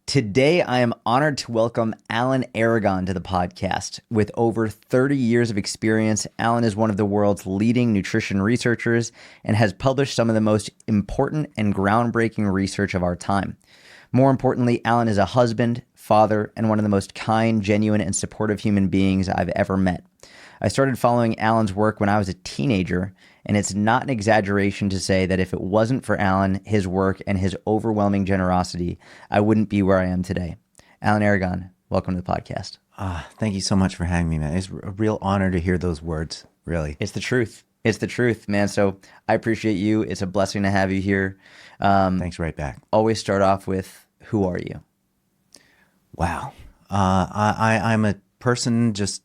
Today, I am honored to welcome Alan Aragon to the podcast. With over 30 years of experience, Alan is one of the world's leading nutrition researchers and has published some of the most important and groundbreaking research of our time. More importantly, Alan is a husband, father, and one of the most kind, genuine, and supportive human beings I've ever met. I started following Alan's work when I was a teenager, and it's not an exaggeration to say that if it wasn't for Alan, his work, and his overwhelming generosity, I wouldn't be where I am today. Alan Aragon, welcome to the podcast. Thank you so much for having me, man. It's a real honor to hear those words, really. It's the truth. It's the truth, man. So I appreciate you. It's a blessing to have you here. Thanks right back. Always start off with, who are you? Wow. I'm a person just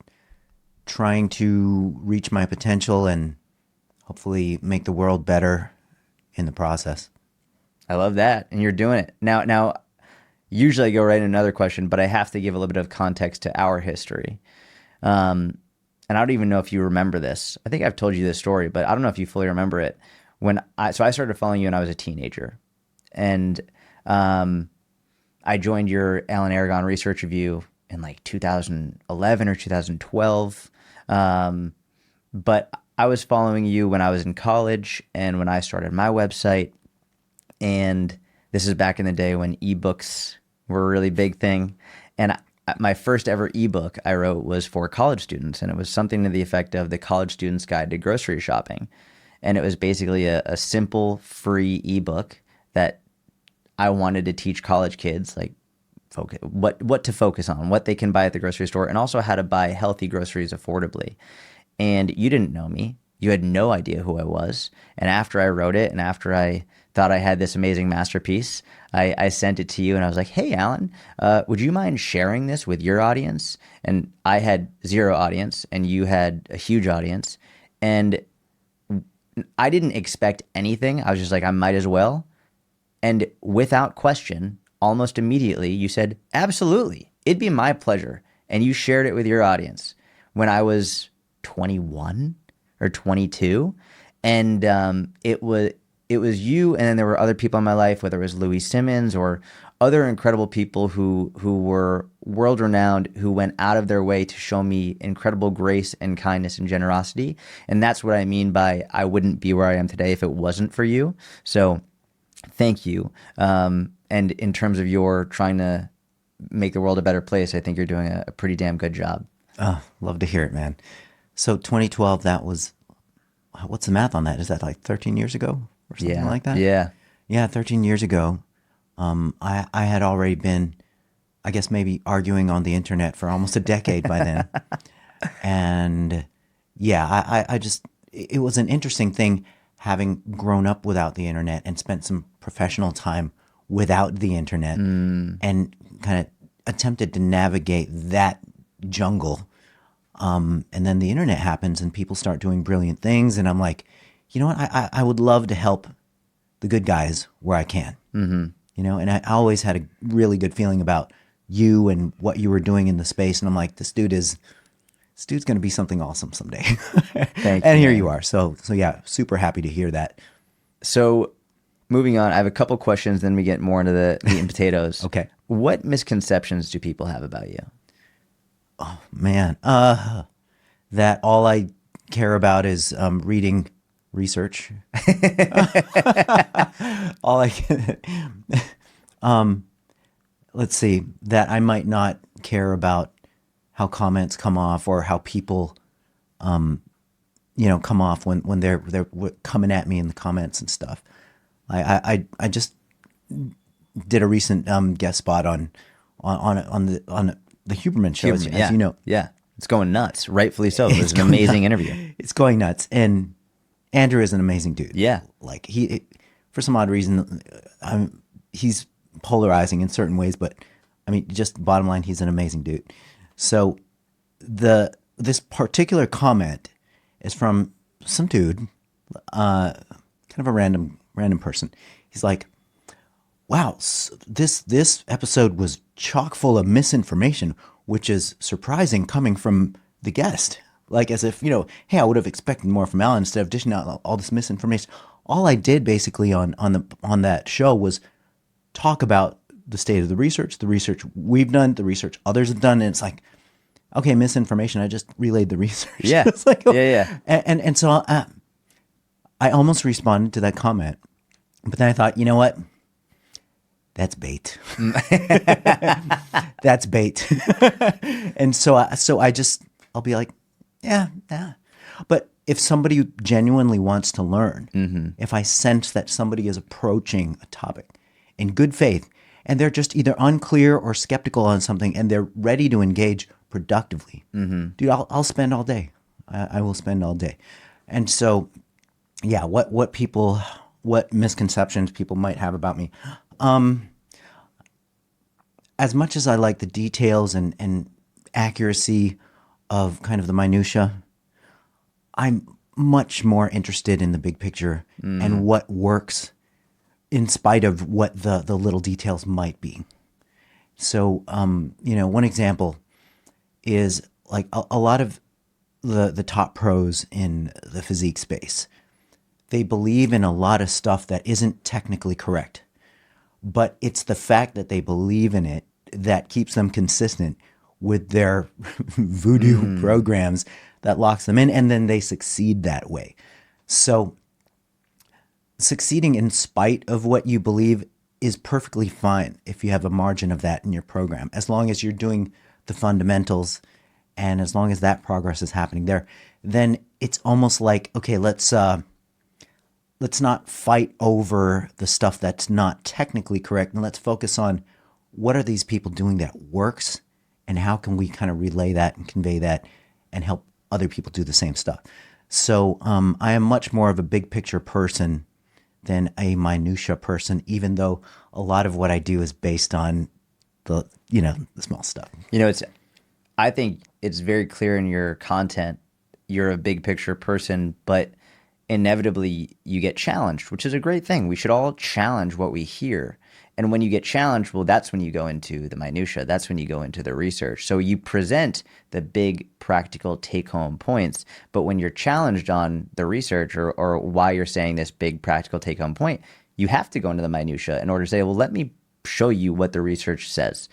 trying to reach my potential and hopefully make the world better in the process. I love that. And you're doing it. Now, usually I go right into another question, but I have to give a little bit of context to our history. And I don't even know if you remember this. I think I've told you this story, but I don't know if you fully remember it. So I started following you when I was a teenager. And I joined your Alan Aragon Research Review in like 2011 or 2012. But I was following you when I was in college and when I started my website. And this is back in the day when ebooks were a really big thing. And my first ever ebook I wrote was for college students. And it was something to the effect of the College Student's Guide to Grocery Shopping. And it was basically a simple, free ebook that I wanted to teach college kids, like, what to focus on, what they can buy at the grocery store, and also how to buy healthy groceries affordably. And you didn't know me. You had no idea who I was. And after I wrote it and after I thought I had this amazing masterpiece, I sent it to you and I was like, hey, Alan, would you mind sharing this with your audience? And I had zero audience and you had a huge audience. And I didn't expect anything. I was just like, I might as well. And without question, almost immediately, you said, absolutely, it'd be my pleasure. And you shared it with your audience when I was 21 or 22. And it was you, and then there were other people in my life, whether it was Louis Simmons or other incredible people who were world-renowned, who went out of their way to show me incredible grace and kindness and generosity. And that's what I mean by I wouldn't be where I am today if it wasn't for you. So thank you. And in terms of your trying to make the world a better place, I think you're doing a pretty damn good job. Oh, love to hear it, man. So 2012, that was, what's the math on that? Is that like 13 years ago or something like that? Yeah. Yeah, 13 years ago. I had already been, I guess maybe arguing on the internet for almost a decade by then. And yeah, I just, it was an interesting thing having grown up without the internet and spent some professional time without the internet and kind of attempted to navigate that jungle. And then the internet happens and people start doing brilliant things. And I'm like, you know what? I would love to help the good guys where I can, you know? And I always had a really good feeling about you and what you were doing in the space. And I'm like, this dude's going to be something awesome someday. Thank you. And here you are. So yeah, super happy to hear that. So moving on, I have a couple questions, then we get more into the meat and potatoes. Okay. What misconceptions do people have about you? Oh, man. That all I care about is reading research. All I let's see, that I might not care about how comments come off or how people come off when they're coming at me in the comments and stuff. I just did a recent guest spot on the Huberman show, as you know. Yeah, it's going nuts, rightfully so. It was an amazing interview. It's going nuts, and Andrew is an amazing dude. Yeah, like he for some odd reason, he's polarizing in certain ways, but I mean, just bottom line, he's an amazing dude. So this particular comment is from some dude, kind of a random person. He's like, wow, this episode was chock full of misinformation, which is surprising coming from the guest. Like as if, hey, I would have expected more from Alan instead of dishing out all this misinformation. All I did basically on that show was talk about the state of the research we've done, the research others have done, and it's like, okay, misinformation. I just relayed the research. Yeah. It's like, oh. Yeah. And so I almost responded to that comment, but then I thought, you know what? That's bait. That's bait. And so I'll be like, yeah. But if somebody genuinely wants to learn, if I sense that somebody is approaching a topic in good faith and they're just either unclear or skeptical on something and they're ready to engage productively, dude, I'll spend all day. I will spend all day. And so, yeah, what misconceptions people might have about me. As much as I like the details and accuracy of kind of the minutia, I'm much more interested in the big picture and what works in spite of what the little details might be. So, one example is like a lot of the top pros in the physique space. They believe in a lot of stuff that isn't technically correct, but it's the fact that they believe in it that keeps them consistent with their voodoo programs that locks them in, and then they succeed that way. So succeeding in spite of what you believe is perfectly fine if you have a margin of that in your program, as long as you're doing the fundamentals and as long as that progress is happening there. Then it's almost like, okay, let's not fight over the stuff that's not technically correct, and let's focus on what are these people doing that works, and how can we kind of relay that and convey that and help other people do the same stuff. So I am much more of a big picture person than a minutia person, even though a lot of what I do is based on the small stuff. I think it's very clear in your content, you're a big picture person, but inevitably you get challenged, which is a great thing. We should all challenge what we hear. And when you get challenged, well, that's when you go into the minutia. That's when you go into the research. So you present the big practical take-home points, but when you're challenged on the research or why you're saying this big practical take-home point, you have to go into the minutia in order to say, well, let me show you what the research says.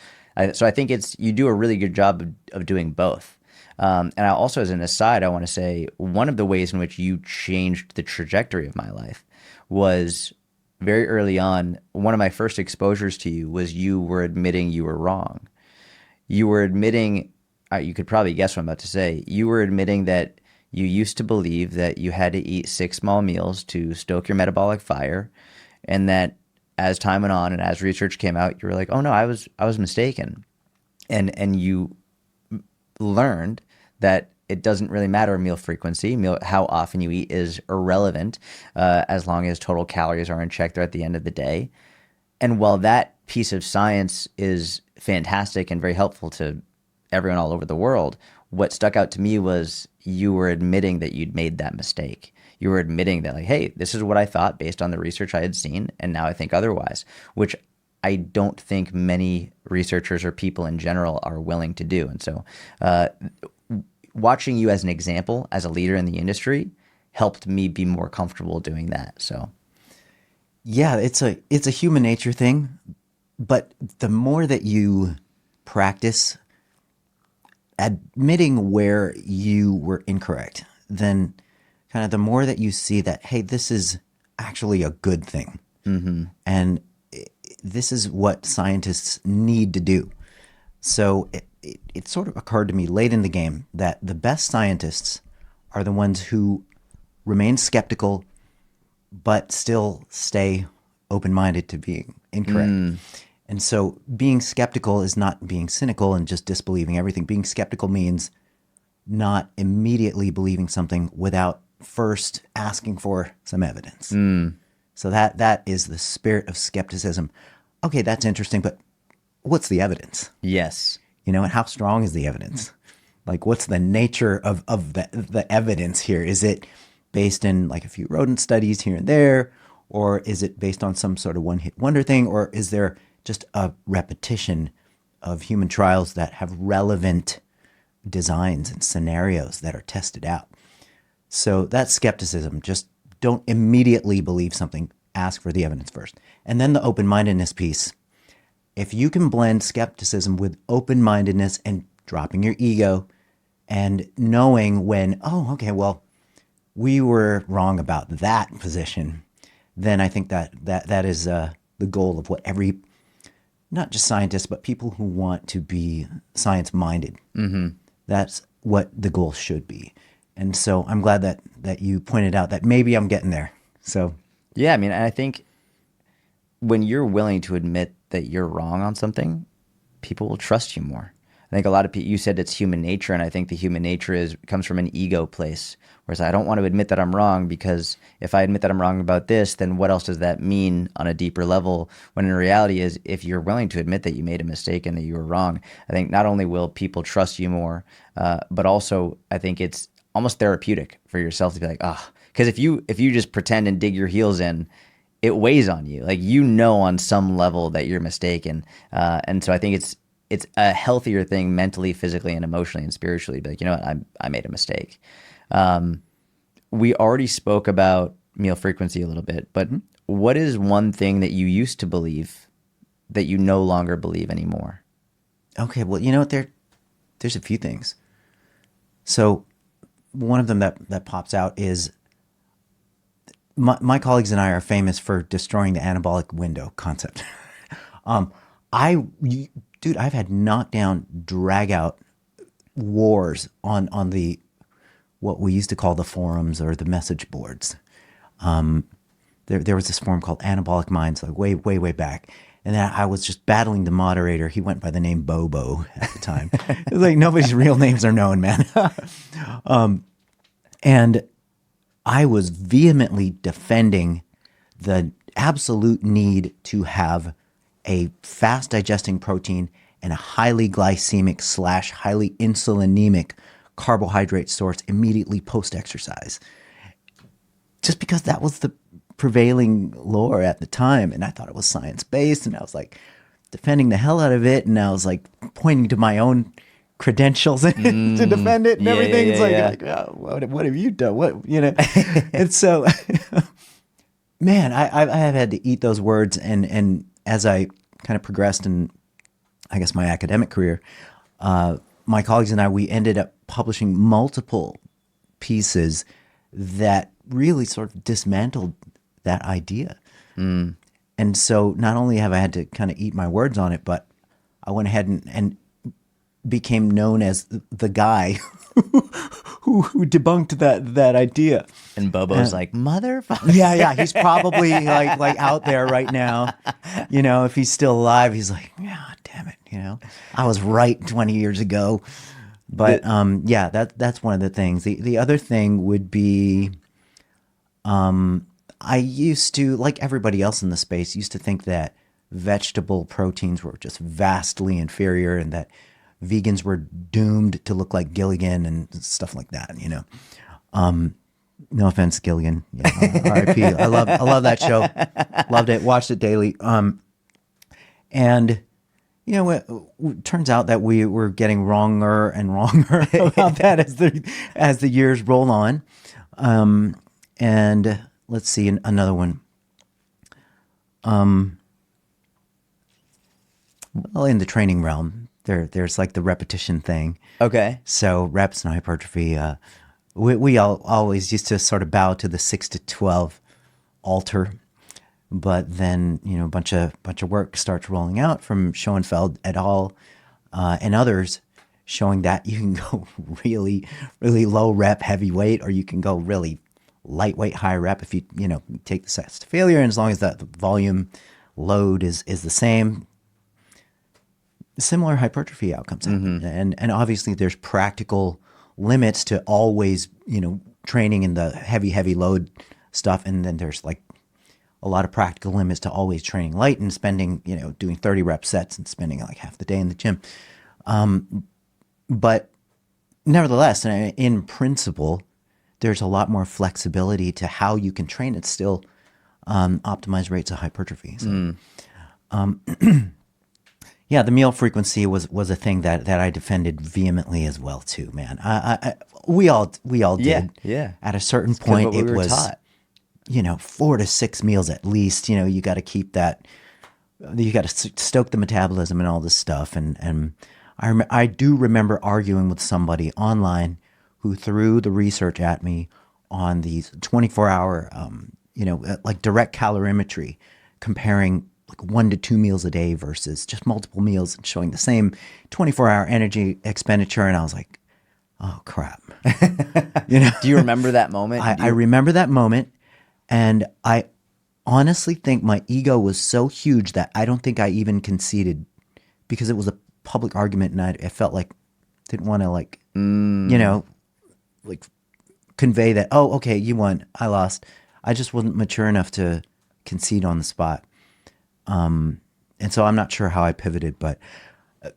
So I think you do a really good job of doing both. And I also, as an aside, I want to say one of the ways in which you changed the trajectory of my life was very early on. One of my first exposures to you was you were admitting you were wrong. You were admitting, you could probably guess what I'm about to say. You were admitting that you used to believe that you had to eat 6 small meals to stoke your metabolic fire, and that as time went on and as research came out, you were like, oh no, I was mistaken. And you learned that it doesn't really matter meal frequency. How often you eat is irrelevant as long as total calories are in check there at the end of the day. And while that piece of science is fantastic and very helpful to everyone all over the world, what stuck out to me was you were admitting that you'd made that mistake. You were admitting that, like, hey, this is what I thought based on the research I had seen, and now I think otherwise, which I don't think many researchers or people in general are willing to do. And so watching you as an example, as a leader in the industry, helped me be more comfortable doing that. So, yeah, it's a human nature thing, but the more that you practice admitting where you were incorrect, then kind of the more that you see that, hey, this is actually a good thing, and this is what scientists need to do. So it sort of occurred to me late in the game that the best scientists are the ones who remain skeptical but still stay open-minded to being incorrect. And so being skeptical is not being cynical and just disbelieving everything. Being skeptical means not immediately believing something without first asking for some evidence. So that is the spirit of skepticism. Okay, that's interesting, but what's the evidence? yes. And how strong is the evidence? Like, what's the nature of the evidence here? Is it based in like a few rodent studies here and there, or is it based on some sort of one-hit wonder thing, or is there just a repetition of human trials that have relevant designs and scenarios that are tested out? So that's skepticism. Just don't immediately believe something. Ask for the evidence first. And then the open-mindedness piece if you can blend skepticism with open-mindedness and dropping your ego and knowing when, oh, okay, well, we were wrong about that position, then I think that is the goal of what every, not just scientists, but people who want to be science-minded. That's what the goal should be. And so I'm glad that you pointed out that maybe I'm getting there. So Yeah, I mean, I think when you're willing to admit that you're wrong on something, people will trust you more. I think a lot of people, you said it's human nature, and I think the human nature comes from an ego place, whereas I don't want to admit that I'm wrong, because if I admit that I'm wrong about this, then what else does that mean on a deeper level? When in reality is, if you're willing to admit that you made a mistake and that you were wrong, I think not only will people trust you more, but also I think it's almost therapeutic for yourself to be like, ah, because if you just pretend and dig your heels in, it weighs on you. Like, on some level that you're mistaken, and so I think it's a healthier thing mentally, physically, and emotionally and spiritually to be like, you know what, I made a mistake. We already spoke about meal frequency a little bit, but what is one thing that you used to believe that you no longer believe anymore? okay, well, there's a few things. So one of them that pops out is my colleagues and I are famous for destroying the anabolic window concept. um, Dude, I've had knockdown, drag out wars on the what we used to call the forums or the message boards. There was this forum called Anabolic Minds, like way back, and then I was just battling the moderator. He went by the name Bobo at the time. It was like nobody's real names are known, man. And I was vehemently defending the absolute need to have a fast digesting protein and a highly glycemic / highly insulinemic carbohydrate source immediately post exercise. Just because that was the prevailing lore at the time. And I thought it was science based. And I was like defending the hell out of it. And I was like pointing to my own credentials to defend it and Yeah, everything. yeah, It's yeah, like, oh, what have you done? And so, man, I have had to eat those words. And as I kind of progressed in, I guess, my academic career, my colleagues and I, we ended up publishing multiple pieces that really sort of dismantled that idea. And so not only have I had to kind of eat my words on it, but I went ahead and became known as the guy who debunked that idea. And Bobo's like, motherfucker. Yeah, he's probably like out there right now. If he's still alive, he's like, yeah, damn it. I was right 20 years ago. But yeah, that's one of the things. The other thing would be, I used to, like everybody else in the space, used to think that vegetable proteins were just vastly inferior and that vegans were doomed to look like Gilligan and stuff like that. No offense, Gilligan. Yeah, R.I.P. I love that show. Loved it. Watched it daily. And it turns out that we were getting wronger and wronger about that as the years roll on. And let's see another one. Well, in the training realm, there's like the repetition thing. Okay. So reps and hypertrophy. We all always used to sort of bow to the 6 to 12 altar, but then a bunch of work starts rolling out from Schoenfeld et al. And others, showing that you can go really, really low rep heavyweight, or you can go really lightweight high rep if you take the sets to failure, and as long as the volume load is the same. Similar hypertrophy outcomes happen. And obviously there's practical limits to always, training in the heavy load stuff. And then there's like a lot of practical limits to always training light and spending, doing 30 rep sets and spending like half the day in the gym. But nevertheless, in principle, there's a lot more flexibility to how you can train and still optimize rates of hypertrophy. So, yeah, the meal frequency was a thing that I defended vehemently as well too, man. We all did. Yeah. At a certain It's 'cause point, what we it were was taught. 4 to 6 meals at least. You got to keep that you got to stoke the metabolism and all this stuff. And I do remember arguing with somebody online who threw the research at me on these 24-hour, like direct calorimetry, comparing like 1 to 2 meals a day versus just multiple meals and showing the same 24-hour energy expenditure. And I was like, oh crap. Do you remember that moment? I remember that moment, and I honestly think my ego was so huge that I don't think I even conceded, because it was a public argument, and I felt like didn't want to like convey that, oh, okay, you won, I lost. I just wasn't mature enough to concede on the spot. And so I'm not sure how I pivoted, but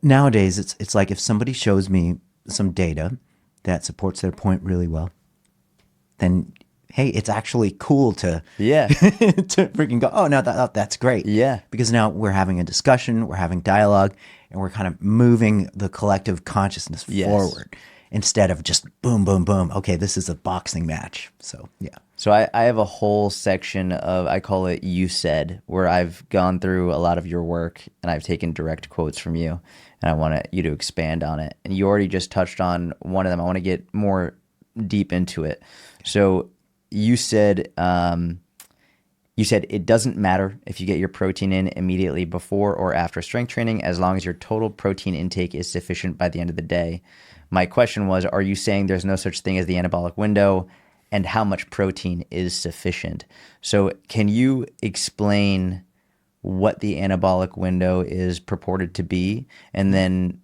nowadays it's like if somebody shows me some data that supports their point really well, then hey, it's actually cool to Yeah. to freaking go, oh no, that's great. Yeah. Because now we're having a discussion, we're having dialogue, and we're kind of moving the collective consciousness Yes. forward instead of just boom, boom, boom. Okay, this is a boxing match. So yeah. So I have a whole section of, I call it You Said, where I've gone through a lot of your work and I've taken direct quotes from you, and I want you to expand on it. And you already just touched on one of them. I want to get more deep into it. So you said it doesn't matter if you get your protein in immediately before or after strength training, as long as your total protein intake is sufficient by the end of the day. My question was, are you saying there's no such thing as the anabolic window, and how much protein is sufficient? So can you explain what the anabolic window is purported to be, and then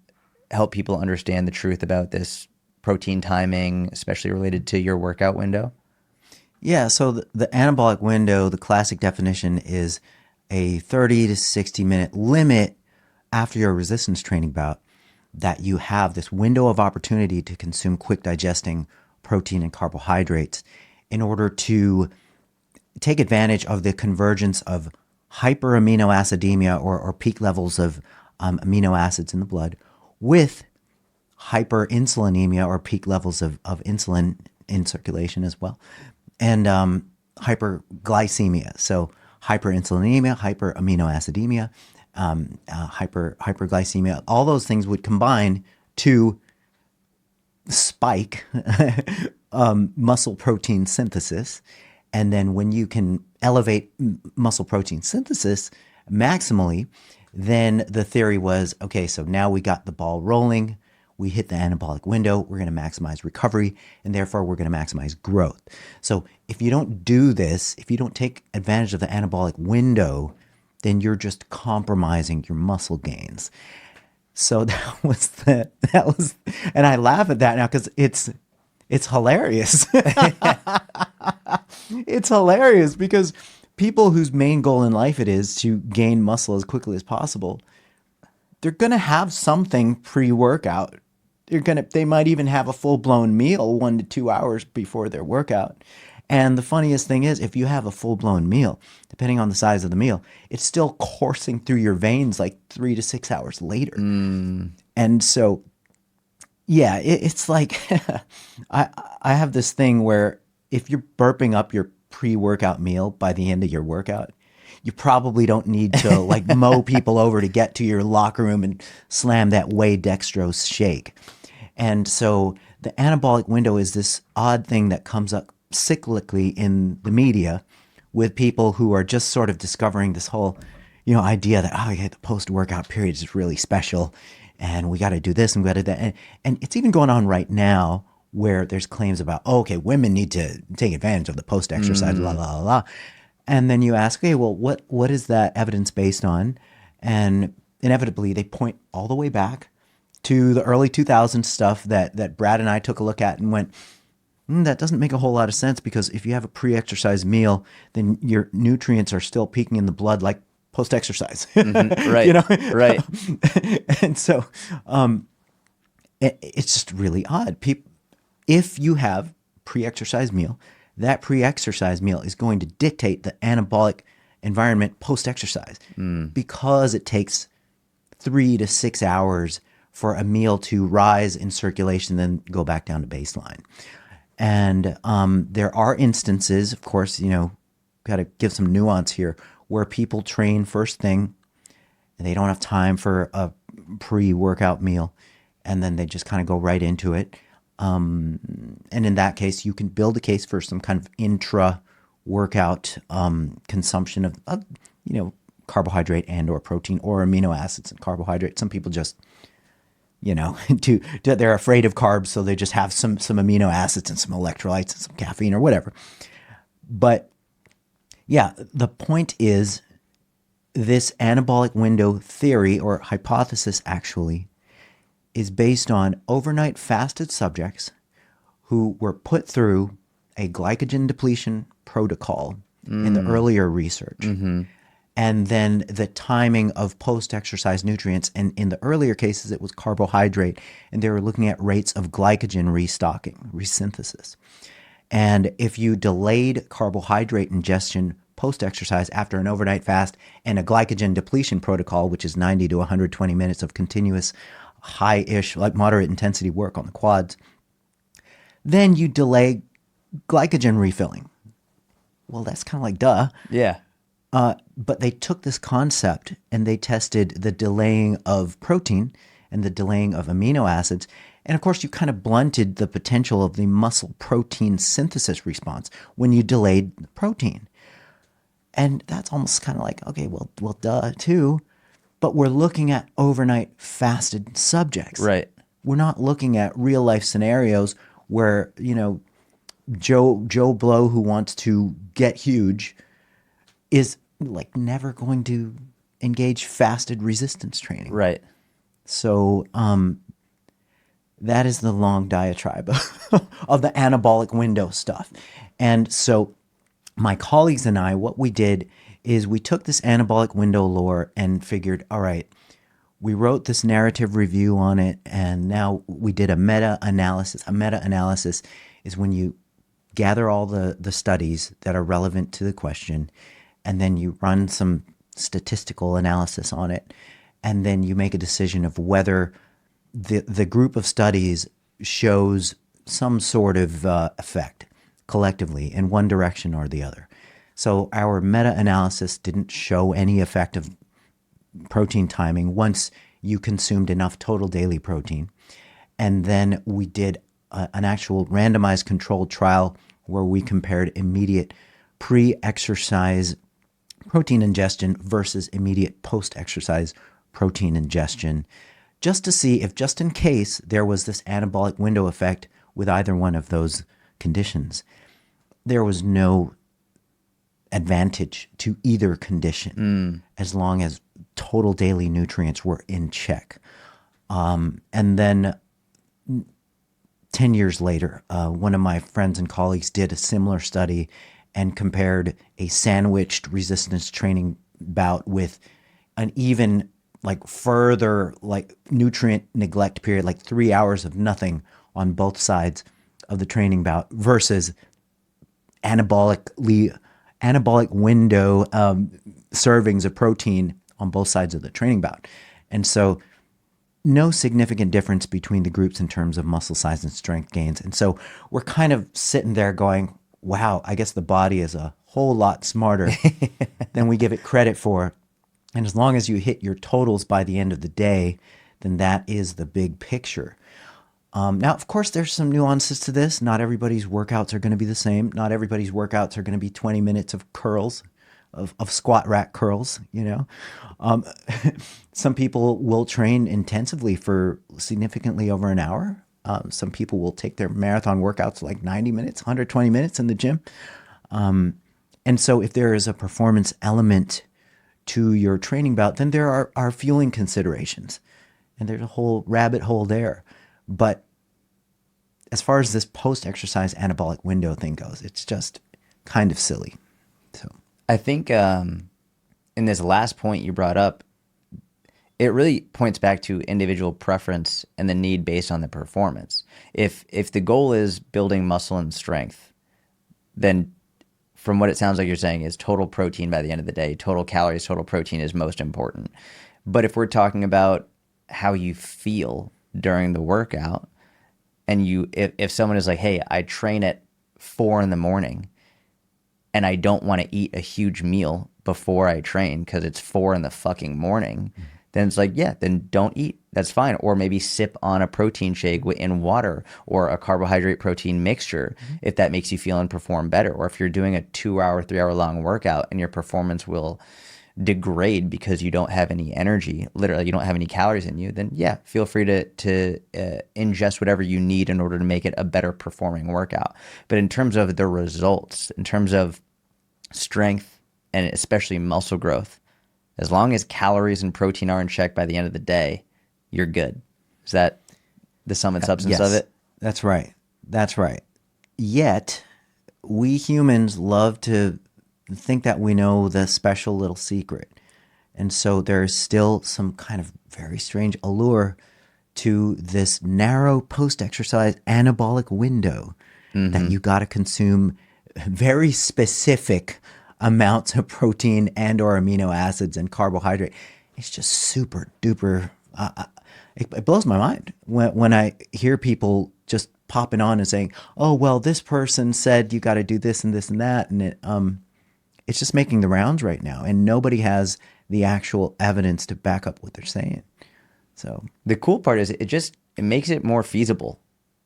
help people understand the truth about this protein timing, especially related to your workout window? Yeah, so the anabolic window, the classic definition is a 30 to 60 minute limit after your resistance training bout that you have this window of opportunity to consume quick digesting protein and carbohydrates in order to take advantage of the convergence of hyperaminoacidemia or peak levels of amino acids in the blood with hyperinsulinemia or peak levels of insulin in circulation as well, and hyperglycemia. So hyperinsulinemia, hyperaminoacidemia, hyperglycemia, all those things would combine to spike muscle protein synthesis. And then when you can elevate muscle protein synthesis maximally, then the theory was, okay, so now we got the ball rolling. We hit the anabolic window. We're going to maximize recovery, and therefore we're going to maximize growth. So if you don't do this, if you don't take advantage of the anabolic window, then you're just compromising your muscle gains. So that was, and I laugh at that now because it's hilarious. It's hilarious because people whose main goal in life it is to gain muscle as quickly as possible, they're going to have something pre-workout. They might even have a full-blown meal 1 to 2 hours before their workout. And the funniest thing is, if you have a full-blown meal, depending on the size of the meal, it's still coursing through your veins like 3 to 6 hours later. And so, yeah, it's like I have this thing where if you're burping up your pre-workout meal by the end of your workout, you probably don't need to like mow people over to get to your locker room and slam that whey dextrose shake. And so the anabolic window is this odd thing that comes up cyclically in the media with people who are just sort of discovering this whole, idea that, oh, yeah, the post-workout period is really special and we got to do this and we got to do that. And it's even going on right now where there's claims about, oh, okay, women need to take advantage of the post-exercise, la, la, la, la. And then you ask, okay, well, what is that evidence based on? And inevitably, they point all the way back to the early 2000s stuff that Brad and I took a look at and went, that doesn't make a whole lot of sense, because if you have a pre-exercise meal, then your nutrients are still peaking in the blood like post-exercise. Right. Right. And so it's just really odd. If you have pre-exercise meal, that pre-exercise meal is going to dictate the anabolic environment post-exercise because it takes 3 to 6 hours for a meal to rise in circulation, then go back down to baseline. And there are instances, of course, got to give some nuance here, where people train first thing, and they don't have time for a pre-workout meal, and then they just kind of go right into it. And in that case, you can build a case for some kind of intra-workout consumption of carbohydrate and or protein or amino acids and carbohydrate. Some people just, they're afraid of carbs, so they just have some amino acids and some electrolytes and some caffeine or whatever. But yeah, the point is this anabolic window theory or hypothesis actually is based on overnight fasted subjects who were put through a glycogen depletion protocol in the earlier research. Mm-hmm. And then the timing of post-exercise nutrients. And in the earlier cases, it was carbohydrate. And they were looking at rates of glycogen restocking, resynthesis. And if you delayed carbohydrate ingestion post-exercise after an overnight fast and a glycogen depletion protocol, which is 90 to 120 minutes of continuous high-ish, like moderate intensity work on the quads, then you delay glycogen refilling. Well, that's kind of like duh. Yeah. But they took this concept and they tested the delaying of protein and the delaying of amino acids. And of course, you kind of blunted the potential of the muscle protein synthesis response when you delayed the protein. And that's almost kind of like, okay, well, duh, too. But we're looking at overnight fasted subjects. Right. We're not looking at real life scenarios where, Joe Blow who wants to get huge is like never going to engage fasted resistance training. Right. So that is the long diatribe of the anabolic window stuff. And so my colleagues and I, what we did is we took this anabolic window lore and figured, all right, we wrote this narrative review on it, and now we did a meta-analysis. A meta-analysis is when you gather all the studies that are relevant to the question, and then you run some statistical analysis on it, and then you make a decision of whether the group of studies shows some sort of effect collectively in one direction or the other. So our meta-analysis didn't show any effect of protein timing once you consumed enough total daily protein. And then we did an actual randomized controlled trial where we compared immediate pre-exercise protein ingestion versus immediate post-exercise protein ingestion, just to see if, just in case, there was this anabolic window effect with either one of those conditions. There was no advantage to either condition as long as total daily nutrients were in check. And then 10 years later, one of my friends and colleagues did a similar study and compared a sandwiched resistance training bout with an even further nutrient neglect period, 3 hours of nothing on both sides of the training bout versus anabolic window servings of protein on both sides of the training bout. And so no significant difference between the groups in terms of muscle size and strength gains. And so we're kind of sitting there going, wow, I guess the body is a whole lot smarter than we give it credit for. And as long as you hit your totals by the end of the day, then that is the big picture. Now, of course, there's some nuances to this. Not everybody's workouts are going to be the same. Not everybody's workouts are going to be 20 minutes of curls, of squat rack curls, Some people will train intensively for significantly over an hour. Some people will take their marathon workouts 90 minutes, 120 minutes in the gym. And so if there is a performance element to your training bout, then there are fueling considerations. And there's a whole rabbit hole there. But as far as this post-exercise anabolic window thing goes, it's just kind of silly. So I think in this last point you brought up, it really points back to individual preference and the need based on the performance. If the goal is building muscle and strength, then from what it sounds like you're saying is total protein by the end of the day, total calories, total protein is most important. But if we're talking about how you feel during the workout, and if someone is like, hey, I train at 4 a.m, and I don't want to eat a huge meal before I train because it's 4 in the fucking morning, then it's like, yeah, then don't eat. That's fine. Or maybe sip on a protein shake in water or a carbohydrate protein mixture if that makes you feel and perform better. Or if you're doing a 2 hour, 3 hour long workout and your performance will degrade because you don't have any energy, literally you don't have any calories in you, then yeah, feel free to ingest whatever you need in order to make it a better performing workout. But in terms of the results, in terms of strength and especially muscle growth, as long as calories and protein are in check by the end of the day, you're good. Is that the sum and substance Yes, of it? that's right. That's right. Yet, we humans love to think that we know the special little secret. And so there's still some kind of very strange allure to this narrow post-exercise anabolic window that you got to consume very specific amounts of protein and or amino acids and carbohydrate. It's just super duper. It blows my mind when I hear people just popping on and saying, "Oh, well, this person said you got to do this and this and that," and it's just making the rounds right now, and nobody has the actual evidence to back up what they're saying. So The cool part is it makes it more feasible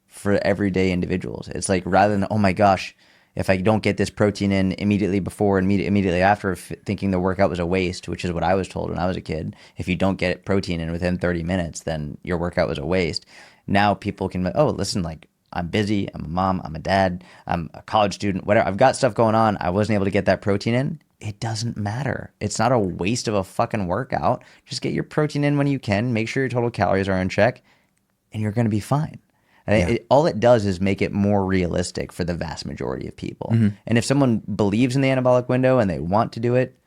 for everyday individuals. It's like rather than, oh my gosh, if I don't get this protein in immediately before and immediately after, thinking the workout was a waste, which is what I was told when I was a kid. If you don't get protein in within 30 minutes, then your workout was a waste. Now people can, oh, listen, like I'm busy, I'm a mom, I'm a dad, I'm a college student, whatever. I've got stuff going on. I wasn't able to get that protein in. It doesn't matter. It's not a waste of a fucking workout. Just get your protein in when you can. Make sure your total calories are in check, and you're going to be fine. And yeah, all it does is make it more realistic for the vast majority of people. And if someone believes in the anabolic window and they want to do it,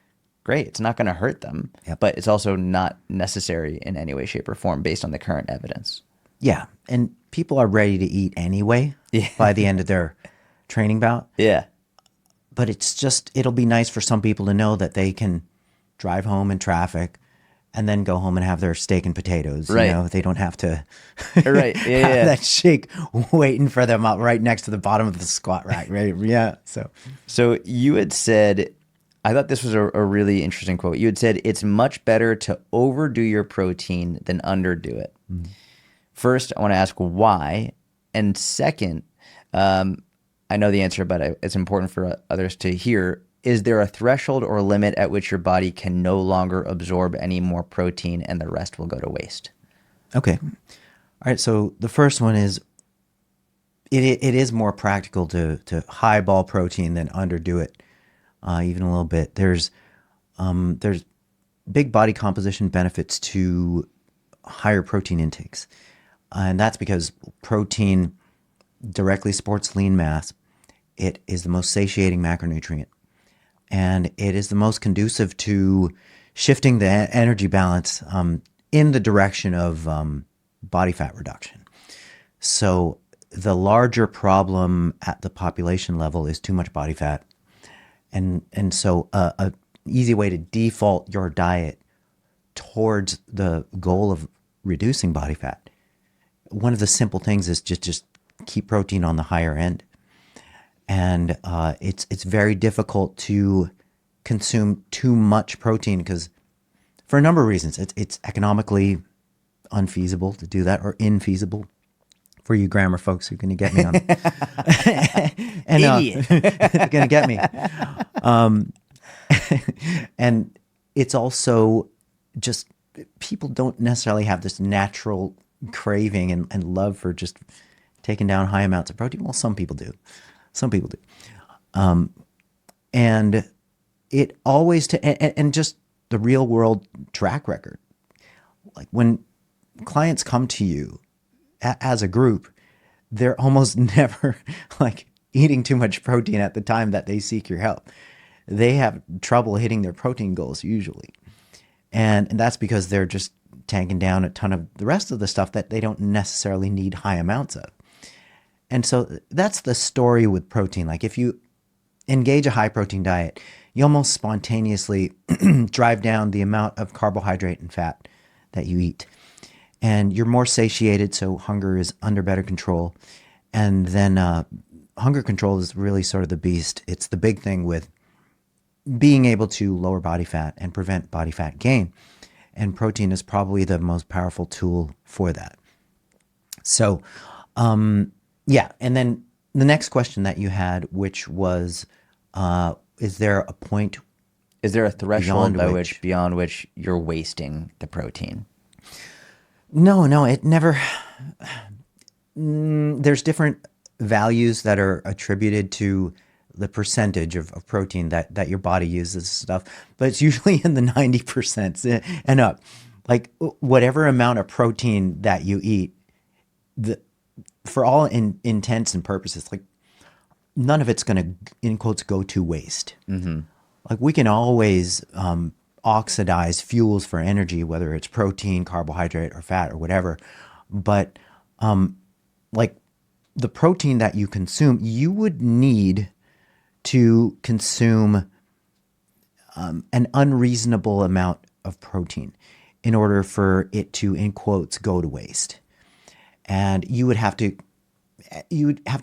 great. It's not going to hurt them, Yep. but it's also not necessary in any way, shape, or form based on the current evidence. yeah, and people are ready to eat anyway by the end of their training bout. Yeah. But it'll be nice for some people to know that they can drive home in traffic and then go home and have their steak and potatoes. Right. You know, they don't have to Right. Yeah. have Yeah. that shake waiting for them out right next to the bottom of the squat rack. Right. Yeah. So you had said, I thought this was a really interesting quote. You had said, it's much better to overdo your protein than underdo it. First, I want to ask why. And second, I know the answer, but it's important for others to hear. Is there a threshold or limit at which your body can no longer absorb any more protein and the rest will go to waste? Okay. All right. So the first one is it is more practical to highball protein than underdo it, even a little bit. There's big body composition benefits to higher protein intakes. And that's because protein directly supports lean mass. It is the most satiating macronutrient. And it is the most conducive to shifting the energy balance in the direction of body fat reduction. So the larger problem at the population level is too much body fat. And so a easy way to default your diet towards the goal of reducing body fat, one of the simple things is just keep protein on the higher end. And it's very difficult to consume too much protein because for a number of reasons. It's economically unfeasible to do that, or infeasible for you grammar folks who are going to get me on and Idiot. going to get me. And it's also just people don't necessarily have this natural craving and love for just taking down high amounts of protein. Well, some people do. Some people do. And it always, and just the real world track record. Like when clients come to you as a group, they're almost never like eating too much protein at the time that they seek your help. They have trouble hitting their protein goals usually. And that's because they're just tanking down a ton of the rest of the stuff that they don't necessarily need high amounts of. And so that's the story with protein. Like if you engage a high protein diet, you almost spontaneously drive down the amount of carbohydrate and fat that you eat. And you're more satiated, so hunger is under better control. And then hunger control is really sort of the beast. It's the big thing with being able to lower body fat and prevent body fat gain. And protein is probably the most powerful tool for that. So, yeah. And then the next question that you had, which was, is there a point Is there a threshold beyond beyond which you're wasting the protein? No, it never. There's different values that are attributed to the percentage of protein that your body uses and stuff, but it's usually in the 90% and up. Like whatever amount of protein that you eat, for all intents and purposes, like none of it's going to, in quotes, go to waste. Like we can always oxidize fuels for energy, whether it's protein, carbohydrate, or fat, or whatever. But like the protein that you consume, you would need to consume an unreasonable amount of protein in order for it to, in quotes, go to waste. And you would have to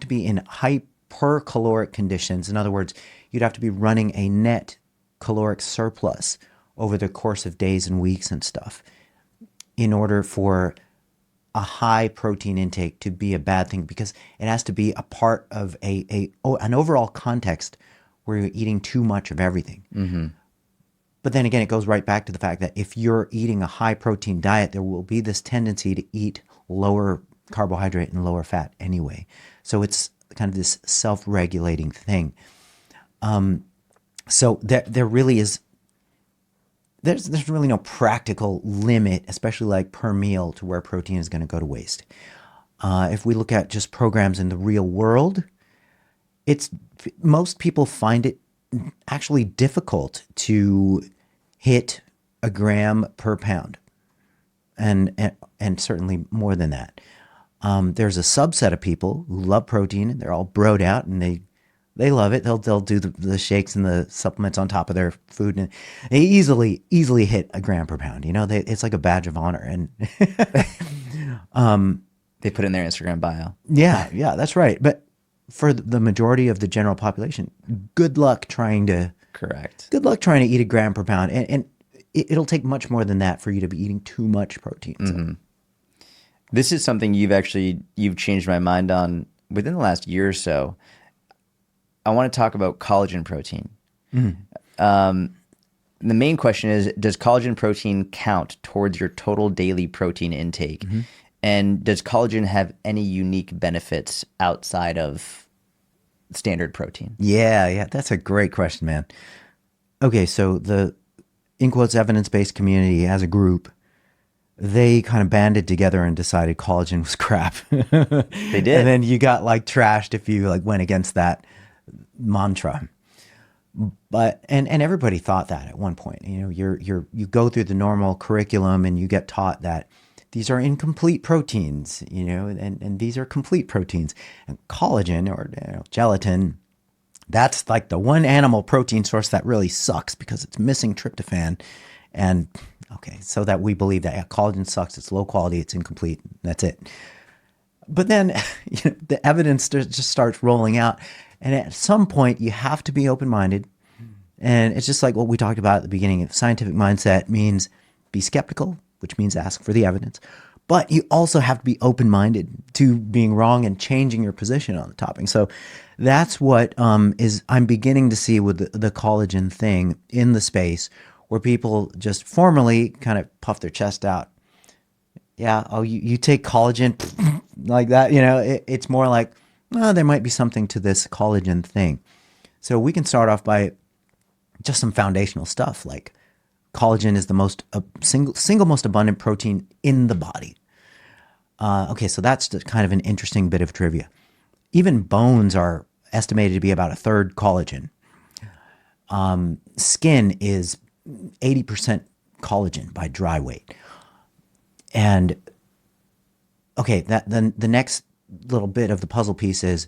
be in hypercaloric conditions. In other words, you'd have to be running a net caloric surplus over the course of days and weeks and stuff in order for a high protein intake to be a bad thing, because it has to be a part of an overall context where you're eating too much of everything. But then again, it goes right back to the fact that if you're eating a high protein diet, there will be this tendency to eat lower carbohydrate and lower fat anyway. So it's kind of this self-regulating thing. So there really is, there's really no practical limit, especially like per meal, to where protein is going to go to waste. If we look at just programs in the real world, most people find it actually difficult to hit a gram per pound, and certainly more than that. There's a subset of people who love protein, and they're all broed out, and they love it. They'll do the shakes and the supplements on top of their food, and they easily hit a gram per pound. It's like a badge of honor, and They put it in their Instagram bio. yeah, that's right. But for the majority of the general population, good luck trying to Correct. eat a gram per pound, and it'll take much more than that for you to be eating too much protein. So. This is something you've changed my mind on within the last year or so. I want to talk about collagen protein. The main question is, does collagen protein count towards your total daily protein intake? And does collagen have any unique benefits outside of standard protein? Yeah, that's a great question, man. Okay, so the, in quotes, evidence-based community as a group, they kind of banded together and decided collagen was crap. They did. And then you got like trashed if you like went against that mantra. But and everybody thought that at one point. You go through the normal curriculum and you get taught that these are incomplete proteins, and these are complete proteins. And collagen or gelatin, that's like the one animal protein source that really sucks because it's missing tryptophan. And okay, so that we believe that collagen sucks, it's low quality, it's incomplete, that's it. But then the evidence just starts rolling out. And at some point, you have to be open-minded. And it's just like what we talked about at the beginning. Scientific mindset means be skeptical, which means ask for the evidence. But you also have to be open-minded to being wrong and changing your position on the topic. So that's what I'm beginning to see with the collagen thing in the space, where people just formally kind of puff their chest out. Yeah, you take collagen like that, it's more like, there might be something to this collagen thing. So we can start off by just some foundational stuff, like collagen is the single most abundant protein in the body. Okay, so that's kind of an interesting bit of trivia. Even bones are estimated to be about a third collagen. Skin is 80% collagen by dry weight. And okay, then the next little bit of the puzzle piece is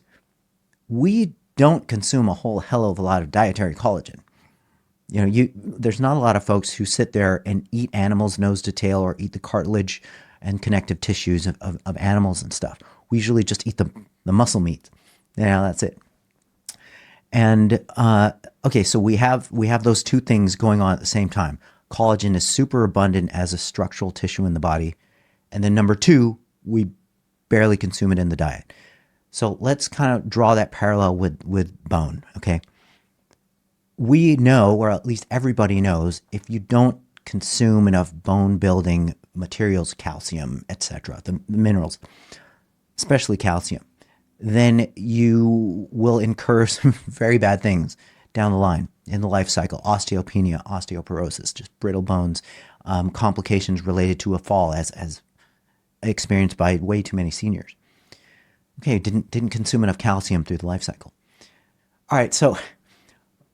we don't consume a whole hell of a lot of dietary collagen. There's not a lot of folks who sit there and eat animals nose to tail or eat the cartilage and connective tissues of animals and stuff. We usually just eat the muscle meat. Yeah, that's it. And okay, so we have those two things going on at the same time. Collagen is super abundant as a structural tissue in the body, and then number two, we barely consume it in the diet. So let's kind of draw that parallel with bone. Okay, we know, or at least everybody knows, if you don't consume enough bone building materials, calcium, etc., the minerals, especially calcium, then you will incur some very bad things down the line in the life cycle: osteopenia, osteoporosis, just brittle bones, complications related to a fall, as experienced by way too many seniors. Okay, didn't consume enough calcium through the life cycle. All right, so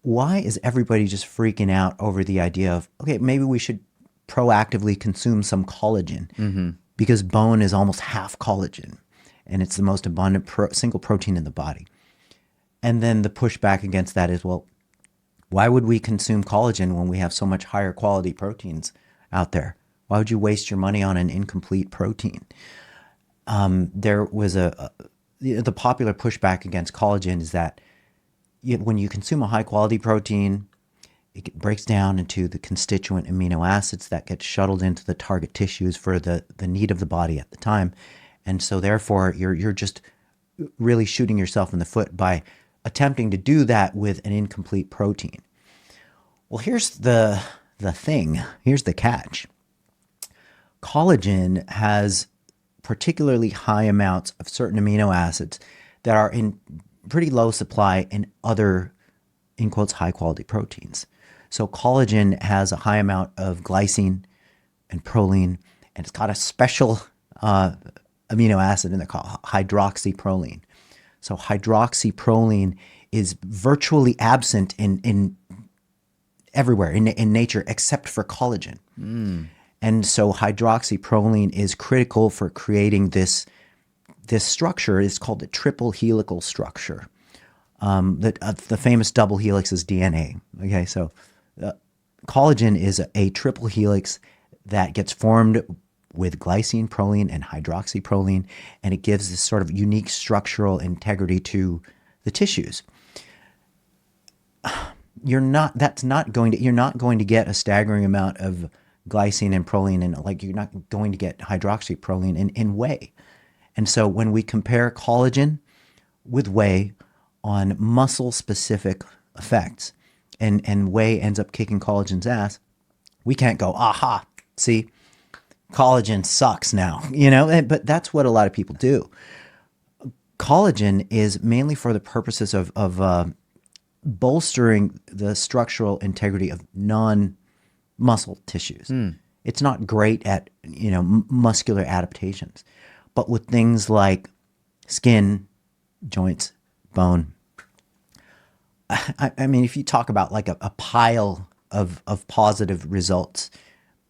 why is everybody just freaking out over the idea of, okay, maybe we should proactively consume some collagen because bone is almost half collagen and it's the most abundant single protein in the body. And then the pushback against that is, well, why would we consume collagen when we have so much higher quality proteins out there? Why would you waste your money on an incomplete protein? There was the popular pushback against collagen is that when you consume a high quality protein, it breaks down into the constituent amino acids that get shuttled into the target tissues for the need of the body at the time. And so therefore you're just really shooting yourself in the foot by attempting to do that with an incomplete protein. Well, here's the thing. Here's the catch. Collagen has particularly high amounts of certain amino acids that are in pretty low supply in other, in quotes, high quality proteins. So collagen has a high amount of glycine and proline, and it's got a special amino acid in there called hydroxyproline. So hydroxyproline is virtually absent in everywhere in nature except for collagen. And so hydroxyproline is critical for creating this structure. It's called the triple helical structure. The famous double helix is DNA. Okay, so collagen is a triple helix that gets formed with glycine, proline, and hydroxyproline, and it gives this sort of unique structural integrity to the tissues. You're not going to get a staggering amount of glycine and proline, and like you're not going to get hydroxyproline in whey. And so when we compare collagen with whey on muscle specific effects, and whey ends up kicking collagen's ass, we can't go, aha, see, collagen sucks now, but that's what a lot of people do. Collagen is mainly for the purposes of bolstering the structural integrity of non-muscle tissues. It's not great at muscular adaptations, but with things like skin, joints, bone. I mean, if you talk about like a pile of positive results,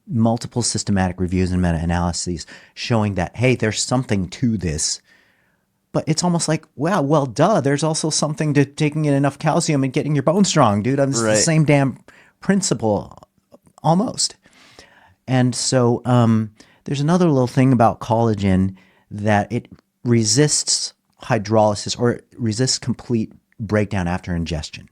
multiple systematic reviews and meta-analyses showing that, hey, there's something to this. But it's almost like, well, duh, there's also something to taking in enough calcium and getting your bone strong, dude. It's the same damn principle, almost. And so there's another little thing about collagen that it resists hydrolysis or resists complete breakdown after ingestion.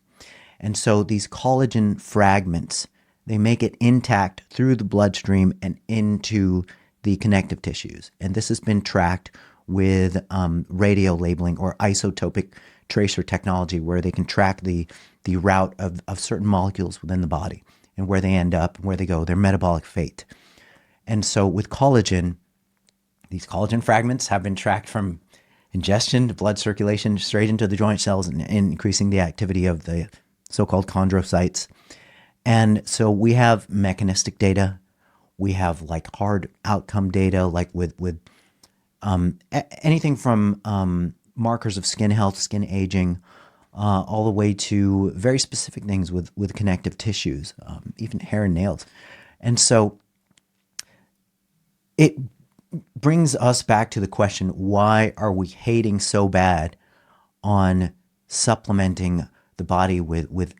And so these collagen fragments, they make it intact through the bloodstream and into the connective tissues. And this has been tracked with radio labeling or isotopic tracer technology, where they can track the route of certain molecules within the body and where they end up, where they go, their metabolic fate. And so with collagen, these collagen fragments have been tracked from ingestion to blood circulation straight into the joint cells and increasing the activity of the so-called chondrocytes. And so we have mechanistic data. We have like hard outcome data, like with anything from markers of skin health, skin aging, all the way to very specific things with connective tissues, even hair and nails. And so it brings us back to the question, why are we hating so bad on supplementing the body with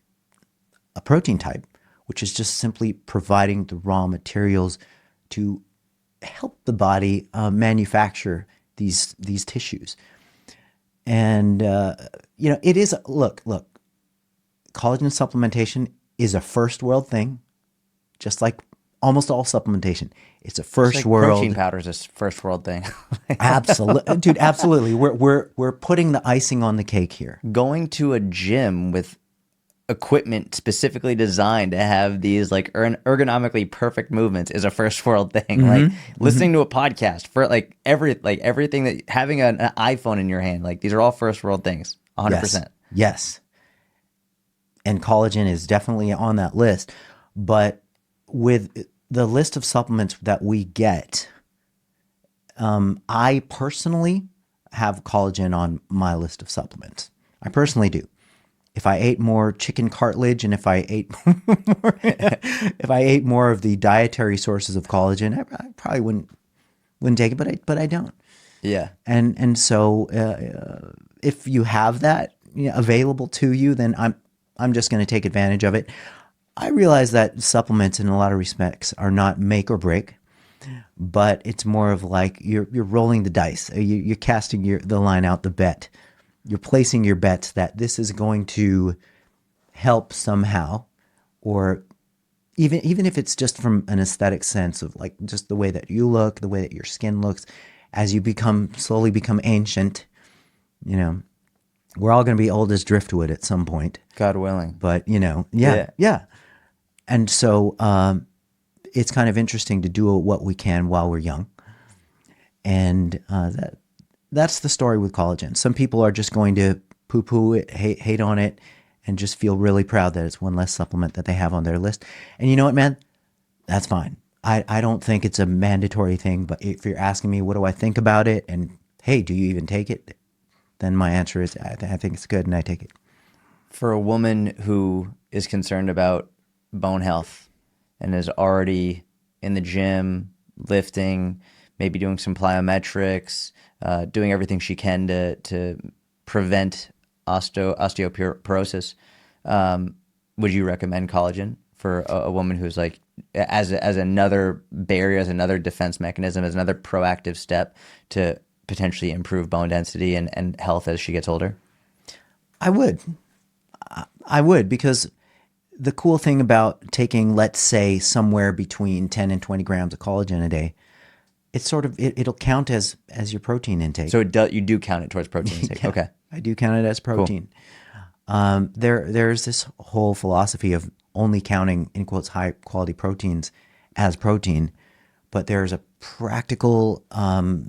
a protein type, which is just simply providing the raw materials to help the body manufacture these tissues? And, it is, look, collagen supplementation is a first world thing, just like almost all supplementation. It's a It's first like world. protein powder is a first world thing. Absolutely, dude. Absolutely. We're putting the icing on the cake here. Going to a gym with equipment specifically designed to have these like ergonomically perfect movements is a first world thing. Like listening to a podcast for everything that having an iPhone in your hand, like these are all first world things. 100%. Yes. And collagen is definitely on that list. But with the list of supplements that we get, I personally have collagen on my list of supplements. I personally do. If I ate more chicken cartilage and if I ate more, if I ate more of the dietary sources of collagen, I probably wouldn't take it, but I don't. Yeah. And so if you have that available to you, then I'm just going to take advantage of it. I realize that supplements in a lot of respects are not make or break, but it's more of like you're rolling the dice. You're casting the line out, the bet. You're placing your bets that this is going to help somehow, or even if it's just from an aesthetic sense of like just the way that you look, the way that your skin looks, as you slowly become ancient, we're all going to be old as driftwood at some point. God willing. But yeah. And so it's kind of interesting to do what we can while we're young, and that's the story with collagen. Some people are just going to poo-poo it, hate on it, and just feel really proud that it's one less supplement that they have on their list. And you know what, man? That's fine. I don't think it's a mandatory thing, but if you're asking me what do I think about it, and hey, do you even take it? Then my answer is I think it's good and I take it. For a woman who is concerned about bone health and is already in the gym, lifting, maybe doing some plyometrics, doing everything she can to prevent osteoporosis, would you recommend collagen for a woman who's like as another barrier, as another defense mechanism, as another proactive step to potentially improve bone density and health as she gets older? I would, because the cool thing about taking, let's say, somewhere between 10 and 20 grams of collagen a day, it's sort of it'll count as your protein intake. So you do count it towards protein intake. Yeah, Okay, I do count it as protein. Cool. There's this whole philosophy of only counting in quotes high quality proteins as protein, but there's a practical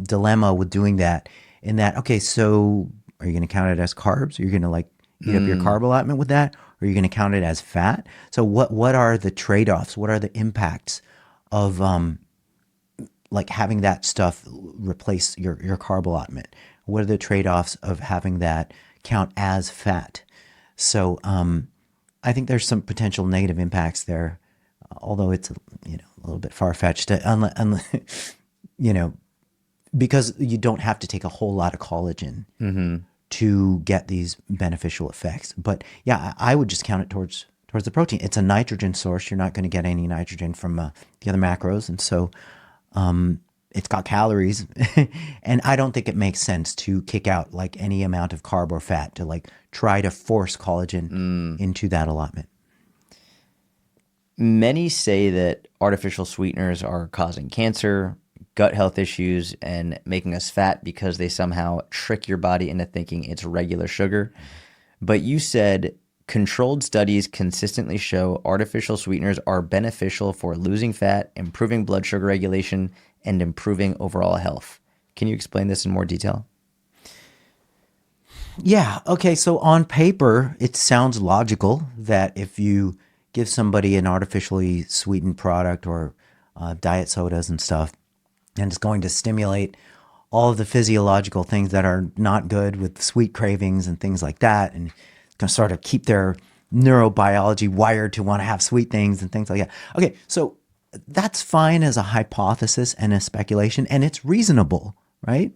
dilemma with doing that. In that, okay, so are you going to count it as carbs? Are you going to like eat up your carb allotment with that? Or are you going to count it as fat? So what are the trade-offs? What are the impacts of like having that stuff replace your carb allotment? What are the trade-offs of having that count as fat? So I think there's some potential negative impacts there, although it's a little bit far-fetched, because you don't have to take a whole lot of collagen to get these beneficial effects. But yeah, I would just count it towards the protein. It's a nitrogen source. You're not going to get any nitrogen from the other macros, and so it's got calories. And I don't think it makes sense to kick out like any amount of carb or fat to like try to force collagen into that allotment. Many say that artificial sweeteners are causing cancer, gut health issues, and making us fat because they somehow trick your body into thinking it's regular sugar. But you said controlled studies consistently show artificial sweeteners are beneficial for losing fat, improving blood sugar regulation, and improving overall health. Can you explain this in more detail? Yeah. Okay. So on paper, it sounds logical that if you give somebody an artificially sweetened product or diet sodas and stuff, and it's going to stimulate all of the physiological things that are not good with sweet cravings and things like that, and it's going to sort of keep their neurobiology wired to want to have sweet things and things like that. Okay, so that's fine as a hypothesis and a speculation, and it's reasonable, right?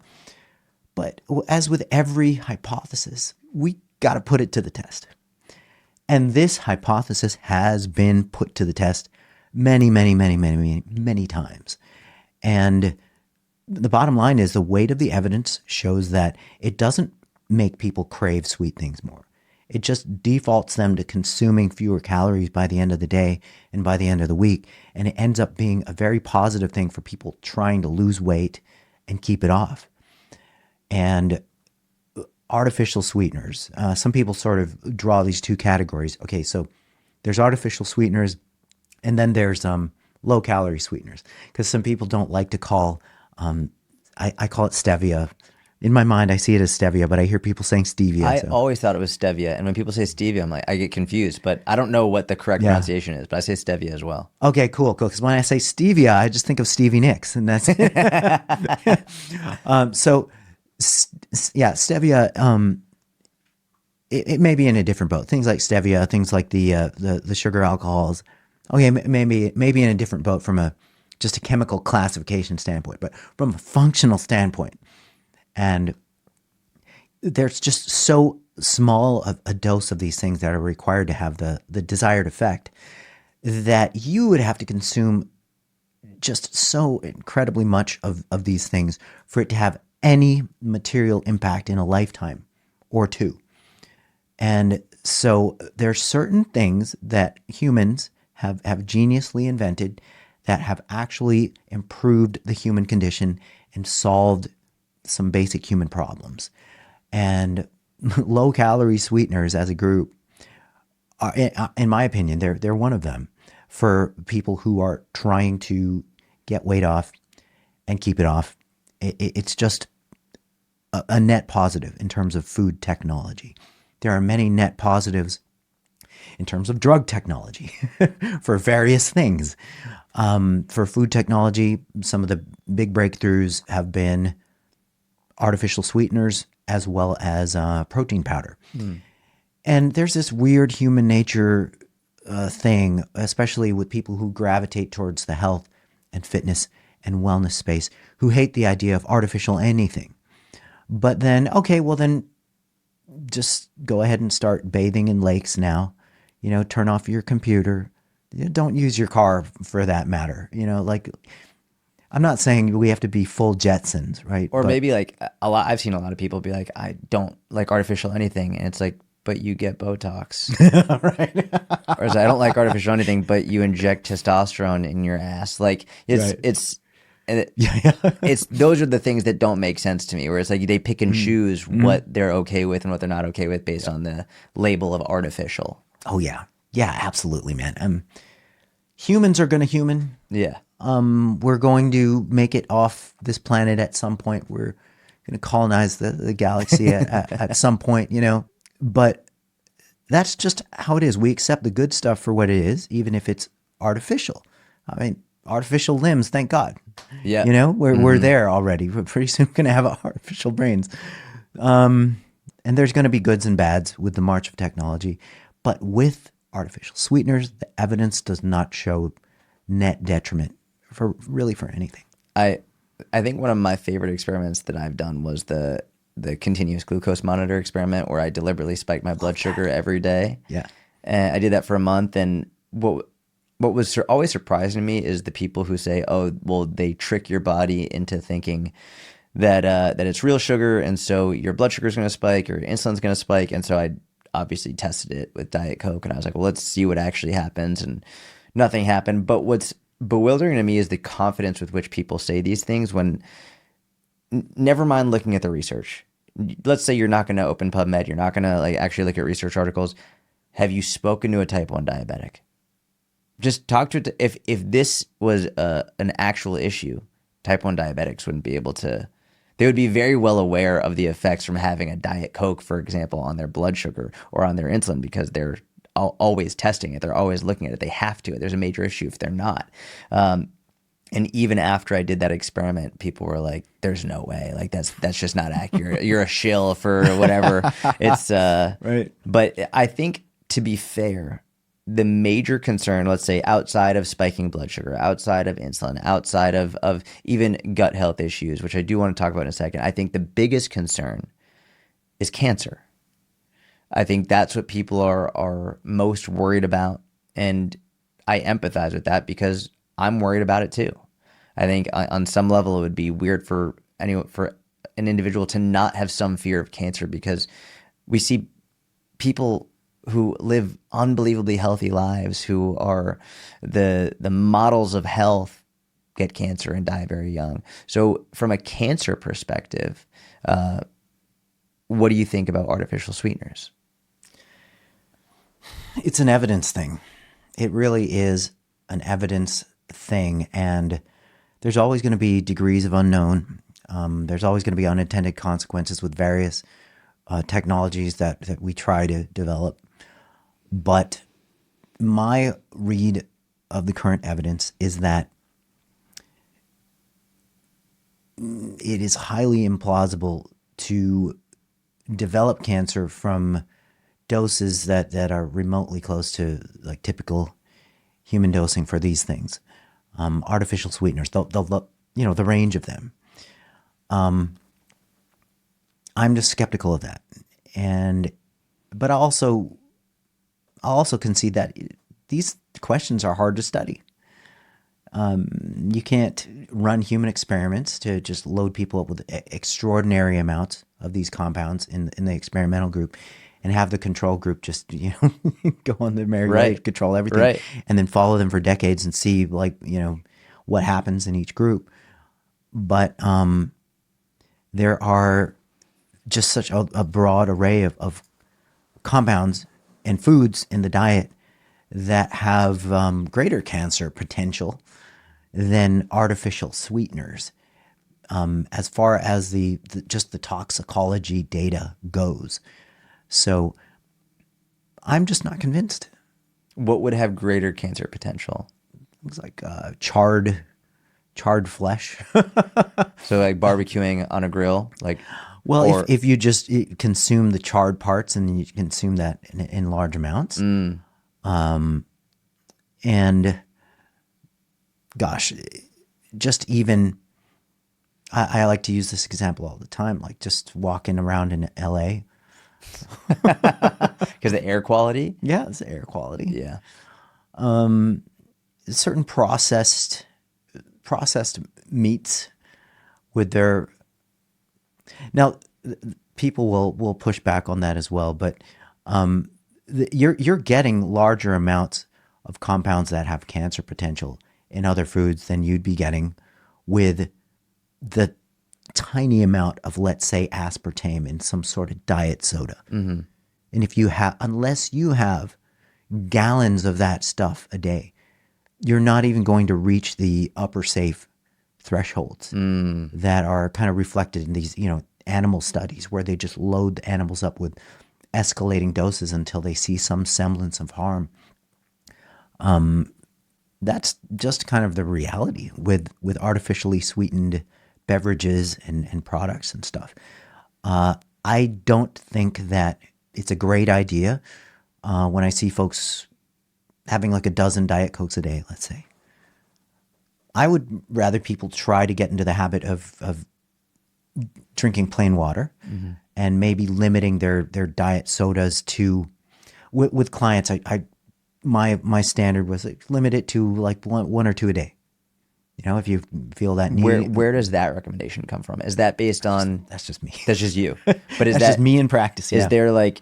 But as with every hypothesis, we got to put it to the test. And this hypothesis has been put to the test many, many, many, many, many, many times. And the bottom line is the weight of the evidence shows that it doesn't make people crave sweet things more. It just defaults them to consuming fewer calories by the end of the day and by the end of the week. And it ends up being a very positive thing for people trying to lose weight and keep it off. And artificial sweeteners, some people sort of draw these two categories. Okay, so there's artificial sweeteners, and then there's low calorie sweeteners, because some people don't like to call, I call it stevia. In my mind, I see it as stevia, but I hear people saying stevia. I So always thought it was stevia, and when people say stevia, I'm like, I get confused, but I don't know what the correct yeah. pronunciation is, but I say stevia as well. Okay, cool. Because when I say stevia, I just think of Stevie Nicks, and that's yeah, stevia. It may be in a different boat. Things like stevia, things like the sugar alcohols. Okay, maybe in a different boat from just a chemical classification standpoint, but from a functional standpoint. And there's just so small a dose of these things that are required to have the desired effect that you would have to consume just so incredibly much of these things for it to have any material impact in a lifetime or two. And so there's certain things that humans have geniusly invented that have actually improved the human condition and solved some basic human problems. And low calorie sweeteners as a group are, in my opinion, they're one of them for people who are trying to get weight off and keep it off. It's just a net positive in terms of food technology. There are many net positives in terms of drug technology for various things. For food technology, some of the big breakthroughs have been artificial sweeteners as well as protein powder. And there's this weird human nature thing, especially with people who gravitate towards the health and fitness and wellness space, who hate the idea of artificial anything. But then, okay, well then just go ahead and start bathing in lakes now. You know, turn off your computer. Don't use your car for that matter. You know, like, I'm not saying we have to be full Jetsons, right? Or maybe like I've seen a lot of people be like, I don't like artificial anything. And it's like, but you get Botox. Right. Or it's, I don't like artificial anything, but you inject testosterone in your ass. Like Right. it's those are the things that don't make sense to me, where it's like they pick and choose what they're okay with and what they're not okay with based on the label of artificial. Oh yeah. Yeah, absolutely, man. Humans are going to human. Yeah. We're going to make it off this planet at some point. We're going to colonize the galaxy at some point, you know. But that's just how it is. We accept the good stuff for what it is, even if it's artificial. I mean, artificial limbs, thank God. Yeah. You know, we're there already. We're pretty soon going to have artificial brains. And there's going to be goods and bads with the march of technology. But with artificial sweeteners, the evidence does not show net detriment for anything. I think one of my favorite experiments that I've done was the continuous glucose monitor experiment, where I deliberately spiked my blood sugar every day. Yeah. And I did that for a month. And what was always surprising to me is the people who say, oh, well, they trick your body into thinking that it's real sugar, and so your blood sugar is going to spike, your insulin's going to spike. And so I obviously tested it with Diet Coke, and I was like, well, let's see what actually happens. And nothing happened. But what's bewildering to me is the confidence with which people say these things when, never mind looking at the research. Let's say you're not going to open PubMed, you're not going to like actually look at research articles. Have you spoken to a type 1 diabetic? Just talk to it. If this was an actual issue, type 1 diabetics wouldn't be able to. They would be very well aware of the effects from having a Diet Coke, for example, on their blood sugar or on their insulin, because they're always testing it. They're always looking at it. They have to. There's a major issue if they're not. And even after I did that experiment, people were like, "There's no way. Like that's just not accurate. You're a shill for whatever." It's Right. But I think, to be fair, the major concern, let's say outside of spiking blood sugar, outside of insulin, outside of even gut health issues, which I do want to talk about in a second, I think the biggest concern is cancer. I think that's what people are most worried about. And I empathize with that because I'm worried about it too. I think on some level it would be weird for an individual to not have some fear of cancer? Because we see people who live unbelievably healthy lives, who are the models of health, get cancer and die very young. So from a cancer perspective, what do you think about artificial sweeteners? It's an evidence thing. It really is an evidence thing. And there's always going to be degrees of unknown. There's always going to be unintended consequences with various technologies that we try to develop. But my read of the current evidence is that it is highly implausible to develop cancer from doses that are remotely close to like typical human dosing for these things. Artificial sweeteners, the range of them. I'm just skeptical of that, but I'll also concede that these questions are hard to study. You can't run human experiments to just load people up with extraordinary amounts of these compounds in the experimental group and have the control group just, go on their merry way, control everything, and then follow them for decades and see what happens in each group. But there are just such a broad array of compounds and foods in the diet that have greater cancer potential than artificial sweeteners, as far as just the toxicology data goes. So I'm just not convinced. What would have greater cancer potential? Things like charred flesh. So like barbecuing on a grill, if you just consume the charred parts and you consume that in large amounts. And gosh, just even, I like to use this example all the time, like just walking around in LA. Because the air quality? Yeah, it's the air quality. Yeah. Certain processed meats with their, now people will push back on that as well, but you're getting larger amounts of compounds that have cancer potential in other foods than you'd be getting with the tiny amount of, let's say, aspartame in some sort of diet soda. Mm-hmm. And unless you have gallons of that stuff a day, you're not even going to reach the upper safe thresholds that are kind of reflected in these, animal studies where they just load the animals up with escalating doses until they see some semblance of harm. That's just kind of the reality with artificially sweetened beverages and products and stuff. I don't think that it's a great idea when I see folks having like a dozen Diet Cokes a day, let's say. I would rather people try to get into the habit of drinking plain water and maybe limiting their diet sodas to, with clients, my standard was like, limit it to like one or two a day. If you feel that need. Where does that recommendation come from? Is that based on? That's just me. That's just you. But is that's that just me in practice? Yeah. Is there like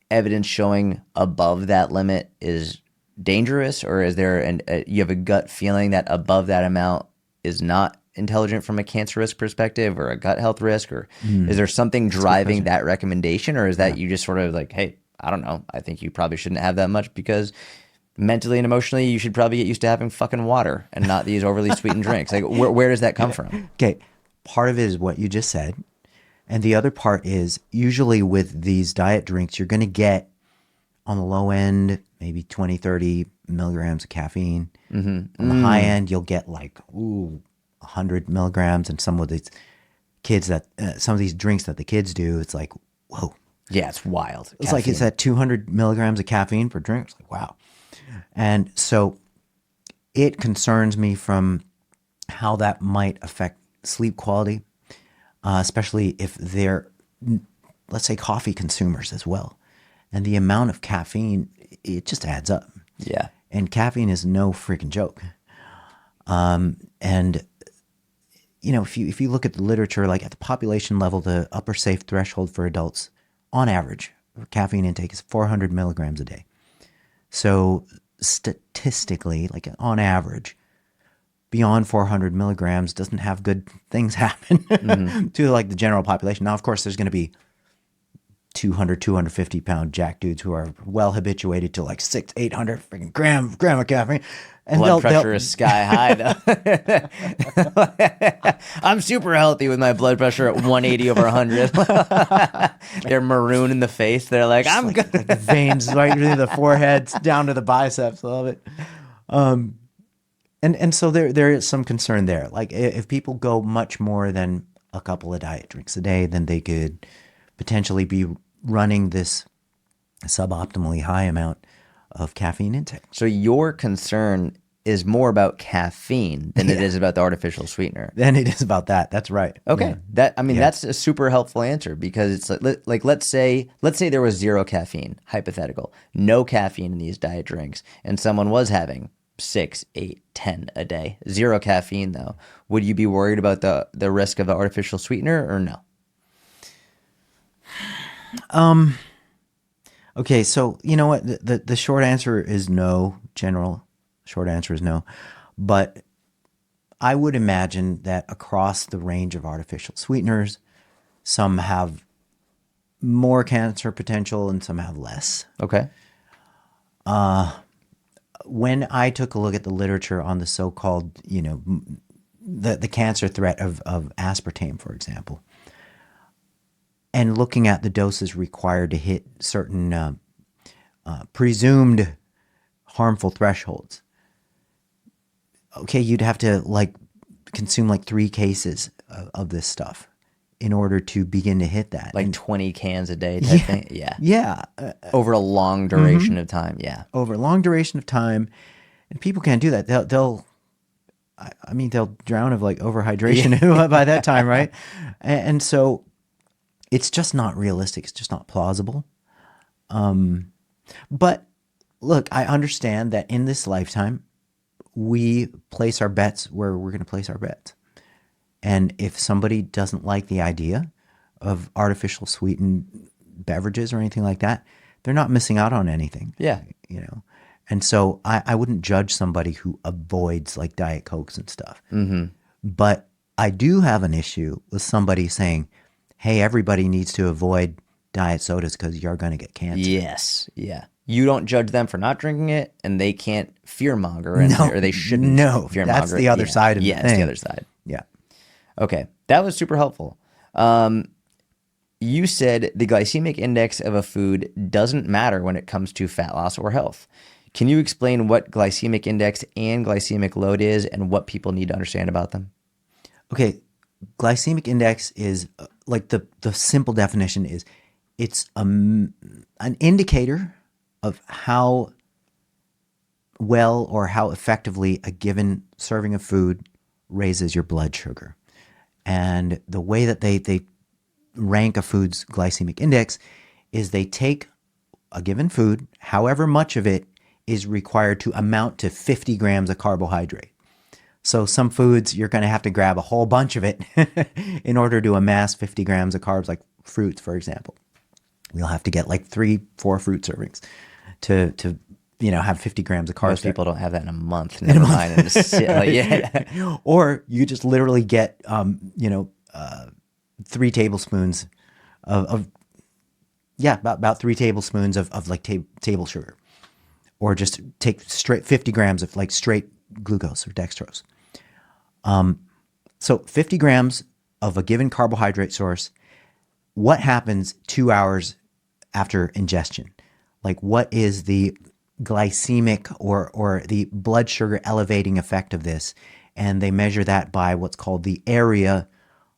evidence showing above that limit is dangerous, or is there you have a gut feeling that above that amount is not intelligent from a cancer risk perspective or a gut health risk, or is there something driving that recommendation, or is that you just sort of like, hey, I don't know, I think you probably shouldn't have that much because mentally and emotionally you should probably get used to having fucking water and not these overly sweetened drinks? Like where does that come from? Okay, part of it is what you just said, and the other part is usually with these diet drinks you're going to get on the low end maybe 20-30 milligrams of caffeine. On the high end you'll get like 100 milligrams, and some of these some of these drinks that the kids do, it's like, whoa. Yeah, it's wild. It's like it's at 200 milligrams of caffeine per drink. It's like, wow. And so it concerns me from how that might affect sleep quality, especially if they're, let's say, coffee consumers as well. And the amount of caffeine, it just adds up. Yeah. And caffeine is no freaking joke. And if you look at the literature, like at the population level, the upper safe threshold for adults, on average, for caffeine intake is 400 milligrams a day. So statistically, like on average, beyond 400 milligrams doesn't have good things happen to like the general population. Now, of course, there's going to be 200, 250 pound jack dudes who are well habituated to like 600, 800 freaking gram of caffeine. And Blood pressure is sky high, though. I'm super healthy with my blood pressure at 180 over 100. They're maroon in the face. They're like, I'm good. Like the veins right through the forehead down to the biceps. Love it. And so there is some concern there. Like if people go much more than a couple of diet drinks a day, then they could potentially be running this suboptimally high amount of caffeine intake. So your concern is more about caffeine than it is about the artificial sweetener. Then it is about that. That's right. Okay. Yeah. That's a super helpful answer, because it's like let's say there was zero caffeine, hypothetical, no caffeine in these diet drinks, and someone was having 6, 8, 10 a day, zero caffeine though. Would you be worried about the risk of the artificial sweetener or no? Okay, so you know what? The short answer is no. General short answer is no. But I would imagine that across the range of artificial sweeteners, some have more cancer potential and some have less. Okay. When I took a look at the literature on the so-called, the cancer threat of aspartame, for example, and looking at the doses required to hit certain presumed harmful thresholds, okay, you'd have to like consume like 3 cases of this stuff in order to begin to hit that. Like 20 cans a day type thing? Yeah. Yeah. Over a long duration of time, yeah. Over a long duration of time. And people can't do that. They'll drown of like overhydration by that time, right? And so it's just not realistic. It's just not plausible. But look, I understand that in this lifetime, we place our bets where we're going to place our bets. And if somebody doesn't like the idea of artificial sweetened beverages or anything like that, they're not missing out on anything. Yeah. And so I wouldn't judge somebody who avoids like Diet Cokes and stuff. Mm-hmm. But I do have an issue with somebody saying, hey, everybody needs to avoid diet sodas because you're going to get cancer. Yes. Yeah. You don't judge them for not drinking it, and they can't fearmonger, or they shouldn't fearmonger. That's the other side of the thing. Yeah, that's the other side. Yeah. Okay. That was super helpful. You said the glycemic index of a food doesn't matter when it comes to fat loss or health. Can you explain what glycemic index and glycemic load is and what people need to understand about them? Okay. Glycemic index is like the simple definition is it's an indicator of how well or how effectively a given serving of food raises your blood sugar. And the way that they rank a food's glycemic index is they take a given food, however much of it is required to amount to 50 grams of carbohydrate. So some foods, you're going to have to grab a whole bunch of it in order to amass 50 grams of carbs, like fruits, for example. We'll have to get like 3-4 fruit servings to have 50 grams of carbs. Most people don't have that in a month. Never mind. And just sit, like, yeah. Or you just literally get, 3 tablespoons about 3 tablespoons of like table sugar, or just take straight 50 grams of like straight glucose or dextrose. So 50 grams of a given carbohydrate source. What happens 2 hours after ingestion? Like, what is the glycemic or the blood sugar elevating effect of this? And they measure that by what's called the area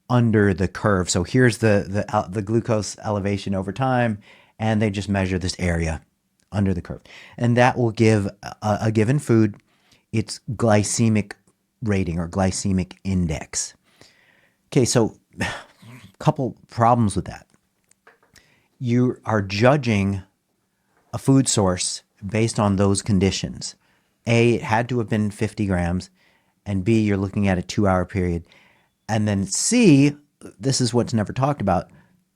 under the curve. So here's the glucose elevation over time, and they just measure this area under the curve. And that will give a given food its glycemic rating or glycemic index. Okay, so a couple problems with that. You are judging a food source based on those conditions. A, it had to have been 50 grams, and B, you're looking at a 2-hour period. And then C, this is what's never talked about.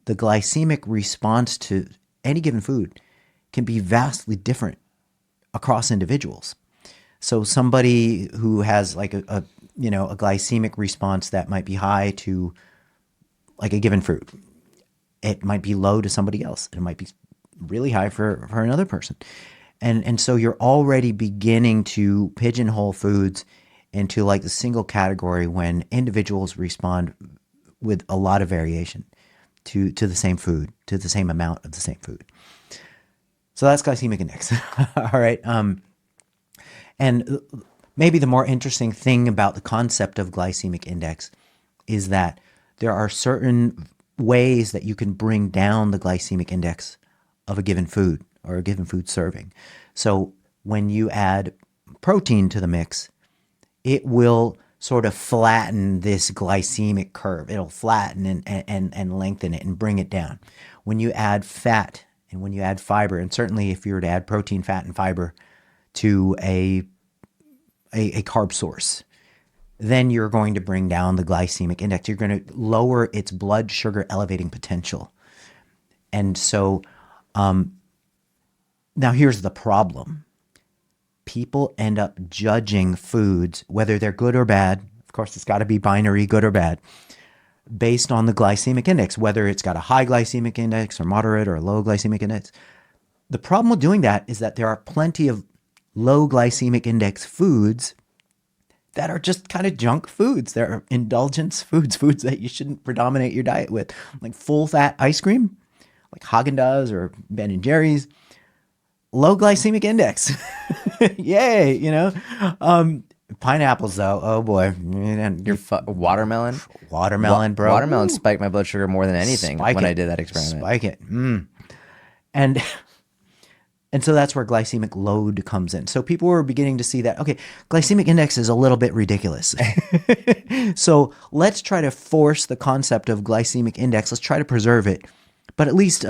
The glycemic response to any given food can be vastly different across individuals. So somebody who has like a glycemic response that might be high to like a given fruit, it might be low to somebody else. It might be really high for another person. And so you're already beginning to pigeonhole foods into like the single category when individuals respond with a lot of variation to the same food, to the same amount of the same food. So that's glycemic index. All right. And maybe the more interesting thing about the concept of glycemic index is that there are certain ways that you can bring down the glycemic index of a given food or a given food serving. So when you add protein to the mix, it will sort of flatten this glycemic curve. It'll flatten and lengthen it and bring it down. When you add fat and when you add fiber, and certainly if you were to add protein, fat, and fiber to a carb source, then you're going to bring down the glycemic index. You're going to lower its blood sugar elevating potential. And so now here's the problem. People end up judging foods, whether they're good or bad. Of course, it's got to be binary, good or bad, based on the glycemic index, whether it's got a high glycemic index or moderate or low glycemic index. The problem with doing that is that there are plenty of low glycemic index foods that are just kind of junk foods. They're indulgence foods, foods that you shouldn't predominate your diet with, like full fat ice cream, like Haagen-Dazs or Ben & Jerry's. Low glycemic index. Yay, Pineapples, though, oh boy. Watermelon? Watermelon, bro. Watermelon spiked my blood sugar more than anything when I did that experiment. Spike it. And so that's where glycemic load comes in. So people were beginning to see that, okay, glycemic index is a little bit ridiculous. So let's try to force the concept of glycemic index. Let's try to preserve it, but at least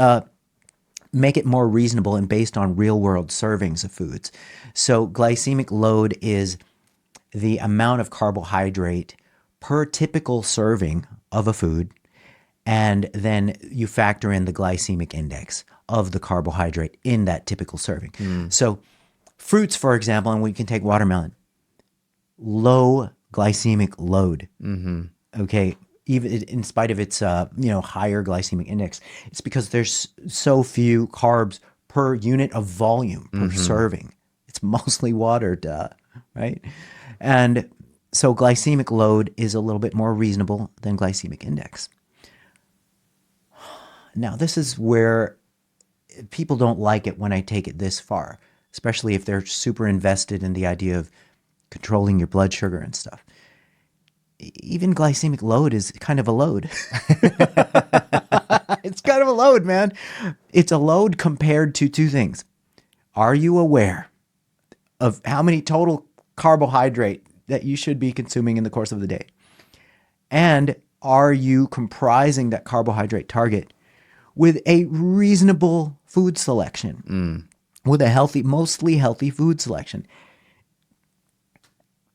make it more reasonable and based on real world servings of foods. So glycemic load is the amount of carbohydrate per typical serving of a food. And then you factor in the glycemic index of the carbohydrate in that typical serving. So fruits, for example, and we can take watermelon, low glycemic load. Okay. Even in spite of its higher glycemic index, it's because there's so few carbs per unit of volume per serving. It's mostly water, right? And so glycemic load is a little bit more reasonable than glycemic index. Now, this is where people don't like it when I take it this far, especially if they're super invested in the idea of controlling your blood sugar and stuff. Even glycemic load is kind of a load. It's kind of a load, man. It's a load compared to two things. Are you aware of how many total carbohydrate that you should be consuming in the course of the day? And are you comprising that carbohydrate target with a reasonable food selection? With a healthy, mostly healthy food selection?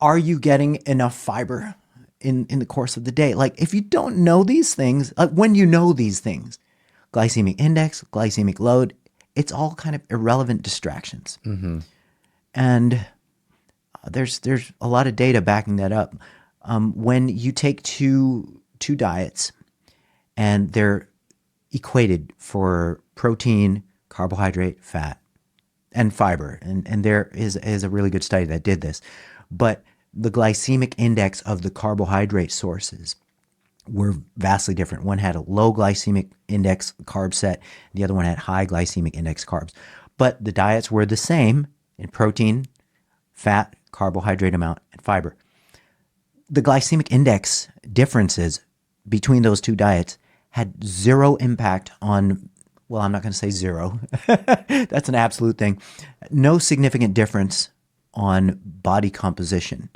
Are you getting enough fiber in the course of the day? Like, if you don't know these things, when you know these things, glycemic index, glycemic load, it's all kind of irrelevant distractions. And there's a lot of data backing that up. When you take two diets and they're equated for protein, carbohydrate, fat, and fiber, and there is a really good study that did this, but the glycemic index of the carbohydrate sources were vastly different. One had a low glycemic index carb set, the other one had high glycemic index carbs. But the diets were the same in protein, fat, carbohydrate amount, and fiber. The glycemic index differences between those two diets had zero impact on, well, I'm not going to say zero. That's an absolute thing. No significant difference on body composition.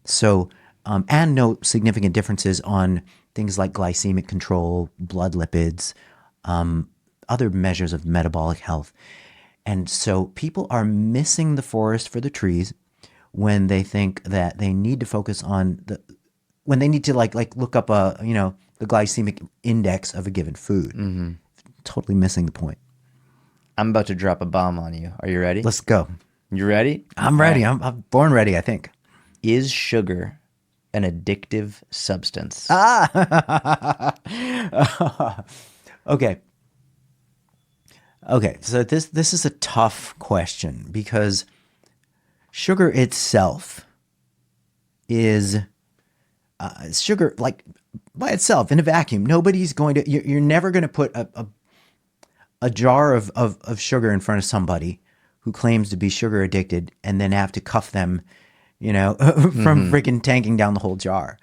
So, and no significant differences on things like glycemic control, blood lipids, other measures of metabolic health. And so people are missing the forest for the trees when they think that they need to focus on when they need to like look up the glycemic index of a given food. Totally missing the point. I'm about to drop a bomb on you. Are you ready? Let's go. You ready? I'm ready. I'm born ready, I think. Is sugar an addictive substance? Okay. Okay, so this is a tough question because sugar itself is sugar, like by itself in a vacuum. Nobody's going to. You're never going to put a jar of sugar in front of somebody who claims to be sugar addicted and then have to cuff them, from freaking tanking down the whole jar.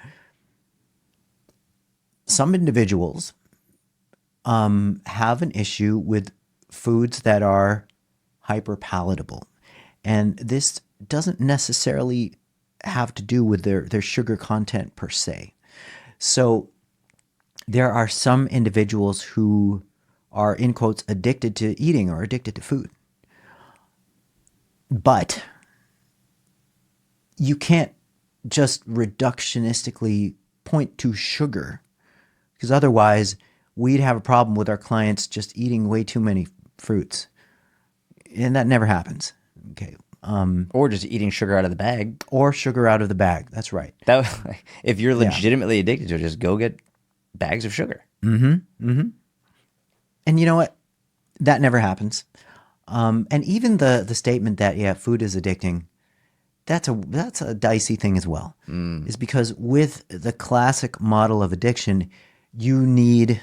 Some individuals have an issue with foods that are hyper palatable. And this doesn't necessarily have to do with their sugar content per se. So there are some individuals who are, in quotes, addicted to eating or addicted to food. But you can't just reductionistically point to sugar, because otherwise we'd have a problem with our clients just eating way too many fruits. And that never happens. Okay. Or just eating sugar out of the bag. Or sugar out of the bag. That's right. If you're legitimately addicted to it, just go get bags of sugar. And you know what? That never happens. And even the statement that, food is addicting, that's a dicey thing as well. Is because with the classic model of addiction, you need...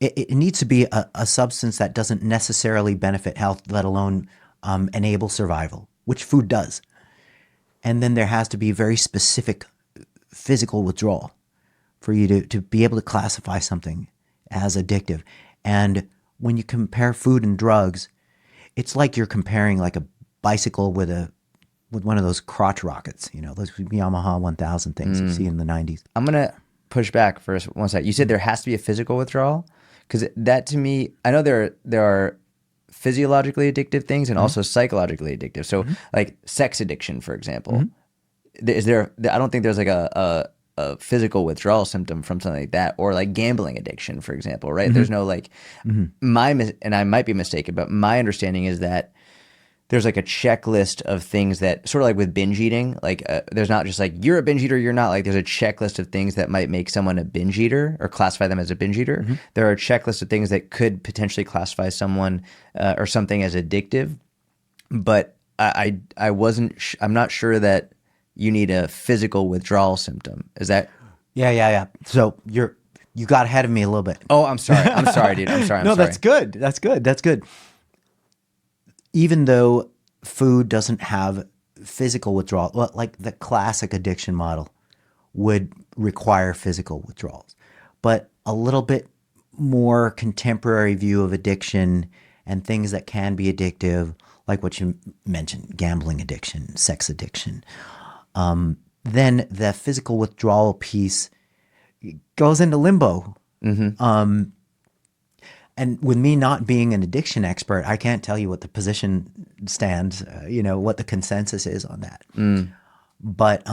It needs to be a substance that doesn't necessarily benefit health, let alone enable survival, which food does. And then there has to be very specific physical withdrawal for you to be able to classify something as addictive. And when you compare food and drugs, it's like you're comparing like a bicycle with one of those crotch rockets, those Yamaha 1000 things you see in the 90s. I'm going to push back for one second. You said there has to be a physical withdrawal? Because that, to me, I know there are physiologically addictive things and also psychologically addictive. So like sex addiction, for example, is there? I don't think there's like a physical withdrawal symptom from something like that, or like gambling addiction, for example, right? There's no like and I might be mistaken, but my understanding is that there's like a checklist of things that sort of like with binge eating, like there's not just like you're a binge eater, you're not. Like there's a checklist of things that might make someone a binge eater or classify them as a binge eater. There are a checklist of things that could potentially classify someone or something as addictive. But I'm not sure that you need a physical withdrawal symptom. Is that? Yeah. So you got ahead of me a little bit. Oh, I'm sorry, dude. I'm sorry. No, that's good. That's good. Even though food doesn't have physical withdrawal, well, like the classic addiction model would require physical withdrawals, but a little bit more contemporary view of addiction and things that can be addictive, like what you mentioned, gambling addiction, sex addiction, then the physical withdrawal piece goes into limbo. And with me not being an addiction expert, I can't tell you what the position stands, what the consensus is on that. But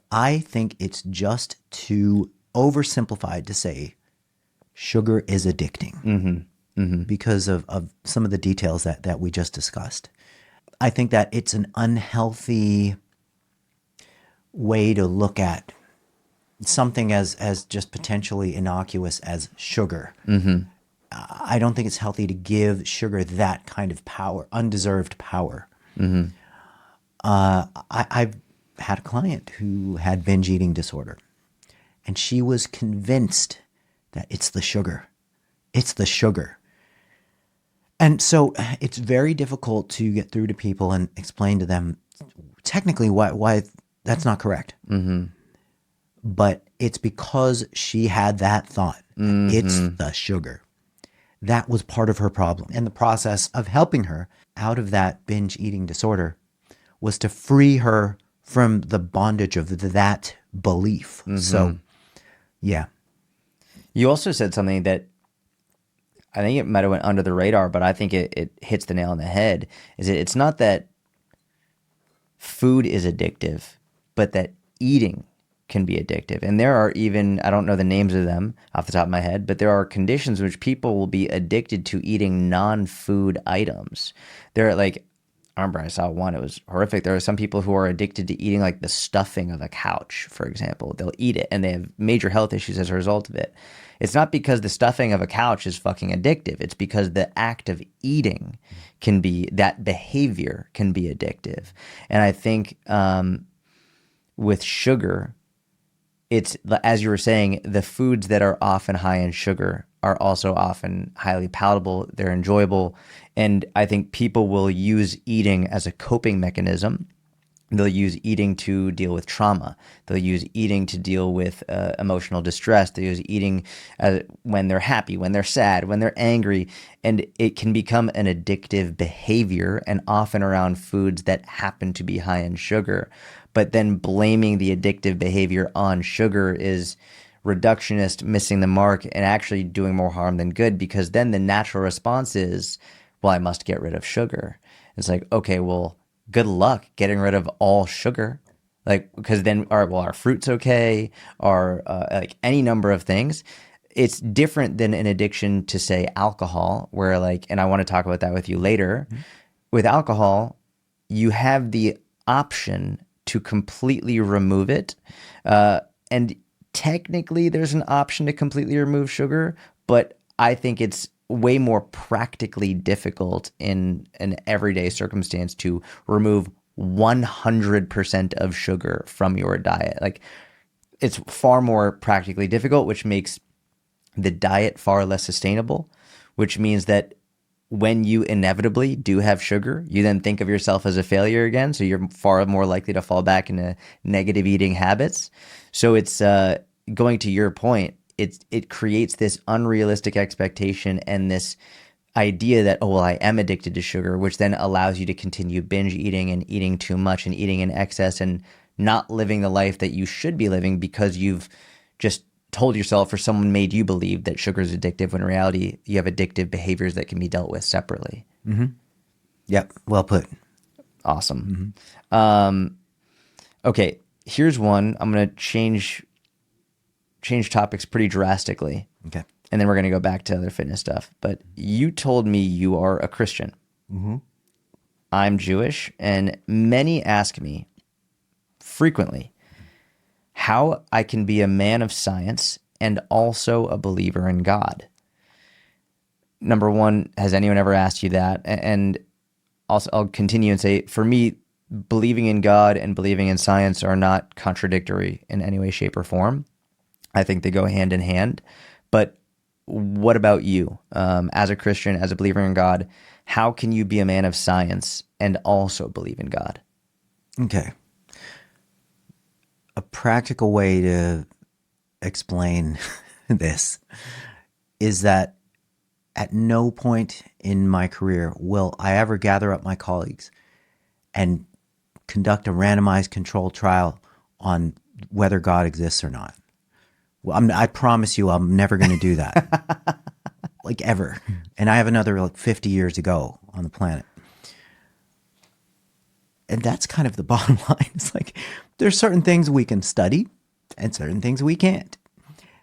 I think it's just too oversimplified to say sugar is addicting because of some of the details that we just discussed. I think that it's an unhealthy way to look at something as just potentially innocuous as sugar. I don't think it's healthy to give sugar that kind of power, undeserved power. I've had a client who had binge eating disorder, and she was convinced that it's the sugar. It's the sugar. And so it's very difficult to get through to people and explain to them technically why that's not correct. But it's because she had that thought. It's the sugar. That was part of her problem. And the process of helping her out of that binge eating disorder was to free her from the bondage of that belief. So, yeah. You also said something that I think it might have went under the radar, but I think it hits the nail on the head. It's not that food is addictive, but that eating can be addictive. And there are even, I don't know the names of them off the top of my head, but there are conditions in which people will be addicted to eating non-food items. There are like, I remember I saw one, it was horrific. There are some people who are addicted to eating like the stuffing of a couch, for example. They'll eat it and they have major health issues as a result of it. It's not because the stuffing of a couch is fucking addictive. It's because the act of eating can be, that behavior can be addictive. And I think with sugar, it's, as you were saying, the foods that are often high in sugar are also often highly palatable. They're enjoyable. And I think people will use eating as a coping mechanism. They'll use eating to deal with trauma. They'll use eating to deal with emotional distress. They'll use eating when they're happy, when they're sad, when they're angry. And it can become an addictive behavior, and often around foods that happen to be high in sugar. But then blaming the addictive behavior on sugar is reductionist, missing the mark, and actually doing more harm than good, because then the natural response is, well, I must get rid of sugar. It's like, okay, well, good luck getting rid of all sugar. Like, because then our fruit's okay, or like any number of things. It's different than an addiction to, say, alcohol, where like, and I want to talk about that with you later. Mm-hmm. With alcohol, you have the option to completely remove it. And technically there's an option to completely remove sugar, but I think it's way more practically difficult in an everyday circumstance to remove 100% of sugar from your diet. Like, it's far more practically difficult, which makes the diet far less sustainable, which means that when you inevitably do have sugar, you then think of yourself as a failure again. So you're far more likely to fall back into negative eating habits. So it's going to your point, it creates this unrealistic expectation and this idea that, oh, well, I am addicted to sugar, which then allows you to continue binge eating and eating too much and eating in excess and not living the life that you should be living, because you've just told yourself, or someone made you believe, that sugar is addictive, when in reality you have addictive behaviors that can be dealt with separately. Mm-hmm. Yep. Well put. Awesome. Mm-hmm. Okay. Here's one. I'm going to change topics pretty drastically. Okay. And then we're going to go back to other fitness stuff. But you told me you are a Christian. Mm-hmm. I'm Jewish, and many ask me frequently how I can be a man of science and also a believer in God. Number one, has anyone ever asked you that? And also, I'll continue and say, for me, believing in God and believing in science are not contradictory in any way, shape, or form. I think they go hand in hand. But what about you? As a Christian, as a believer in God, how can you be a man of science and also believe in God? Okay. A practical way to explain this is that at no point in my career will I ever gather up my colleagues and conduct a randomized controlled trial on whether God exists or not. Well, I promise you I'm never going to do that. Like, ever. And I have another like 50 years to go on the planet. And that's kind of the bottom line. It's like, there's certain things we can study and certain things we can't.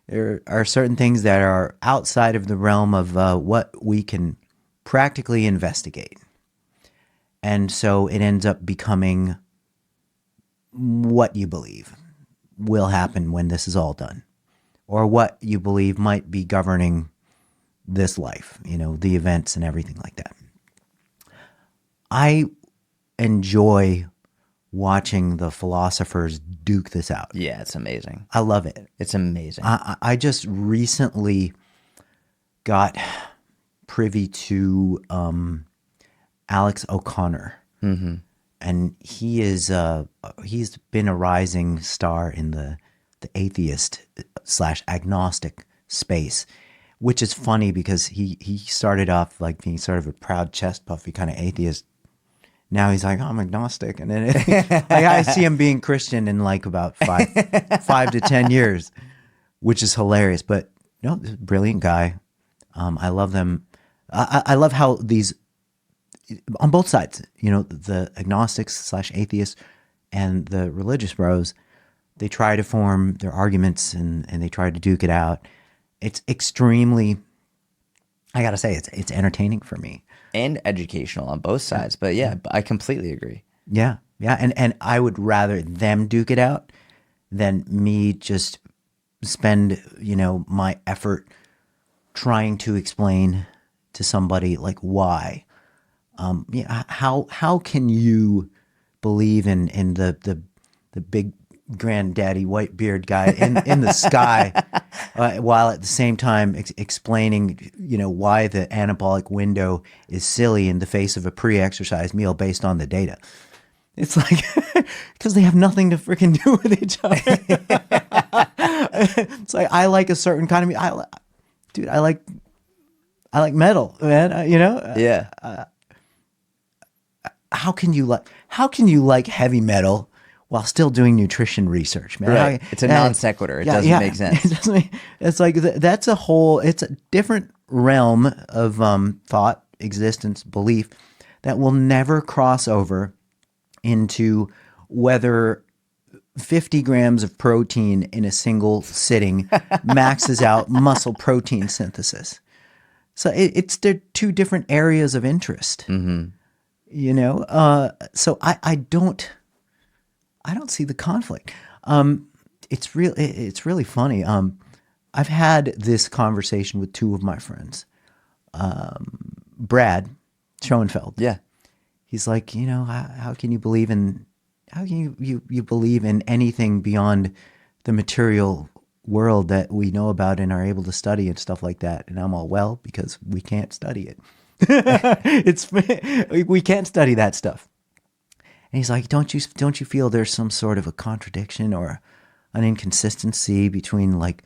There are certain things that are outside of the realm of what we can practically investigate. And so it ends up becoming what you believe will happen when this is all done, or what you believe might be governing this life, the events and everything like that. I enjoy watching the philosophers duke this out. Yeah, it's amazing. I love it. It's amazing. I just recently got privy to Alex O'Connor. Mm-hmm. And he's been a rising star in the atheist / agnostic space, which is funny because he started off like being sort of a proud chest puffy kind of atheist. Now he's like, I'm agnostic. And then like, I see him being Christian in like about 5 to 10 years, which is hilarious. But no, brilliant guy. I love them. I love how these, on both sides, the agnostics / atheists and the religious bros they try to form their arguments and they try to duke it out. It's extremely, I gotta say, it's entertaining for me. And educational on both sides. But yeah, I completely agree. Yeah, yeah, and I would rather them duke it out than me just spend, my effort trying to explain to somebody like why. Yeah, how can you believe in the big granddaddy white beard guy in the sky while at the same time explaining why the anabolic window is silly in the face of a pre-exercise meal based on the data? It's like because they have nothing to freaking do with each other. It's like I like a certain kind of meat. Dude, I like metal, man. Yeah. How can you like heavy metal while still doing nutrition research, man? Right. It's a non sequitur. It doesn't make sense. It doesn't it's like it's a different realm of thought, existence, belief that will never cross over into whether 50 grams of protein in a single sitting maxes out muscle protein synthesis. So they're two different areas of interest. Mm-hmm. So I don't see the conflict. It's really funny. I've had this conversation with two of my friends. Brad Schoenfeld. Yeah. He's like, how can you believe in you believe in anything beyond the material world that we know about and are able to study and stuff like that? And I'm all, well, because we can't study it. We can't study that stuff. And he's like, don't you feel there's some sort of a contradiction or an inconsistency between like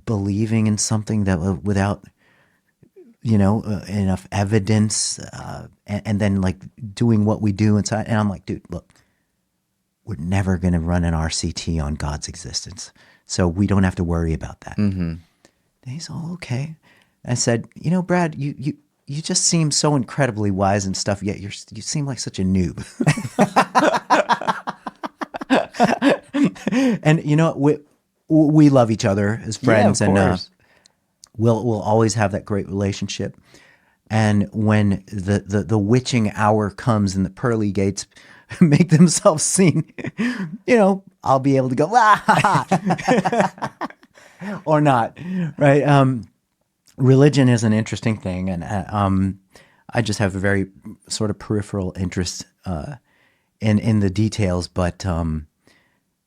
believing in something that without enough evidence and then like doing what we do inside? And I'm like, dude, look, we're never going to run an RCT on God's existence, so we don't have to worry about that. Mm-hmm. And he's all, okay. I said, Brad, you just seem so incredibly wise and stuff, yet you seem like such a noob. And we love each other as friends, and we'll always have that great relationship. And when the witching hour comes and the pearly gates make themselves seen, I'll be able to go or not, right? Religion is an interesting thing, and I just have a very sort of peripheral interest in the details. But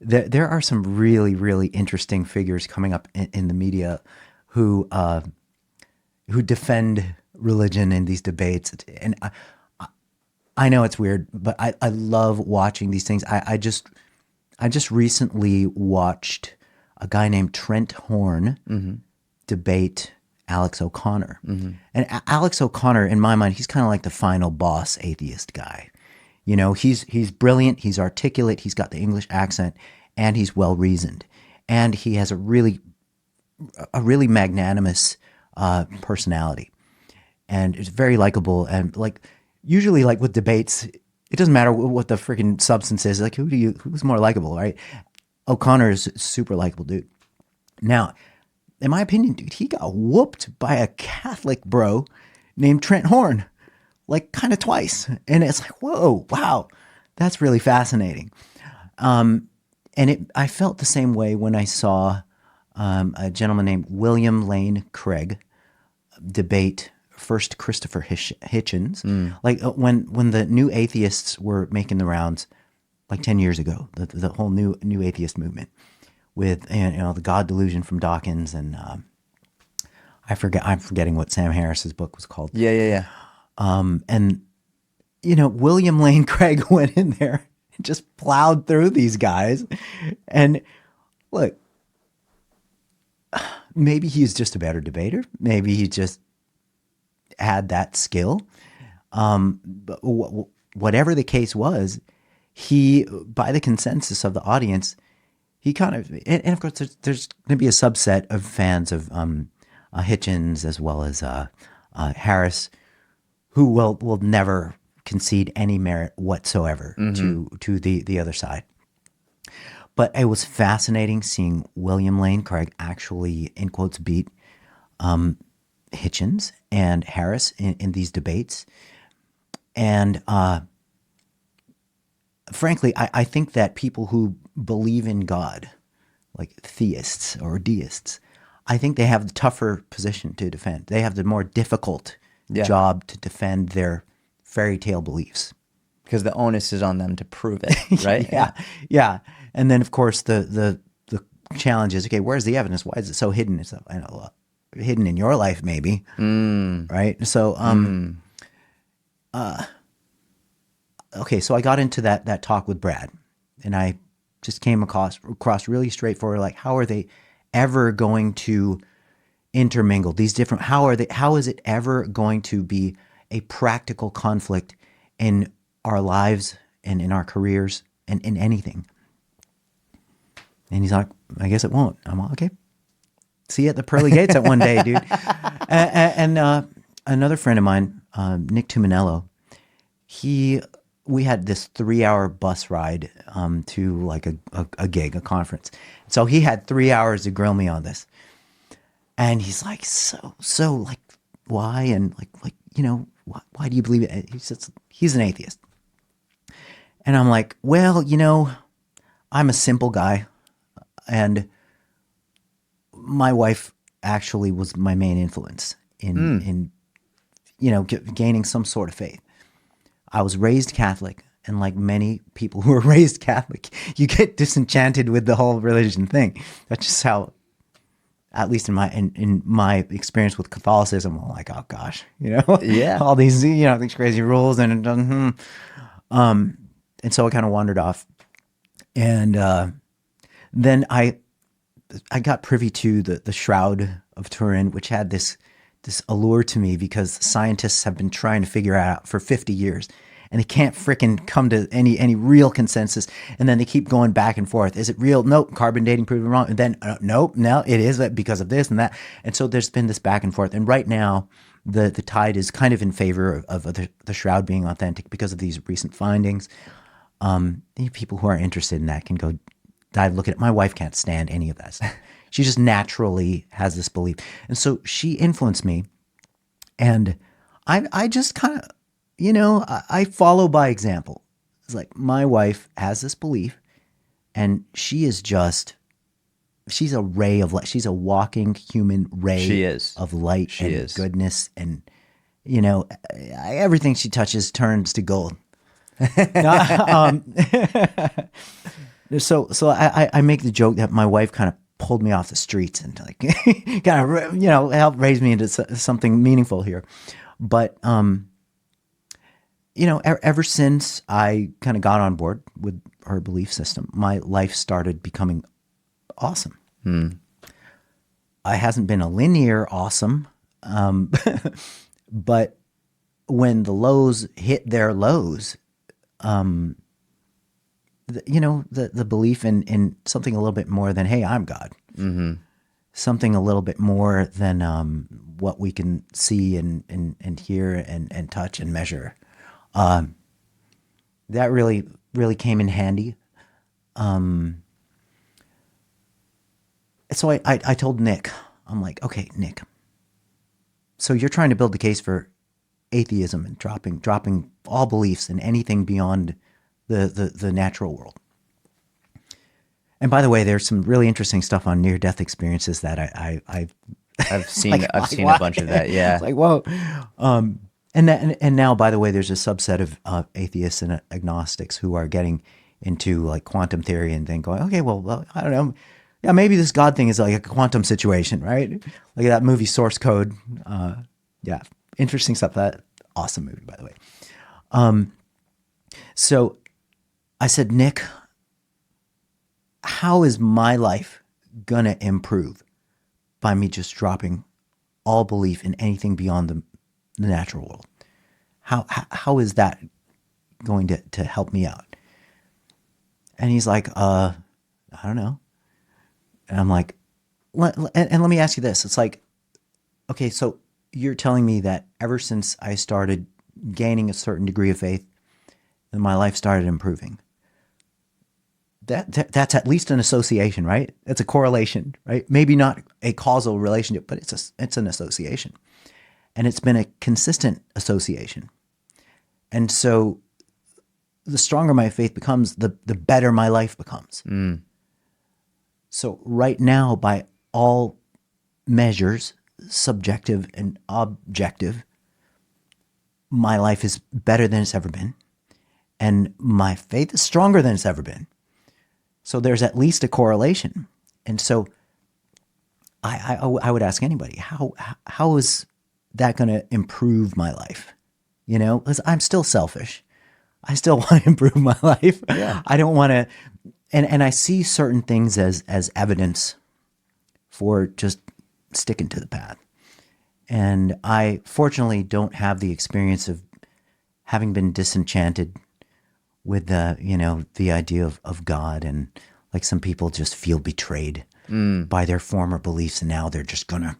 there are some really, really interesting figures coming up in the media who defend religion in these debates. And I know it's weird, but I love watching these things. I just recently watched a guy named Trent Horn debate Alex O'Connor. Mm-hmm. And Alex O'Connor, in my mind, he's kind of like the final boss atheist guy. He's brilliant, he's articulate, he's got the English accent, and he's well reasoned. And he has a really magnanimous personality. And it's very likable. And like usually like with debates, it doesn't matter what the freaking substance is. Like who's more likable, right? O'Connor is a super likable dude. Now, in my opinion, dude, he got whooped by a Catholic bro named Trent Horn, like kind of twice. And it's like, whoa, wow, that's really fascinating. And I felt the same way when I saw a gentleman named William Lane Craig debate first Christopher Hitchens. Like when the new atheists were making the rounds, like 10 years ago, the whole new atheist movement with the God Delusion from Dawkins, and I'm forgetting what Sam Harris's book was called. Yeah. And William Lane Craig went in there and just plowed through these guys. And look, maybe he's just a better debater. Maybe he just had that skill. But whatever the case was, he, by the consensus of the audience, he kind of, and of course there's going to be a subset of fans of Hitchens as well as Harris, who will never concede any merit whatsoever to the other side. But it was fascinating seeing William Lane Craig actually, in quotes, beat Hitchens and Harris in these debates. And frankly, I think that people who believe in God, like theists or deists, I think they have the tougher position to defend. They have the more difficult job to defend their fairy tale beliefs. Because the onus is on them to prove it, right? Yeah. And then, of course, the challenge is, okay, where's the evidence? Why is it so hidden? It's I know, hidden in your life, maybe, right? So, okay, so I got into that talk with Brad, and I just came across really straightforward, like, how are they ever going to intermingle these different? How is it ever going to be a practical conflict in our lives and in our careers and in anything? And he's like, I guess it won't. I'm like, okay. See you at the pearly gates at one day, dude. And another friend of mine, Nick Tuminello, we had this 3-hour bus ride to like a gig, a conference. So he had 3 hours to grill me on this. And he's like, so like, why? And like, you know, why do you believe it? He says, he's an atheist. And I'm like, well, you know, I'm a simple guy. And my wife actually was my main influence in you know, gaining some sort of faith. I was raised Catholic, and like many people who are raised Catholic, you get disenchanted with the whole religion thing. That's just how, at least in my experience with Catholicism, I'm like, oh gosh, you know, all these, you know, these crazy rules, and it doesn't. And so I kind of wandered off, and then I got privy to the Shroud of Turin, which had this allure to me because scientists have been trying to figure it out for 50 years, and they can't fricking come to any real consensus. And then they keep going back and forth. Is it real? Nope. Carbon dating proven wrong. And then nope. No, it is because of this and that. And so there's been this back and forth. And right now, the tide is kind of in favor of the Shroud being authentic because of these recent findings. People who are interested in that can go dive, look at it. My wife can't stand any of that stuff. She just naturally has this belief. And so she influenced me. And I just kind of, you know, I follow by example. It's like my wife has this belief, and she's a ray of light. She's a walking human ray of light and goodness. And, you know, everything she touches turns to gold. So I make the joke that my wife kind of pulled me off the streets and like kind of, you know, helped raise me into something meaningful here. But, you know, ever since I kind of got on board with her belief system, my life started becoming awesome. It hasn't been a linear awesome, but when the lows hit their lows, you know, the belief in something a little bit more than, hey, I'm God. Something a little bit more than what we can see and hear and touch and measure. That really, really came in handy. So I told Nick, I'm like, okay, Nick, so you're trying to build the case for atheism and dropping all beliefs and anything beyond the natural world. And by the way, there's some really interesting stuff on near-death experiences that I've seen. like, I've seen a bunch of that. Yeah, it's like whoa. And now, by the way, there's a subset of atheists and agnostics who are getting into like quantum theory and then going, okay, well, I don't know, yeah, maybe this God thing is like a quantum situation, right? Like that movie Source Code. Yeah, interesting stuff. That awesome movie, by the way. So I said, Nick, how is my life gonna improve by me just dropping all belief in anything beyond the natural world? How is that going to help me out? And he's like, I don't know. And I'm like, and let me ask you this. It's like, okay, so you're telling me that ever since I started gaining a certain degree of faith, then my life started improving. that's at least an association, right? It's a correlation, right? Maybe not a causal relationship, but it's an association. And it's been a consistent association. And so the stronger my faith becomes, the better my life becomes. So right now, by all measures, subjective and objective, my life is better than it's ever been. And my faith is stronger than it's ever been. So there's at least a correlation. And so I would ask anybody, how is that going to improve my life? You know, because I'm still selfish. I still want to improve my life. Yeah. I don't want to, and I see certain things as evidence for just sticking to the path. And I fortunately don't have the experience of having been disenchanted with the idea of God, and like some people just feel betrayed by their former beliefs, and now they're just gonna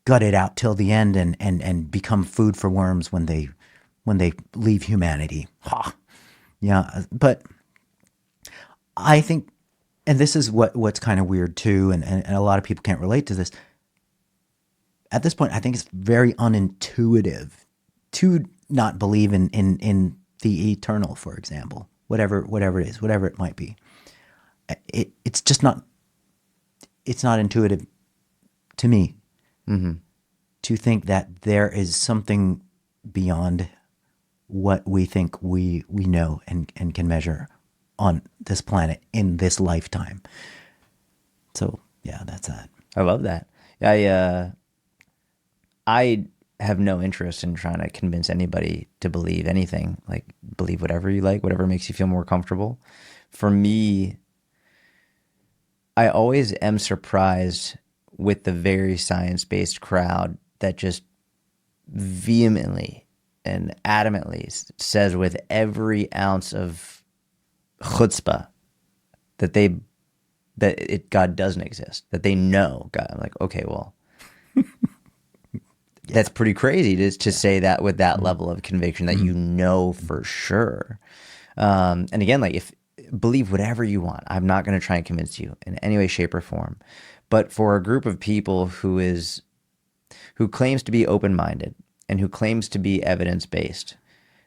gut it out till the end and become food for worms when they leave humanity. Ha. Yeah, but I think, and this is what's kind of weird too, and a lot of people can't relate to this. At this point, I think it's very unintuitive to not believe in the eternal, for example, whatever it is, whatever it might be. It's just not. It's not intuitive to me to think that there is something beyond what we think we know and can measure on this planet in this lifetime. So yeah, that's that. I love that. I have no interest in trying to convince anybody to believe anything. Like, believe whatever you like, whatever makes you feel more comfortable. For me, I always am surprised with the very science-based crowd that just vehemently and adamantly says with every ounce of chutzpah that God doesn't exist, that they know God. I'm like, okay, well, that's pretty crazy to say that with that level of conviction that you know for sure. And again, like, if believe whatever you want, I'm not going to try and convince you in any way, shape, or form. But for a group of people who claims to be open-minded and who claims to be evidence-based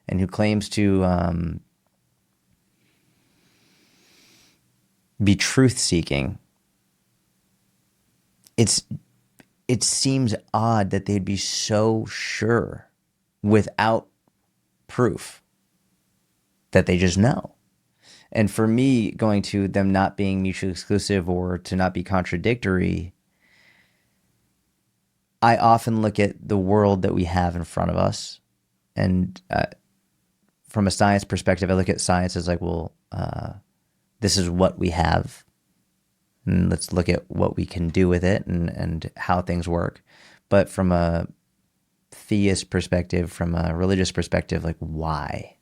and who claims to be truth-seeking, it seems odd that they'd be so sure without proof that they just know. And for me, going to them not being mutually exclusive or to not be contradictory, I often look at the world that we have in front of us. And from a science perspective, I look at science as like, well, this is what we have. And let's look at what we can do with it and how things work. But from a theist perspective, from a religious perspective, like, why?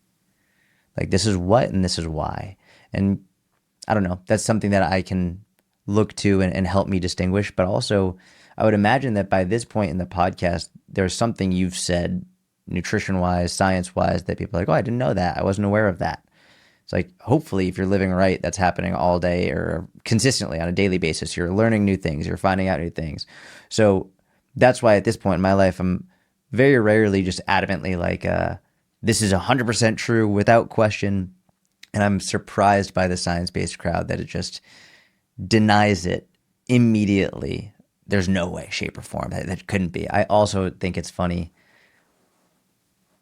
Like, this is what and this is why. And I don't know, that's something that I can look to and help me distinguish. But also, I would imagine that by this point in the podcast, there's something you've said, nutrition-wise, science-wise, that people are like, oh, I didn't know that. I wasn't aware of that. It's like, hopefully, if you're living right, that's happening all day or consistently on a daily basis. You're learning new things. You're finding out new things. So that's why at this point in my life, I'm very rarely just adamantly like, this is 100% true without question. And I'm surprised by the science-based crowd that it just denies it immediately. There's no way, shape, or form that couldn't be. I also think it's funny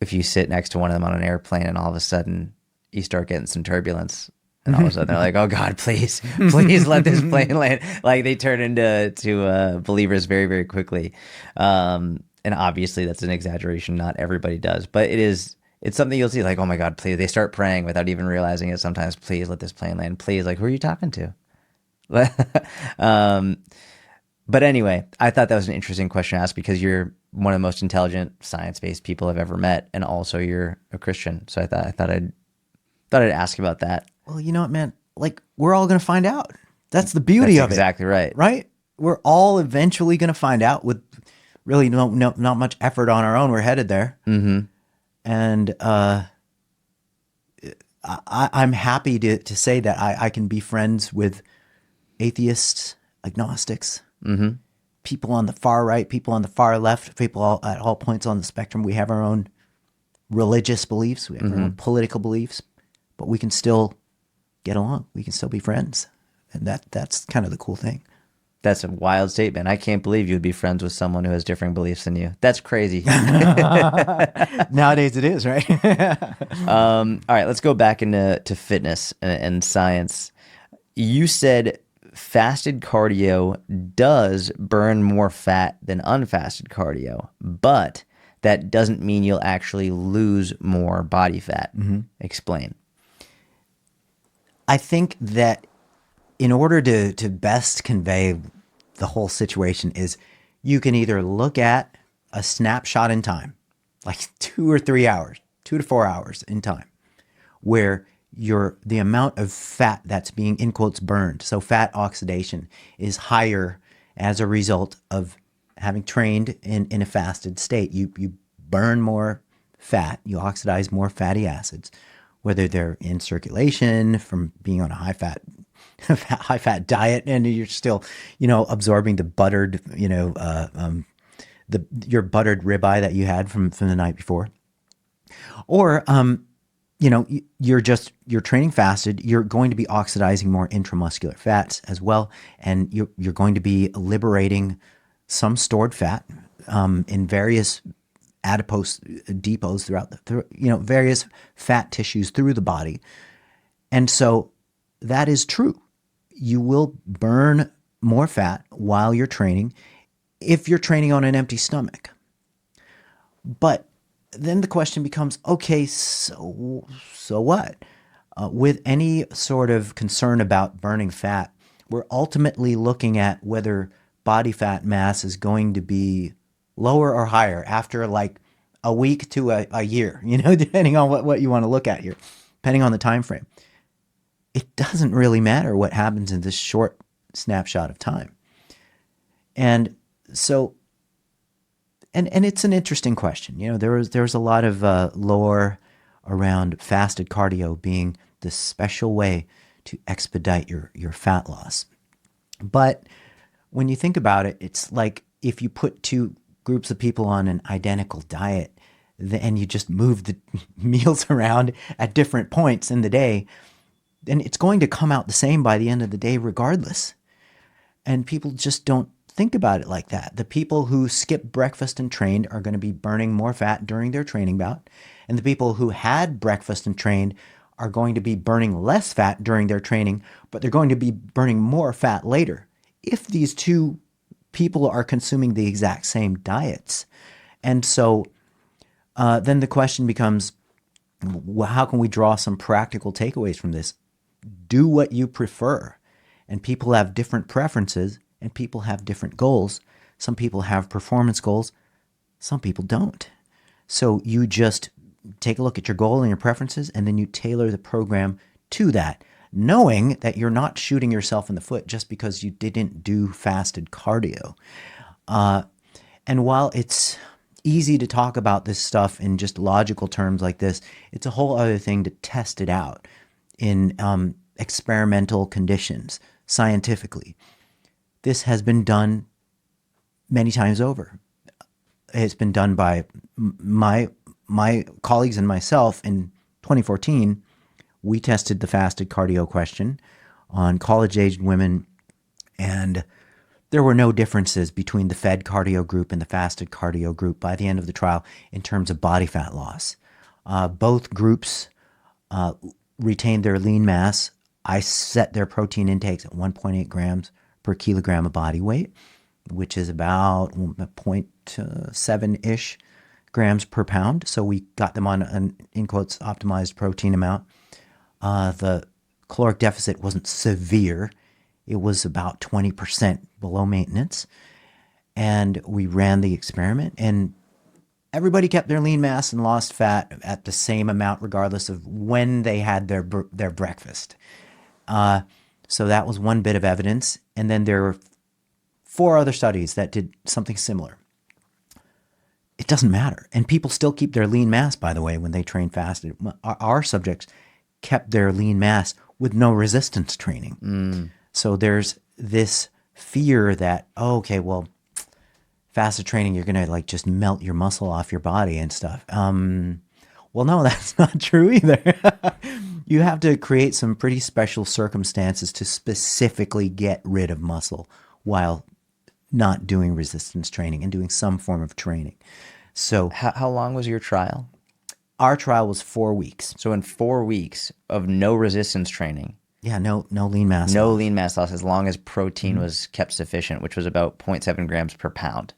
if you sit next to one of them on an airplane and all of a sudden you start getting some turbulence. And all of a sudden they're like, oh God, please let this plane land. Like, they turn into believers very, very quickly. And obviously that's an exaggeration. Not everybody does, but it's something you'll see, like, oh my God, please. They start praying without even realizing it sometimes. Please let this plane land. Please. Like, who are you talking to? But anyway, I thought that was an interesting question to ask because you're one of the most intelligent science-based people I've ever met. And also you're a Christian. So I thought I'd ask about that. Well, you know what, man? Like, we're all going to find out. That's the beauty of it. Exactly right. Right? We're all eventually going to find out with really not much effort on our own. We're headed there. Mm-hmm. And I'm happy to say that I can be friends with atheists, agnostics, people on the far right, people on the far left, at all points on the spectrum. We have our own religious beliefs, we have our own political beliefs, but we can still get along. We can still be friends, and that's kind of the cool thing. That's a wild statement. I can't believe you would be friends with someone who has different beliefs than you. That's crazy. Nowadays, it is right. All right, let's go back into fitness and science. You said fasted cardio does burn more fat than unfasted cardio, but that doesn't mean you'll actually lose more body fat. Explain. I think that in order to best convey the whole situation is you can either look at a snapshot in time, like 2 to 4 hours in time, where the amount of fat that's being in quotes burned, so fat oxidation is higher as a result of having trained in a fasted state. You burn more fat, you oxidize more fatty acids, whether they're in circulation from being on a high fat diet, and you're still, absorbing the buttered, your buttered ribeye that you had from the night before, or you're training fasted. You're going to be oxidizing more intramuscular fats as well, and you're going to be liberating some stored fat in various adipose depots throughout various fat tissues through the body. And so that is true. You will burn more fat while you're training if you're training on an empty stomach. But then the question becomes, okay, so what? With any sort of concern about burning fat, we're ultimately looking at whether body fat mass is going to be lower or higher after like a week to a year, depending on what you want to look at here, depending on the time frame. It doesn't really matter what happens in this short snapshot of time. And so, and it's an interesting question. There's a lot of lore around fasted cardio being this special way to expedite your fat loss. But when you think about it, it's like if you put two groups of people on an identical diet and you just move the meals around at different points in the day, then it's going to come out the same by the end of the day regardless. And people just don't think about it like that. The people who skip breakfast and trained are going to be burning more fat during their training bout. And the people who had breakfast and trained are going to be burning less fat during their training, but they're going to be burning more fat later if these two people are consuming the exact same diets. And so then the question becomes, how can we draw some practical takeaways from this? Do what you prefer. And people have different preferences and people have different goals. Some people have performance goals. Some people don't. So you just take a look at your goal and your preferences, and then you tailor the program to that, knowing that you're not shooting yourself in the foot just because you didn't do fasted cardio. And while it's easy to talk about this stuff in just logical terms like this, it's a whole other thing to test it out in experimental conditions, scientifically. This has been done many times over. It's been done by my colleagues and myself in 2014. We tested the fasted cardio question on college-aged women, and there were no differences between the fed cardio group and the fasted cardio group by the end of the trial in terms of body fat loss. Both groups retained their lean mass. I set their protein intakes at 1.8 grams per kilogram of body weight, which is about 0.7-ish grams per pound. So we got them on an, in quotes, optimized protein amount. The caloric deficit wasn't severe. It was about 20% below maintenance. And we ran the experiment, and everybody kept their lean mass and lost fat at the same amount, regardless of when they had their breakfast. So that was one bit of evidence. And then there were 4 other studies that did something similar. It doesn't matter. And people still keep their lean mass, by the way, when they train fasted. Our subjects kept their lean mass with no resistance training. So there's this fear that, oh, okay, well, fasted training, you're going to like just melt your muscle off your body and stuff. Well, no, that's not true either. You have to create some pretty special circumstances to specifically get rid of muscle while not doing resistance training and doing some form of training. So How long was your trial? our trial was 4 weeks. So in 4 weeks of no resistance training, Yeah, no lean mass no loss. lean mass loss, as long as protein was kept sufficient, which was about 0.7 grams per pound.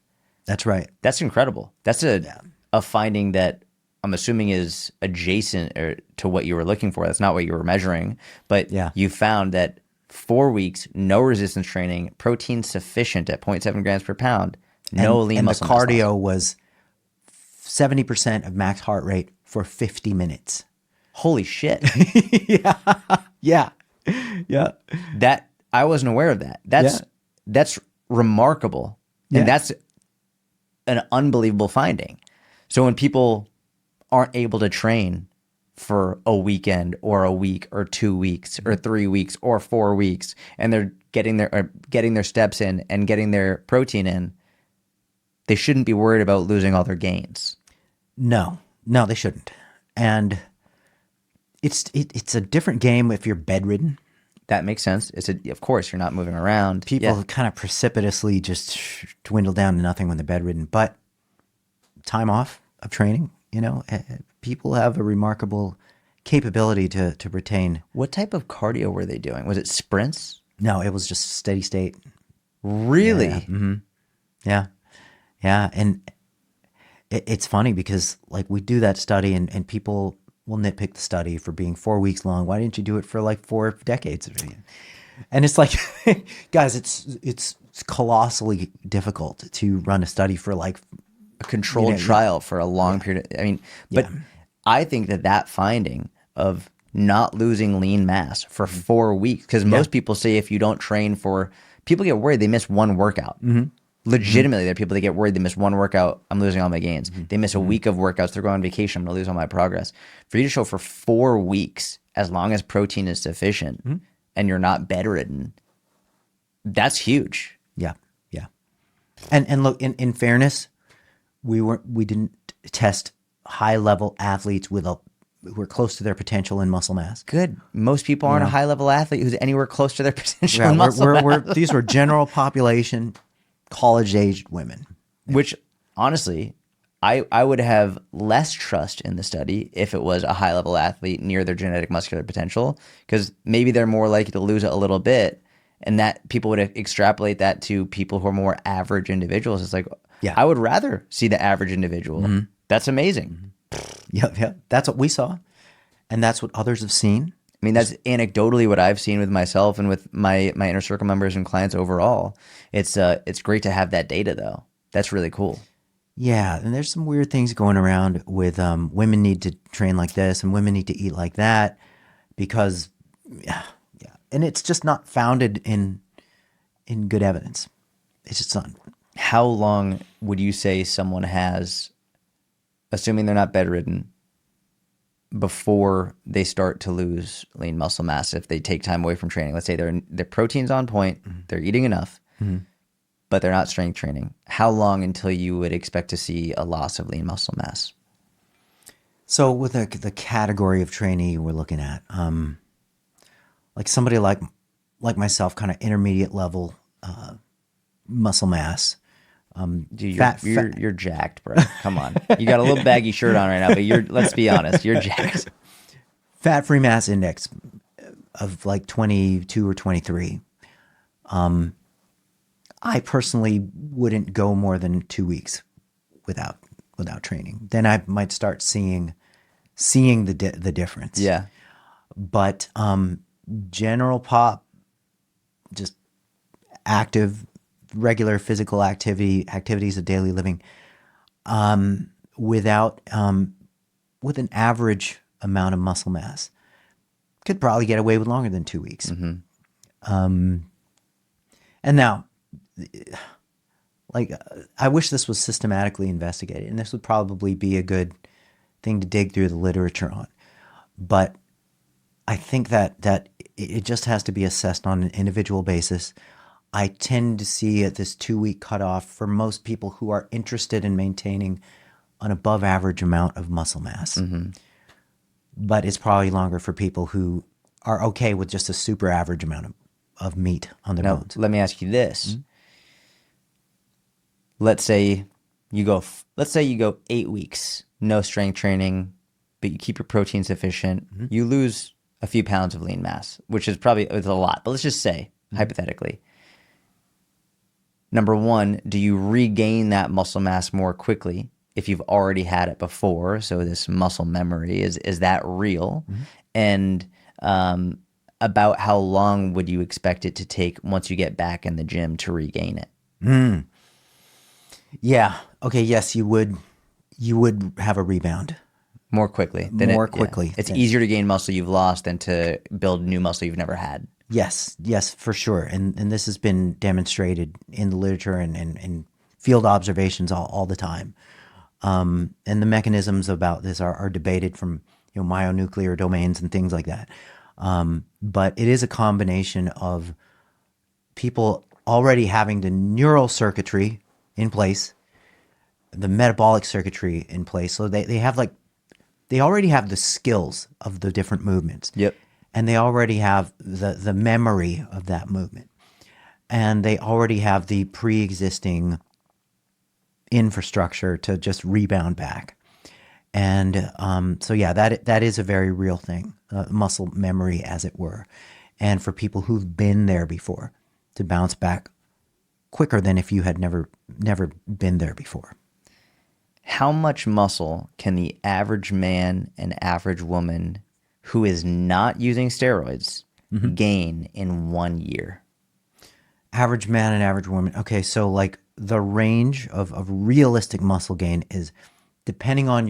That's right. That's incredible. That's a finding that I'm assuming is adjacent to what you were looking for. That's not what you were measuring, but Yeah. you found that 4 weeks, no resistance training, protein sufficient at 0.7 grams per pound, no lean and the muscle mass loss. cardio was 70% of max heart rate for 50 minutes. Holy shit. Yeah. That I wasn't aware of that. That's remarkable. Yeah. And that's an unbelievable finding. So when people aren't able to train for a weekend or a week or 2 weeks or 3 weeks or 4 weeks, and they're getting their steps in and getting their protein in, they shouldn't be worried about losing all their gains. No, they shouldn't. And it's a different game if you're bedridden. That makes sense. Of course, you're not moving around. People kind of precipitously just dwindle down to nothing when they're bedridden. But time off of training, people have a remarkable capability to retain. What type of cardio were they doing? Was it sprints? No, it was just steady state. Really? Yeah. And it's funny because like we do that study and people will nitpick the study for being 4 weeks long. Why didn't you do it for like 4 decades? And it's like, guys, it's colossally difficult to run a study for like A controlled trial for a long period. But I think that finding of not losing lean mass for 4 weeks, because most people say if you don't train people get worried they miss one workout. Legitimately, there are people that get worried they miss one workout, I'm losing all my gains. They miss a week of workouts, they're going on vacation, I'm going to lose all my progress. For you to show for 4 weeks, as long as protein is sufficient and you're not bedridden, that's huge. Yeah. And look, in fairness, we didn't test high level athletes who were close to their potential in muscle mass. Good. Most people aren't a high level athlete who's anywhere close to their potential in muscle mass. These were general population, college-aged women. Which, honestly, I would have less trust in the study if it was a high-level athlete near their genetic muscular potential, because maybe they're more likely to lose it a little bit, and that people would extrapolate that to people who are more average individuals. It's like, I would rather see the average individual. That's amazing. Yep. That's what we saw, and that's what others have seen. I mean, that's anecdotally what I've seen with myself and with my inner circle members and clients overall. It's great to have that data, though. That's really cool. Yeah, and there's some weird things going around with women need to train like this and women need to eat like that because, and it's just not founded in good evidence. It's just not. How long would you say someone has, assuming they're not bedridden, before they start to lose lean muscle mass if they take time away from training? Let's say their protein's on point, they're eating enough, but they're not strength training. How long until you would expect to see a loss of lean muscle mass? So with the category of trainee we're looking at, like somebody like myself, kind of intermediate level muscle mass. Dude, you're jacked, bro. Come on. You got a little baggy shirt on right now, but let's be honest, you're jacked. Fat-free mass index of like 22 or 23. I personally wouldn't go more than 2 weeks without training. Then I might start seeing the difference. Yeah. But general pop, just active, regular physical activities of daily living, with an average amount of muscle mass, could probably get away with longer than 2 weeks. And now, like, I wish this was systematically investigated, and this would probably be a good thing to dig through the literature on. But I think that it just has to be assessed on an individual basis. I tend to see at this 2 week cutoff for most people who are interested in maintaining an above average amount of muscle mass. But it's probably longer for people who are okay with just a super average amount of meat on their Now, bones. let me ask you this. Let's say let's say you go 8 weeks, no strength training, but you keep your protein sufficient. You lose a few pounds of lean mass, which is probably it's a lot, but let's just say hypothetically. Number one, do you regain that muscle mass more quickly if you've already had it before? So this muscle memory, is that real? And about how long would you expect it to take once you get back in the gym to regain it? Yeah. Okay. Yes, you would. You would have a rebound More quickly. more quickly. It's easier to gain muscle you've lost than to build new muscle you've never had. Yes. Yes, for sure. And this has been demonstrated in the literature and field observations all the time. And the mechanisms about this are debated from myonuclear domains and things like that. But it is a combination of people already having the neural circuitry in place, the metabolic circuitry in place. So they already have the skills of the different movements. Yep. And they already have the memory of that movement. And they already have the pre-existing infrastructure to just rebound back. And so yeah, that is a very real thing, muscle memory, as it were. And for people who've been there before, to bounce back quicker than if you had never been there before. How much muscle can the average man and average woman who is not using steroids gain in 1 year? Average man and average woman. Okay, so like the range of realistic muscle gain is depending on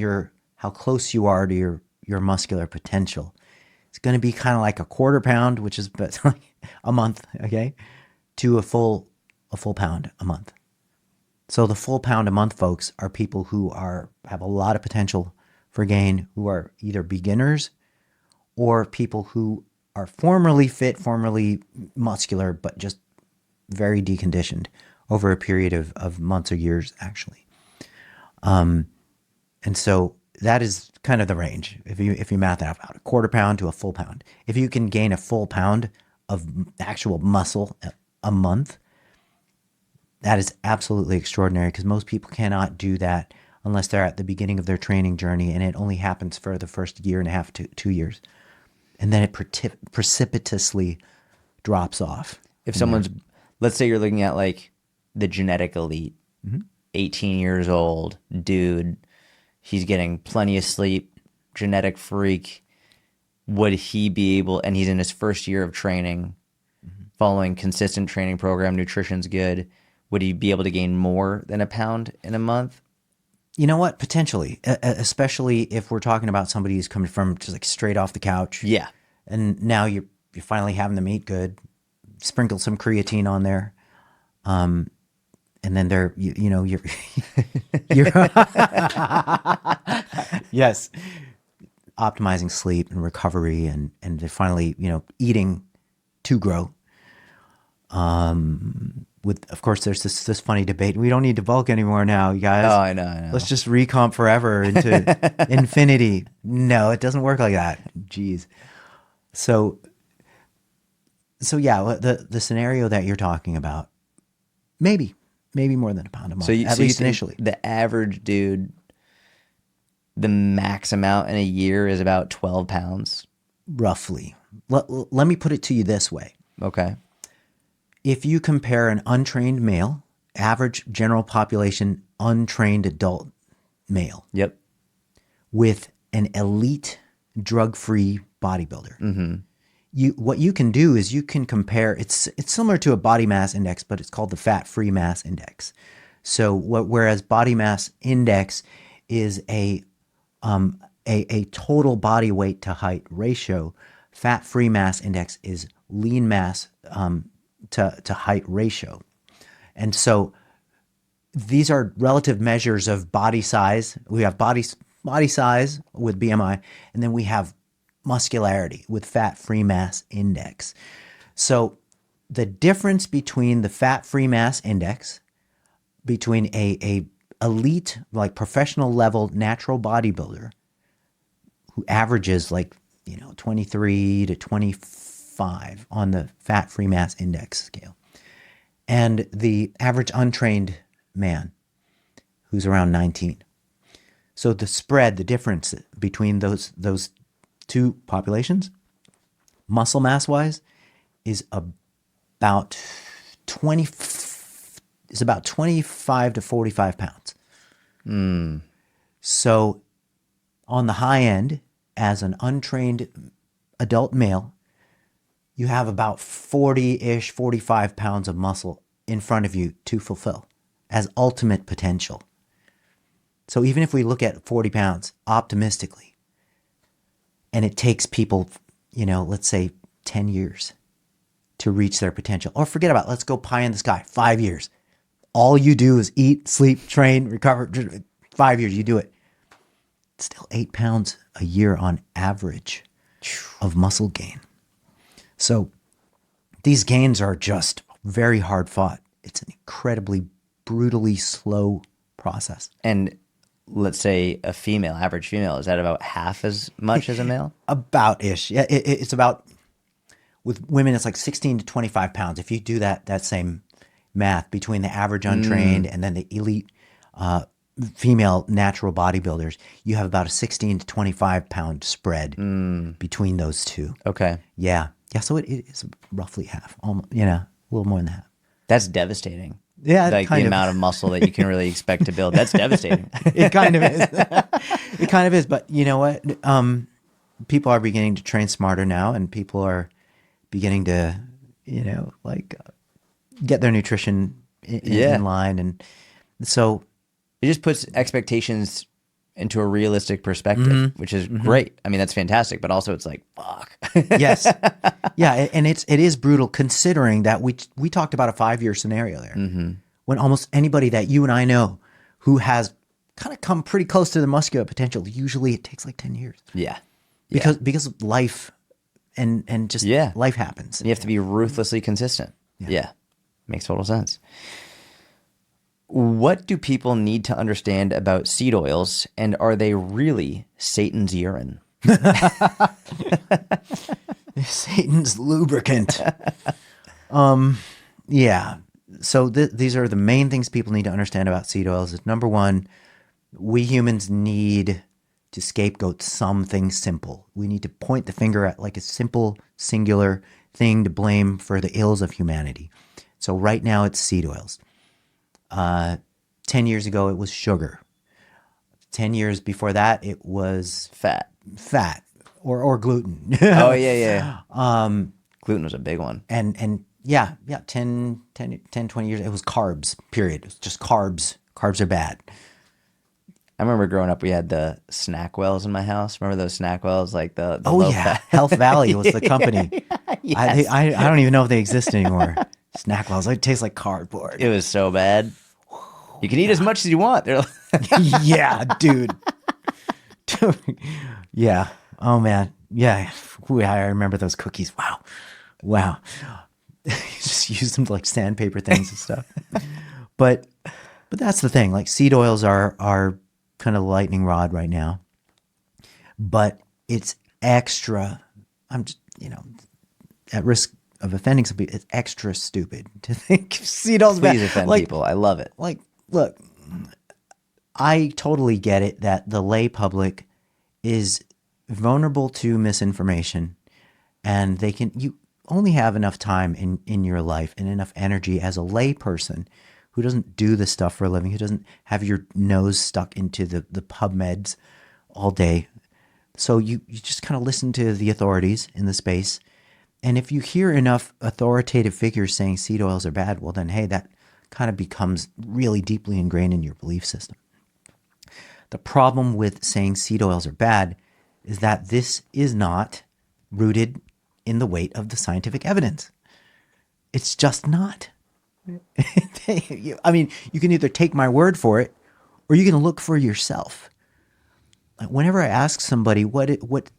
how close you are to your muscular potential. It's going to be kind of like a quarter pound, which is a month, okay, to a full pound a month. So the full pound a month folks are people who have a lot of potential for gain, who are either beginners or people who are formerly fit, formerly muscular, but just very deconditioned over a period of months or years, actually. And so that is kind of the range if you math that out, a quarter pound to a full pound. If you can gain a full pound of actual muscle a month, that is absolutely extraordinary, because most people cannot do that unless they're at the beginning of their training journey, and it only happens for the first year and a half to 2 years. And then it precipitously drops off. If someone's, let's say you're looking at like the genetic elite, 18 years old, dude, he's getting plenty of sleep, genetic freak, would he be able, and he's in his first year of training, following consistent training program, nutrition's good, would he be able to gain more than a pound in a month? You know what? Potentially, especially if we're talking about somebody who's coming from just like straight off the couch. Yeah. And now you're finally having them eat good, sprinkle some creatine on there. And then you're yes, optimizing sleep and recovery, and they're finally, eating to grow. Of course, there's this funny debate. We don't need to bulk anymore now, you guys. Oh, I know. Let's just recomp forever into infinity. No, it doesn't work like that. Jeez. So yeah, the scenario that you're talking about, maybe more than a pound a month, at least initially. The average dude, the max amount in a year is about 12 pounds? Roughly. Let me put it to you this way. Okay. If you compare an untrained male, average general population, untrained adult male, Yep. with an elite drug-free bodybuilder, what you can do is you can compare. It's similar to a body mass index, but it's called the fat-free mass index. So whereas body mass index is a total body weight to height ratio, fat-free mass index is lean mass to height ratio. And so these are relative measures of body size. We have body size with BMI, and then we have muscularity with fat-free mass index. So the difference between the fat-free mass index between a elite, like professional level natural bodybuilder who averages 23 to 25 on the fat-free mass index scale, and the average untrained man who's around 19. So the difference between those two populations, muscle mass wise, is about 25 to 45 pounds. So on the high end, as an untrained adult male, you have about 40-ish, 45 pounds of muscle in front of you to fulfill as ultimate potential. So even if we look at 40 pounds optimistically, and it takes people, let's say 10 years to reach their potential, or forget about, let's go pie in the sky, 5 years. All you do is eat, sleep, train, recover. 5 years, you do it. It's still 8 pounds a year on average of muscle gain. So these gains are just very hard fought. It's an incredibly brutally slow process. And let's say average female, is that about half as much as a male? About-ish. Yeah, it's about, with women, it's like 16 to 25 pounds. If you do that same math between the average untrained and then the elite female natural bodybuilders, you have about a 16 to 25 pound spread between those two. Okay. Yeah. Yeah. So it is roughly half, almost, a little more than half. That's devastating. Yeah. Like the amount of muscle that you can really expect to build. That's devastating. It kind of is. It kind of is. But you know what? People are beginning to train smarter now, and people are beginning to, get their nutrition in line. And so it just puts expectations into a realistic perspective, which is great. I mean, that's fantastic, but also it's like, fuck. Yes. Yeah. And it is brutal, considering that we talked about a 5-year scenario there, when almost anybody that you and I know who has kind of come pretty close to their muscular potential, usually it takes like 10 years. Yeah. Because of life and just life happens. You have to be ruthlessly consistent. Yeah. Makes total sense. What do people need to understand about seed oils, and are they really Satan's urine? Satan's lubricant. Yeah. So these are the main things people need to understand about seed oils. Number one, we humans need to scapegoat something simple. We need to point the finger at like a simple, singular thing to blame for the ills of humanity. So right now it's seed oils. 10 years ago, it was sugar. 10 years before that, it was fat or gluten. Oh, yeah. Gluten was a big one. And 10, 20 years, it was carbs, period. It was just carbs. Carbs are bad. I remember growing up, we had the snack wells in my house. Remember those snack wells, like the low fat? Health Valley was the company. Yes. I don't even know if they exist anymore. Snack wells, it tastes like cardboard. It was so bad. You can eat as much as you want. They're like yeah, dude. Yeah. Oh man. Yeah. Ooh, I remember those cookies. Wow. You just use them to like sandpaper things and stuff. But that's the thing. Like seed oils are kind of the lightning rod right now. But it's extra. I'm just, at risk of offending some people, it's extra stupid to think seed oils bad. Please offend people. I love it. Like, look, I totally get it that the lay public is vulnerable to misinformation, and you only have enough time in your life and enough energy as a lay person who doesn't do this stuff for a living, who doesn't have your nose stuck into the PubMeds all day. So you just kind of listen to the authorities in the space. And if you hear enough authoritative figures saying seed oils are bad, well then, hey, that kind of becomes really deeply ingrained in your belief system. The problem with saying seed oils are bad is that this is not rooted in the weight of the scientific evidence. It's just not. I mean, you can either take my word for it, or you can look for yourself. Like whenever I ask somebody what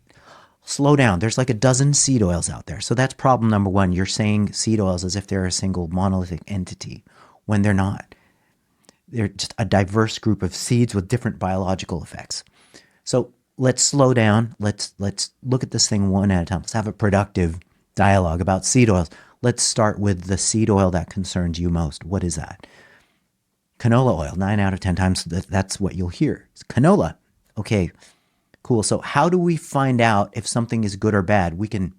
slow down. There's like a dozen seed oils out there. So that's problem number one. You're saying seed oils as if they're a single monolithic entity when they're not. They're just a diverse group of seeds with different biological effects. So let's slow down. Let's look at this thing one at a time. Let's have a productive dialogue about seed oils. Let's start with the seed oil that concerns you most. What is that? Canola oil. 9 out of 10 times that's what you'll hear. It's canola. Okay, cool. So how do we find out if something is good or bad? We can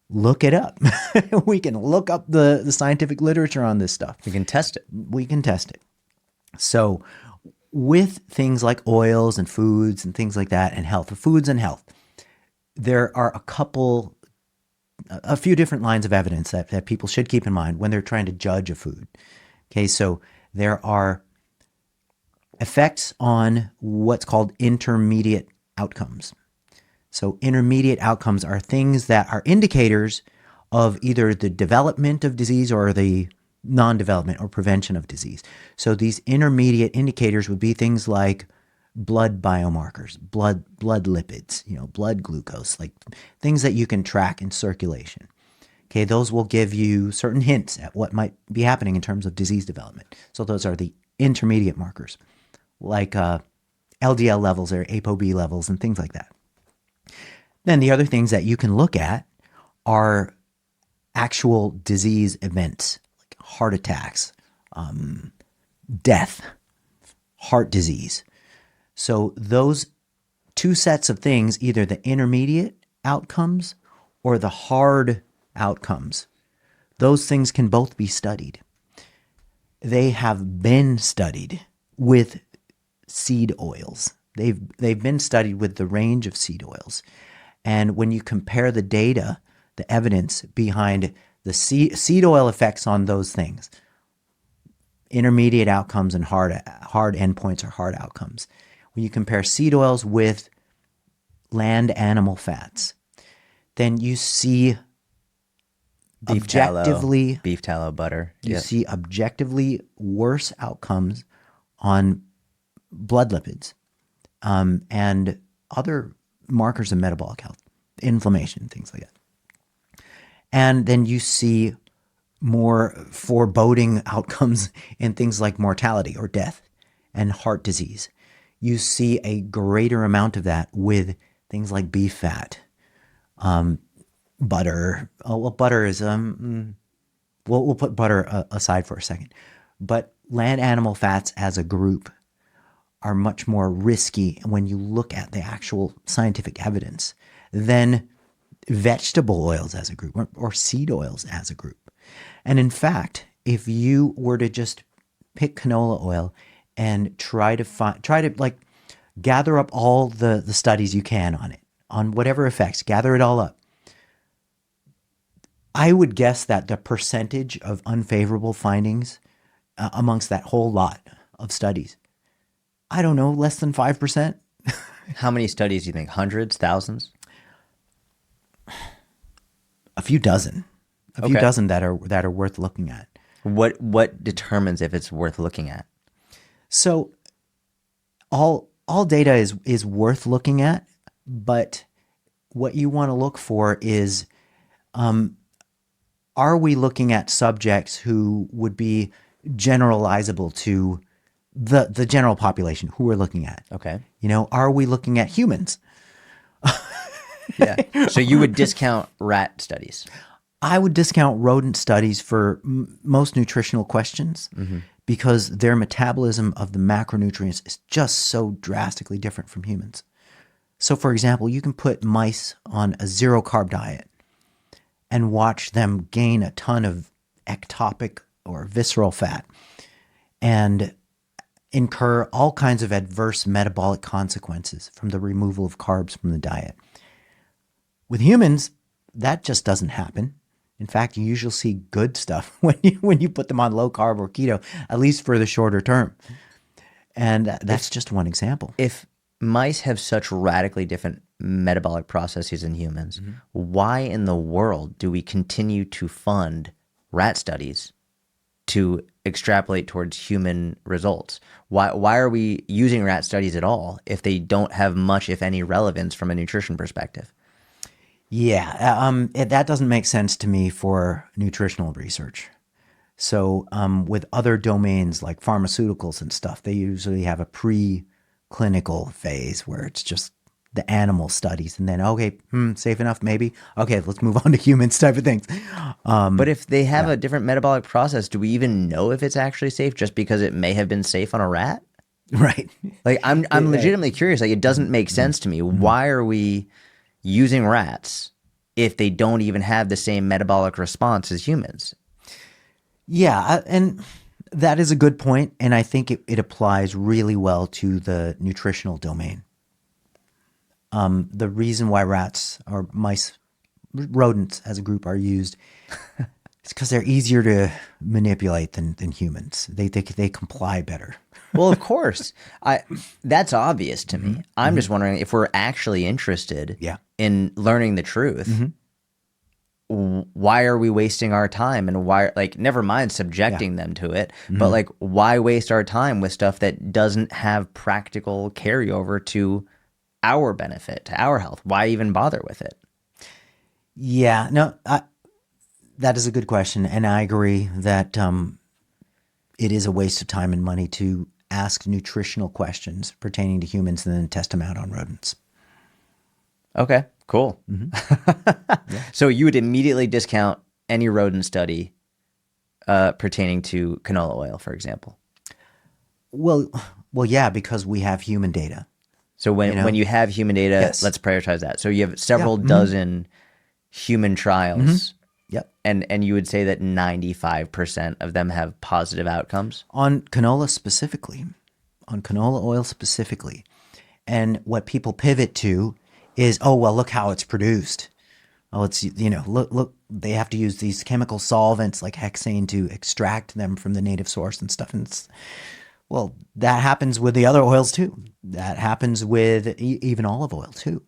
look it up. We can look up the scientific literature on this stuff. We can test it. We can test it. So with things like oils and foods and things like that and health, foods and health, there are a few different lines of evidence that people should keep in mind when they're trying to judge a food. Okay, so there are effects on what's called intermediate outcomes. So intermediate outcomes are things that are indicators of either the development of disease or the non-development or prevention of disease. So these intermediate indicators would be things like blood biomarkers, blood lipids, blood glucose, like things that you can track in circulation. Okay, those will give you certain hints at what might be happening in terms of disease development. So those are the intermediate markers, like LDL levels or ApoB levels and things like that. Then the other things that you can look at are actual disease events, like heart attacks, death, heart disease. So those two sets of things, either the intermediate outcomes or the hard outcomes, those things can both be studied. They have been studied with seed oils. They've been studied with the range of seed oils. And when you compare the data, the evidence behind the seed oil effects on those things, intermediate outcomes and hard endpoints or hard outcomes, when you compare seed oils with land animal fats, then you see Beef tallow, butter. You see objectively worse outcomes on blood lipids and other markers of metabolic health, inflammation, things like that. And then you see more foreboding outcomes in things like mortality or death and heart disease. You see a greater amount of that with things like beef fat, butter. Oh, well, butter is, we'll put butter aside for a second. But land animal fats as a group are much more risky when you look at the actual scientific evidence than vegetable oils as a group or seed oils as a group. And in fact, if you were to just pick canola oil and try to gather up all the studies you can on it, on whatever effects, gather it all up, I would guess that the percentage of unfavorable findings amongst that whole lot of studies, I don't know, less than 5%. How many studies do you think? Hundreds, thousands? A few dozen. A few dozen that are worth looking at. What determines if it's worth looking at? So all data is worth looking at, but what you want to look for is are we looking at subjects who would be generalizable to the general population who we're looking at? Okay. Are we looking at humans? Yeah. So you would discount rat studies? I would discount rodent studies for most nutritional questions because their metabolism of the macronutrients is just so drastically different from humans. So, for example, you can put mice on a zero-carb diet and watch them gain a ton of ectopic or visceral fat and incur all kinds of adverse metabolic consequences from the removal of carbs from the diet. With humans, that just doesn't happen. In fact, you usually see good stuff when you put them on low carb or keto, at least for the shorter term. And that's just one example. If mice have such radically different metabolic processes than humans, why in the world do we continue to fund rat studies to extrapolate towards human results? Why are we using rat studies at all if they don't have much, if any, relevance from a nutrition perspective? Yeah, that doesn't make sense to me for nutritional research. So, with other domains like pharmaceuticals and stuff, they usually have a pre-clinical phase where it's just the animal studies, and then okay, safe enough, maybe. Okay, let's move on to humans type of things. But if they have Yeah, a different metabolic process, do we even know if it's actually safe just because it may have been safe on a rat? right. Like I'm Right. legitimately curious. Like it doesn't make sense to me. Why are we using rats if they don't even have the same metabolic response as humans? Yeah, and that is a good point, and I think it applies really well to the nutritional domain. The reason why rats or mice, rodents as a group are used is because they're easier to manipulate than humans. They comply better. Well, of course. I That's obvious to Hmm. me. I'm Hmm. just wondering if we're actually interested Yeah. in learning the truth. Hmm. Why are we wasting our time, and why, like, never mind Yeah. subjecting them to it, but Hmm. like why waste our time with stuff that doesn't have practical carryover to our benefit, to our health? Why even bother with it? Yeah. No, that is a good question, and I agree that it is a waste of time and money to ask nutritional questions pertaining to humans and then test them out on rodents. Okay, cool. Hmm. Yeah. So you would immediately discount any rodent study pertaining to canola oil, for example. Well, well, yeah, because we have human data. So You when know. you have human data, Yes. let's prioritize that. So you have Yeah. several Hmm. dozen human Hmm. trials, Yep. and you would say that 95% of them have positive outcomes. On canola specifically, on canola oil specifically. And what people pivot to is, oh, well, look how it's produced. Oh, it's, look, they have to use these chemical solvents like hexane to extract them from the native source and stuff. And well, that happens with the other oils too. That happens with even olive oil too.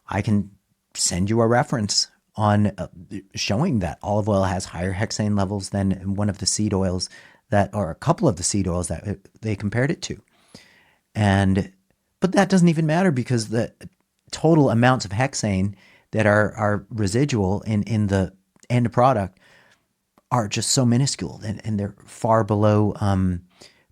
I can send you a reference on showing that olive oil has higher hexane levels than one of the seed oils that, or a couple of the seed oils that they compared it to. And, but that doesn't even matter because the total amounts of hexane that are residual in the end product are just so minuscule, and they're far below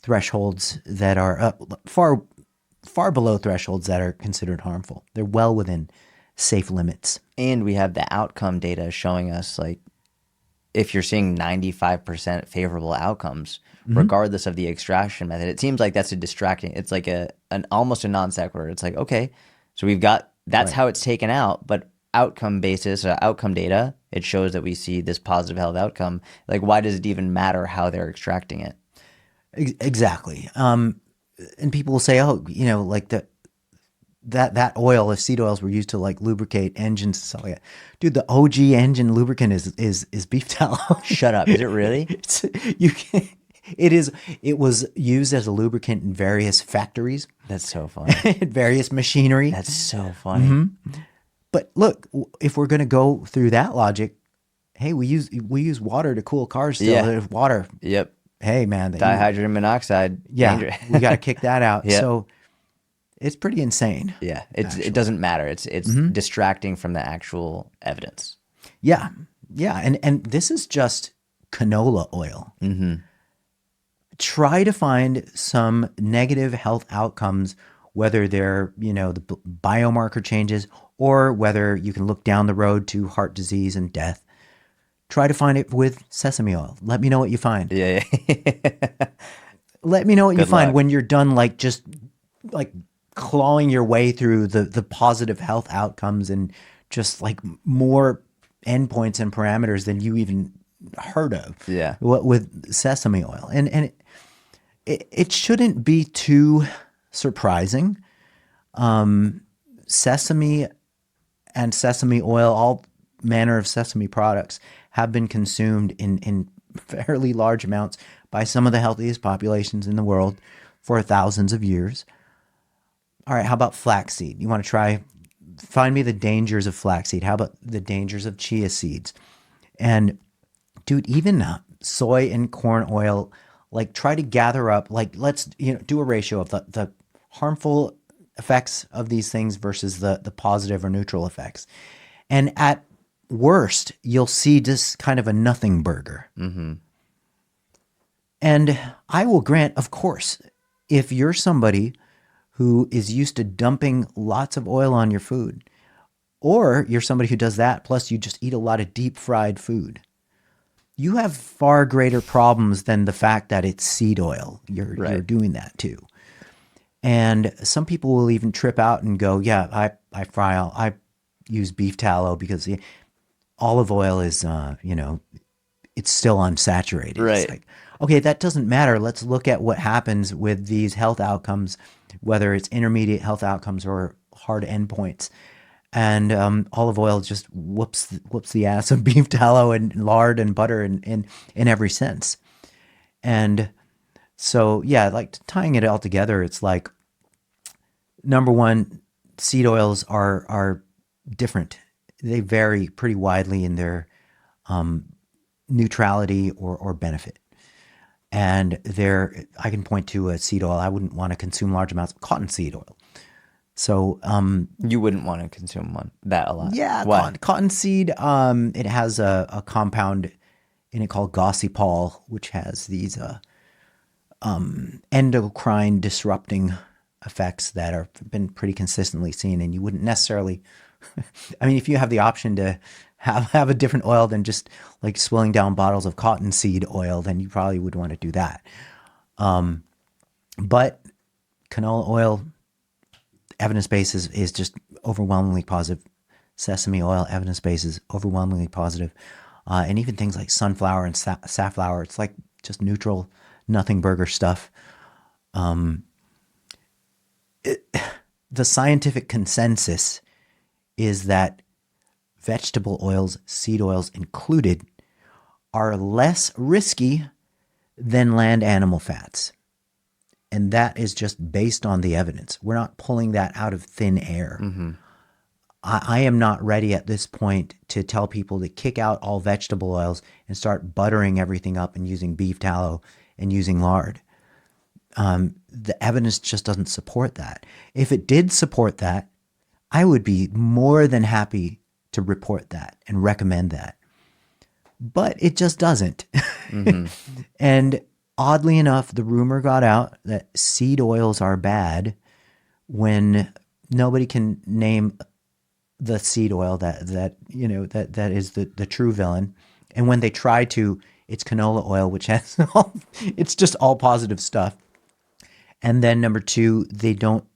thresholds that are far below thresholds that are considered harmful. They're well within safe limits. And we have the outcome data showing us, like, if you're seeing 95% favorable outcomes, Hmm. regardless of the extraction method, it seems like that's a distracting. It's like an almost a non sequitur. It's like, okay, so we've got that's Right. how it's taken out, but outcome basis, outcome data, it shows that we see this positive health outcome. Like, why does it even matter how they're extracting it? Exactly. And people will say, oh, like that oil, if seed oils were used to like lubricate engines and stuff like that. Dude, the OG engine lubricant is beef tallow. Shut up. Is it really? It's, you can, it is. It was used as a lubricant in various factories, That's so funny. various machinery. That's so funny. But look, if we're gonna go through that logic, hey, we use water to cool cars still. Yeah. There's water. Yep. Hey, man, that you Dihydrogen monoxide, yeah, dangerous. we got to kick that out. Yep. So it's pretty insane, Yeah. It actually. doesn't matter. It's distracting from the actual evidence. Yeah, yeah, and this is just canola oil. Try to find some negative health outcomes, whether they're the biomarker changes or whether you can look down the road to heart disease and death. Try to find it with sesame oil. Let me know what you find. Yeah. Yeah. Let me know what you Good find luck. when you're done, like just like clawing your way through the positive health outcomes and just like more endpoints and parameters than you even heard of. Yeah. What with sesame oil, and it shouldn't be too surprising. Sesame and sesame oil, all manner of sesame products, have been consumed in fairly large amounts by some of the healthiest populations in the world for thousands of years. All right, how about flaxseed? You want to try? Find me the dangers of flaxseed. How about the dangers of chia seeds? And dude, even soy and corn oil, like try to gather up, like let's do a ratio of the harmful effects of these things versus the positive or neutral effects. And at worst, you'll see just kind of a nothing burger. And I will grant, of course, if you're somebody who is used to dumping lots of oil on your food, or you're somebody who does that, plus you just eat a lot of deep fried food, you have far greater problems than the fact that it's seed oil. You're doing that too. And some people will even trip out and go, yeah, I use beef tallow because the olive oil is, it's still unsaturated. Right. It's like, okay, that doesn't matter. Let's look at what happens with these health outcomes, whether it's intermediate health outcomes or hard endpoints. And olive oil just whoops the ass of beef tallow and lard and butter in every sense. And so, yeah, like tying it all together, it's like, number one, seed oils are different. They vary pretty widely in their neutrality or benefit. And I can point to a seed oil. I wouldn't want to consume large amounts of cottonseed oil. So You wouldn't want to consume that a lot. yeah, Why? cottonseed. It has a compound in it called gossypol, which has these endocrine disrupting effects that have been pretty consistently seen. And you wouldn't necessarily, I mean, if you have the option to have a different oil than just like swilling down bottles of cottonseed oil, then you probably would want to do that. But canola oil, evidence base is just overwhelmingly positive. Sesame oil, evidence base is overwhelmingly positive. And even things like sunflower and safflower, it's like just neutral, nothing burger stuff. The scientific consensus is that vegetable oils, seed oils included, are less risky than land animal fats. And that is just based on the evidence. We're not pulling that out of thin air. I am not ready at this point to tell people to kick out all vegetable oils and start buttering everything up and using beef tallow and using lard. The evidence just doesn't support that. If it did support that, I would be more than happy to report that and recommend that. But it just doesn't. And oddly enough, the rumor got out that seed oils are bad when nobody can name the seed oil that is the true villain. And when they try to, it's canola oil, which has it's just all positive stuff. And then number two, they don't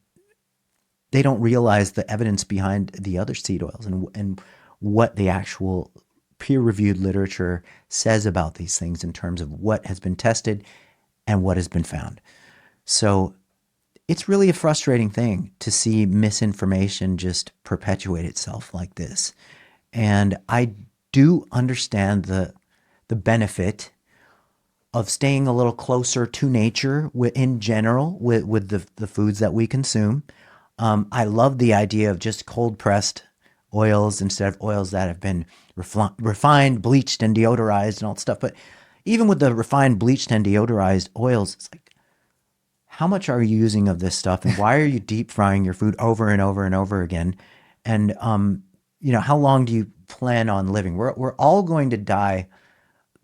realize the evidence behind the other seed oils and what the actual peer-reviewed literature says about these things in terms of what has been tested and what has been found. So it's really a frustrating thing to see misinformation just perpetuate itself like this. And I do understand the benefit of staying a little closer to nature in general with the foods that we consume. I love the idea of just cold pressed oils instead of oils that have been refined, bleached, and deodorized and all that stuff. But even with the refined, bleached, and deodorized oils, it's like, how much are you using of this stuff, and why are you deep frying your food over and over and over again? And how long do you plan on living? We're all going to die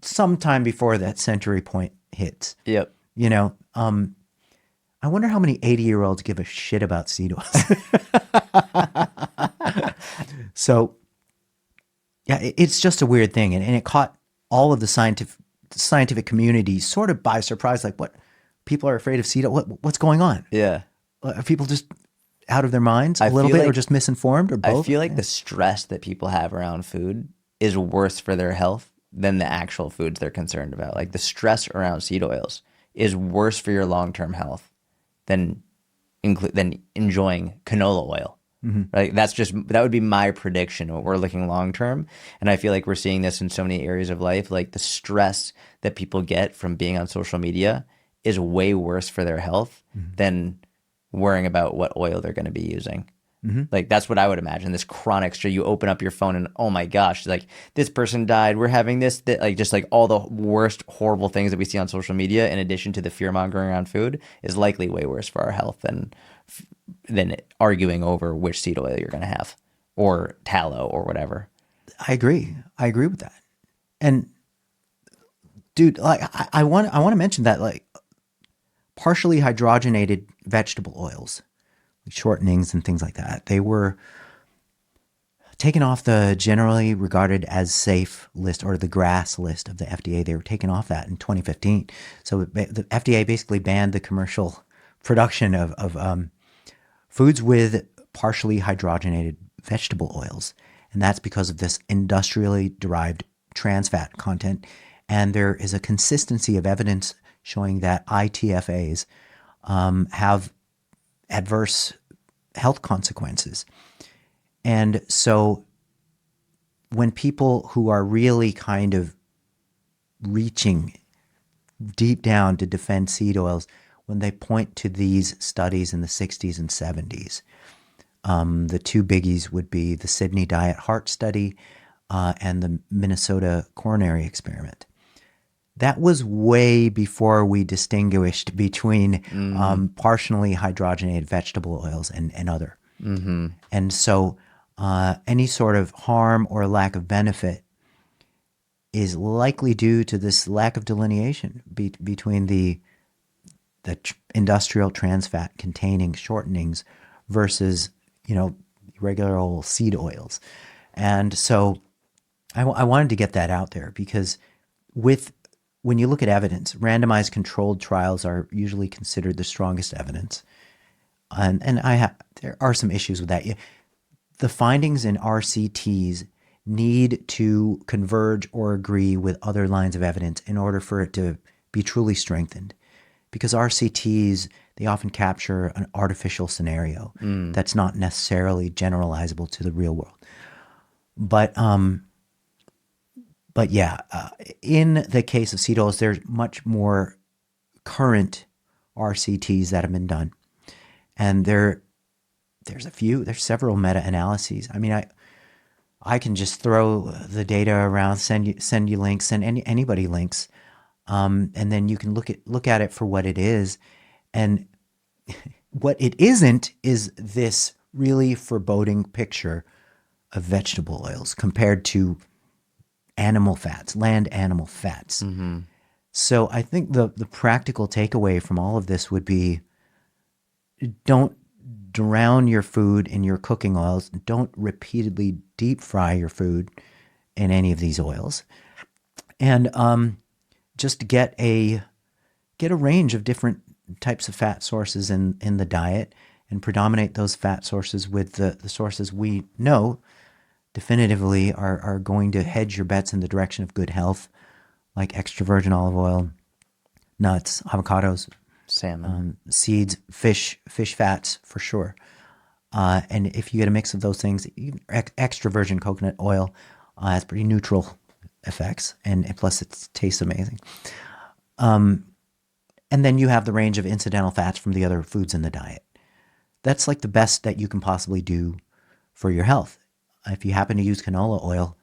sometime before that century point hits. Yep. I wonder how many 80-year-olds give a shit about seed oils. So, yeah, it's just a weird thing. And it caught all of the scientific community sort of by surprise. Like, what? People are afraid of seed oil? What's going on? Yeah. Are people just out of their minds a I little feel bit, or like- just misinformed, or both? I feel like the stress that people have around food is worse for their health than the actual foods they're concerned about. Like the stress around seed oils is worse for your long-term health than enjoying canola oil. Right? That would be my prediction. What we're looking long-term. And I feel like we're seeing this in so many areas of life. Like the stress that people get from being on social media is way worse for their health than worrying about what oil they're going to be using. Like that's what I would imagine. This chronic stress. You open up your phone and oh my gosh, like this person died. We're having this, like just like all the worst, horrible things that we see on social media, in addition to the fear mongering around food, is likely way worse for our health than arguing over which seed oil you're going to have. or tallow or whatever. I agree. I agree with that. And dude, like I want to mention that like partially hydrogenated vegetable oils, like shortenings and things like that, they were taken off the generally regarded as safe list, or the GRAS list of the FDA. They were taken off that in 2015. So the FDA basically banned the commercial production of foods with partially hydrogenated vegetable oils. And that's because of this industrially derived trans fat content. And there is a consistency of evidence showing that ITFAs have adverse health consequences. And so when people who are really kind of reaching deep down to defend seed oils, when they point to these studies in the 60s and 70s, the two biggies would be the Sydney Diet Heart Study and the Minnesota Coronary Experiment. That was way before we distinguished between partially hydrogenated vegetable oils and other. Mm-hmm. And so any sort of harm or lack of benefit is likely due to this lack of delineation between the industrial trans fat containing shortenings versus, regular old seed oils. And so I wanted to get that out there because when you look at evidence, randomized controlled trials are usually considered the strongest evidence. And there are some issues with that. The findings in RCTs need to converge or agree with other lines of evidence in order for it to be truly strengthened. Because RCTs, they often capture an artificial scenario that's not necessarily generalizable to the real world. But yeah, in the case of seed oils, there's much more current RCTs that have been done. And there's several meta-analyses. I mean, I can just throw the data around, send you links, send anybody links, and then you can look at it for what it is. And what it isn't is this really foreboding picture of vegetable oils compared to animal fats, land animal fats. Mm-hmm. So I think the practical takeaway from all of this would be, don't drown your food in your cooking oils. Don't repeatedly deep fry your food in any of these oils. And just get a range of different types of fat sources in the diet, and predominate those fat sources with the sources we know definitively are going to hedge your bets in the direction of good health, like extra virgin olive oil, nuts, avocados, salmon, seeds, fish fats for sure. And if you get a mix of those things, extra virgin coconut oil has pretty neutral effects, and plus it tastes amazing. And then you have the range of incidental fats from the other foods in the diet. That's like the best that you can possibly do for your health. If you happen to use canola oil,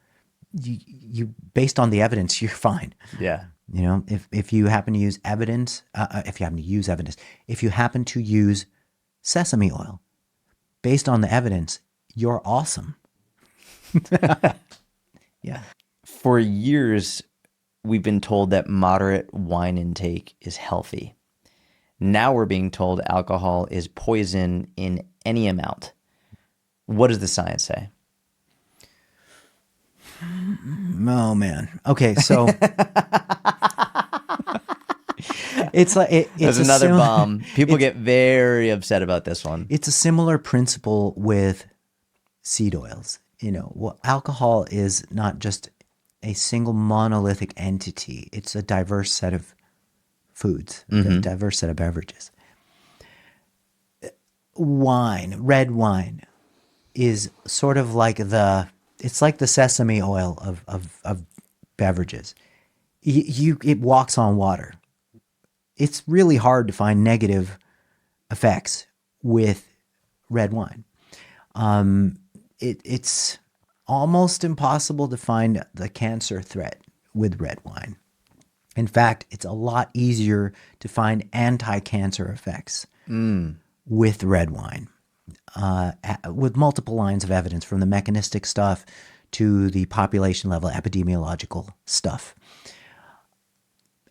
you based on the evidence, you're fine. Yeah. If you happen to use if you happen to use sesame oil, based on the evidence, you're awesome. Yeah. For years, we've been told that moderate wine intake is healthy. Now we're being told alcohol is poison in any amount. What does the science say? Oh man. Okay, so it's like There's another bomb. People get very upset about this one. It's a similar principle with seed oils. Alcohol is not just a single monolithic entity. It's a diverse set of foods, a diverse set of beverages. Red wine, is sort of like it's like the sesame oil of beverages. It walks on water. It's really hard to find negative effects with red wine. It's almost impossible to find the cancer threat with red wine. In fact, it's a lot easier to find anti-cancer effects with red wine with multiple lines of evidence, from the mechanistic stuff to the population level epidemiological stuff.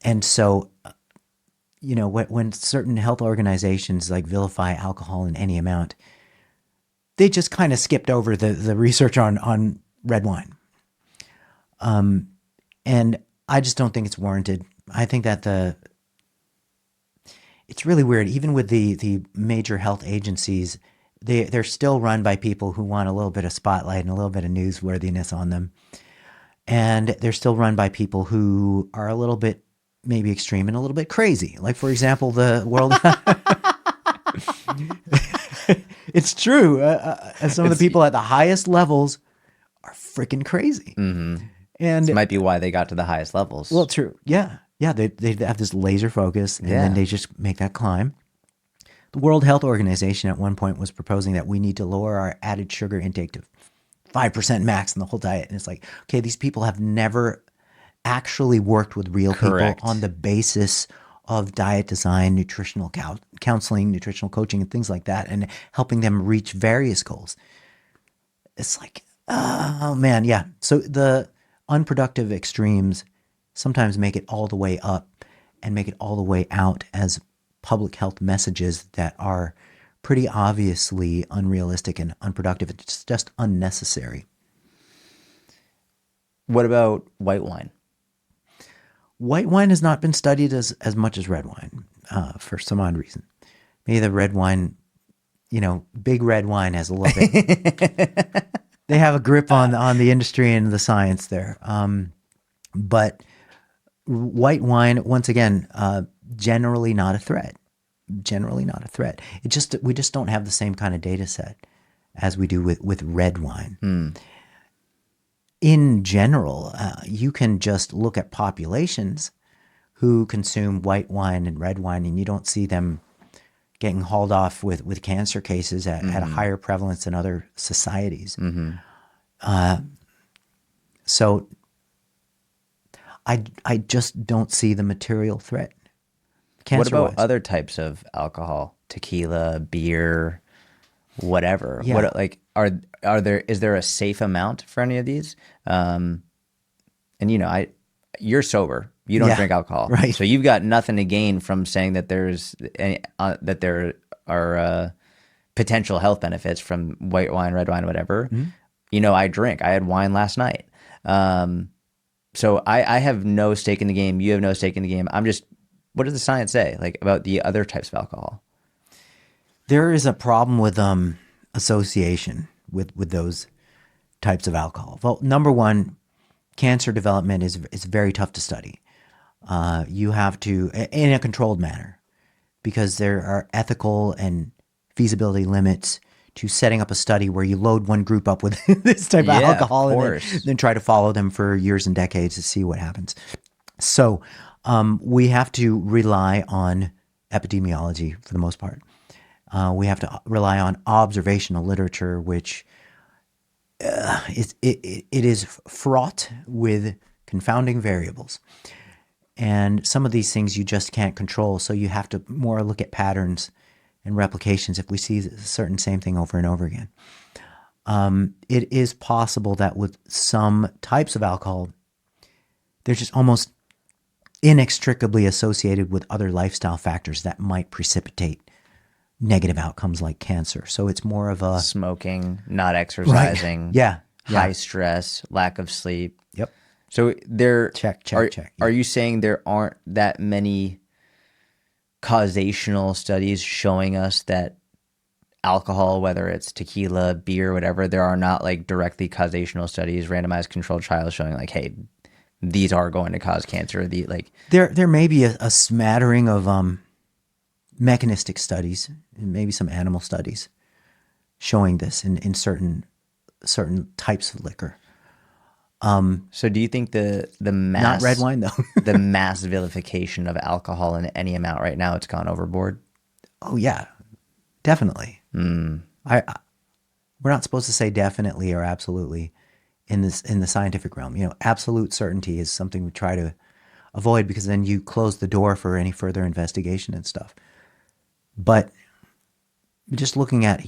And so, when certain health organizations like vilify alcohol in any amount, they just kind of skipped over the research on red wine. And I just don't think it's warranted. I think that it's really weird. Even with the major health agencies, they're still run by people who want a little bit of spotlight and a little bit of newsworthiness on them. And they're still run by people who are a little bit maybe extreme and a little bit crazy. Like, for example, the world. It's true. And some of the people at the highest levels are freaking crazy. Mm-hmm. And this might be why they got to the highest levels. Well, true. Yeah. Yeah. They have this laser focus, and then they just make that climb. The World Health Organization at one point was proposing that we need to lower our added sugar intake to 5% max in the whole diet. And it's like, okay, these people have never actually worked with real Correct. people on the basis of diet design, nutritional counseling, nutritional coaching, and things like that, and helping them reach various goals. It's like, oh man, yeah. So the unproductive extremes sometimes make it all the way up and make it all the way out as public health messages that are pretty obviously unrealistic and unproductive. It's just unnecessary. What about white wine? White wine has not been studied as much as red wine for some odd reason. Maybe the red wine, big red wine has a little bit. They have a grip on the industry and the science there. But white wine, once again, generally not a threat. Generally not a threat. We just don't have the same kind of data set as we do with red wine. In general, you can just look at populations who consume white wine and red wine, and you don't see them getting hauled off with cancer cases at a higher prevalence than other societies. So I just don't see the material threat. What about other types of alcohol? Tequila, beer, whatever. Yeah. What is there a safe amount for any of these? And you're sober. You don't drink alcohol, right? So you've got nothing to gain from saying that that there are potential health benefits from white wine, red wine, whatever. I drink. I had wine last night. So I have no stake in the game. You have no stake in the game. What does the science say, about the other types of alcohol? There is a problem with association with those types of alcohol. Well, number one, cancer development is very tough to study. You have to, in a controlled manner, because there are ethical and feasibility limits to setting up a study where you load one group up with this type of alcohol and then try to follow them for years and decades to see what happens. So we have to rely on epidemiology for the most part. We have to rely on observational literature, which it is fraught with confounding variables. And some of these things you just can't control, so you have to more look at patterns and replications if we see a certain same thing over and over again. It is possible that with some types of alcohol, they're just almost inextricably associated with other lifestyle factors that might precipitate negative outcomes like cancer. So it's more of a smoking, not exercising, right. Yeah. high stress, lack of sleep. Yep. So check. Are you saying there aren't that many causational studies showing us that alcohol, whether it's tequila, beer, whatever, there are not directly causational studies, randomized controlled trials showing hey, these are going to cause cancer? There may be a smattering of mechanistic studies, and maybe some animal studies showing this in certain types of liquor. So do you think the mass, not red wine though, the mass vilification of alcohol in any amount right now, it's gone overboard? Oh yeah, definitely. We're not supposed to say definitely or absolutely in the scientific realm. Absolute certainty is something we try to avoid, because then you close the door for any further investigation and stuff. But just looking at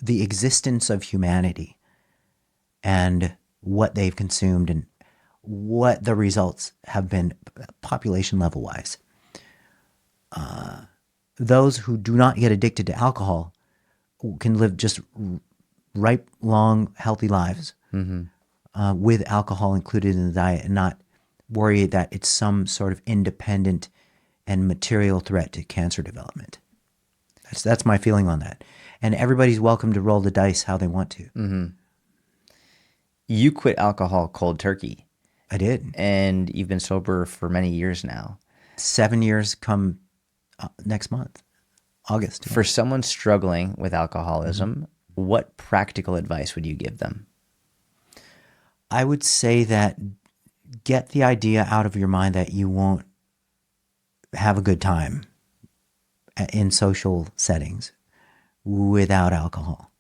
the existence of humanity and what they've consumed and what the results have been population level wise. Those who do not get addicted to alcohol can live just ripe, long, healthy lives with alcohol included in the diet and not worry that it's some sort of independent and material threat to cancer development. That's my feeling on that. And everybody's welcome to roll the dice how they want to. You quit alcohol cold turkey, I did. and you've been sober for many years now. 7 years come next month, August. For someone struggling with alcoholism, what practical advice would you give them? I would say that get the idea out of your mind that you won't have a good time in social settings without alcohol.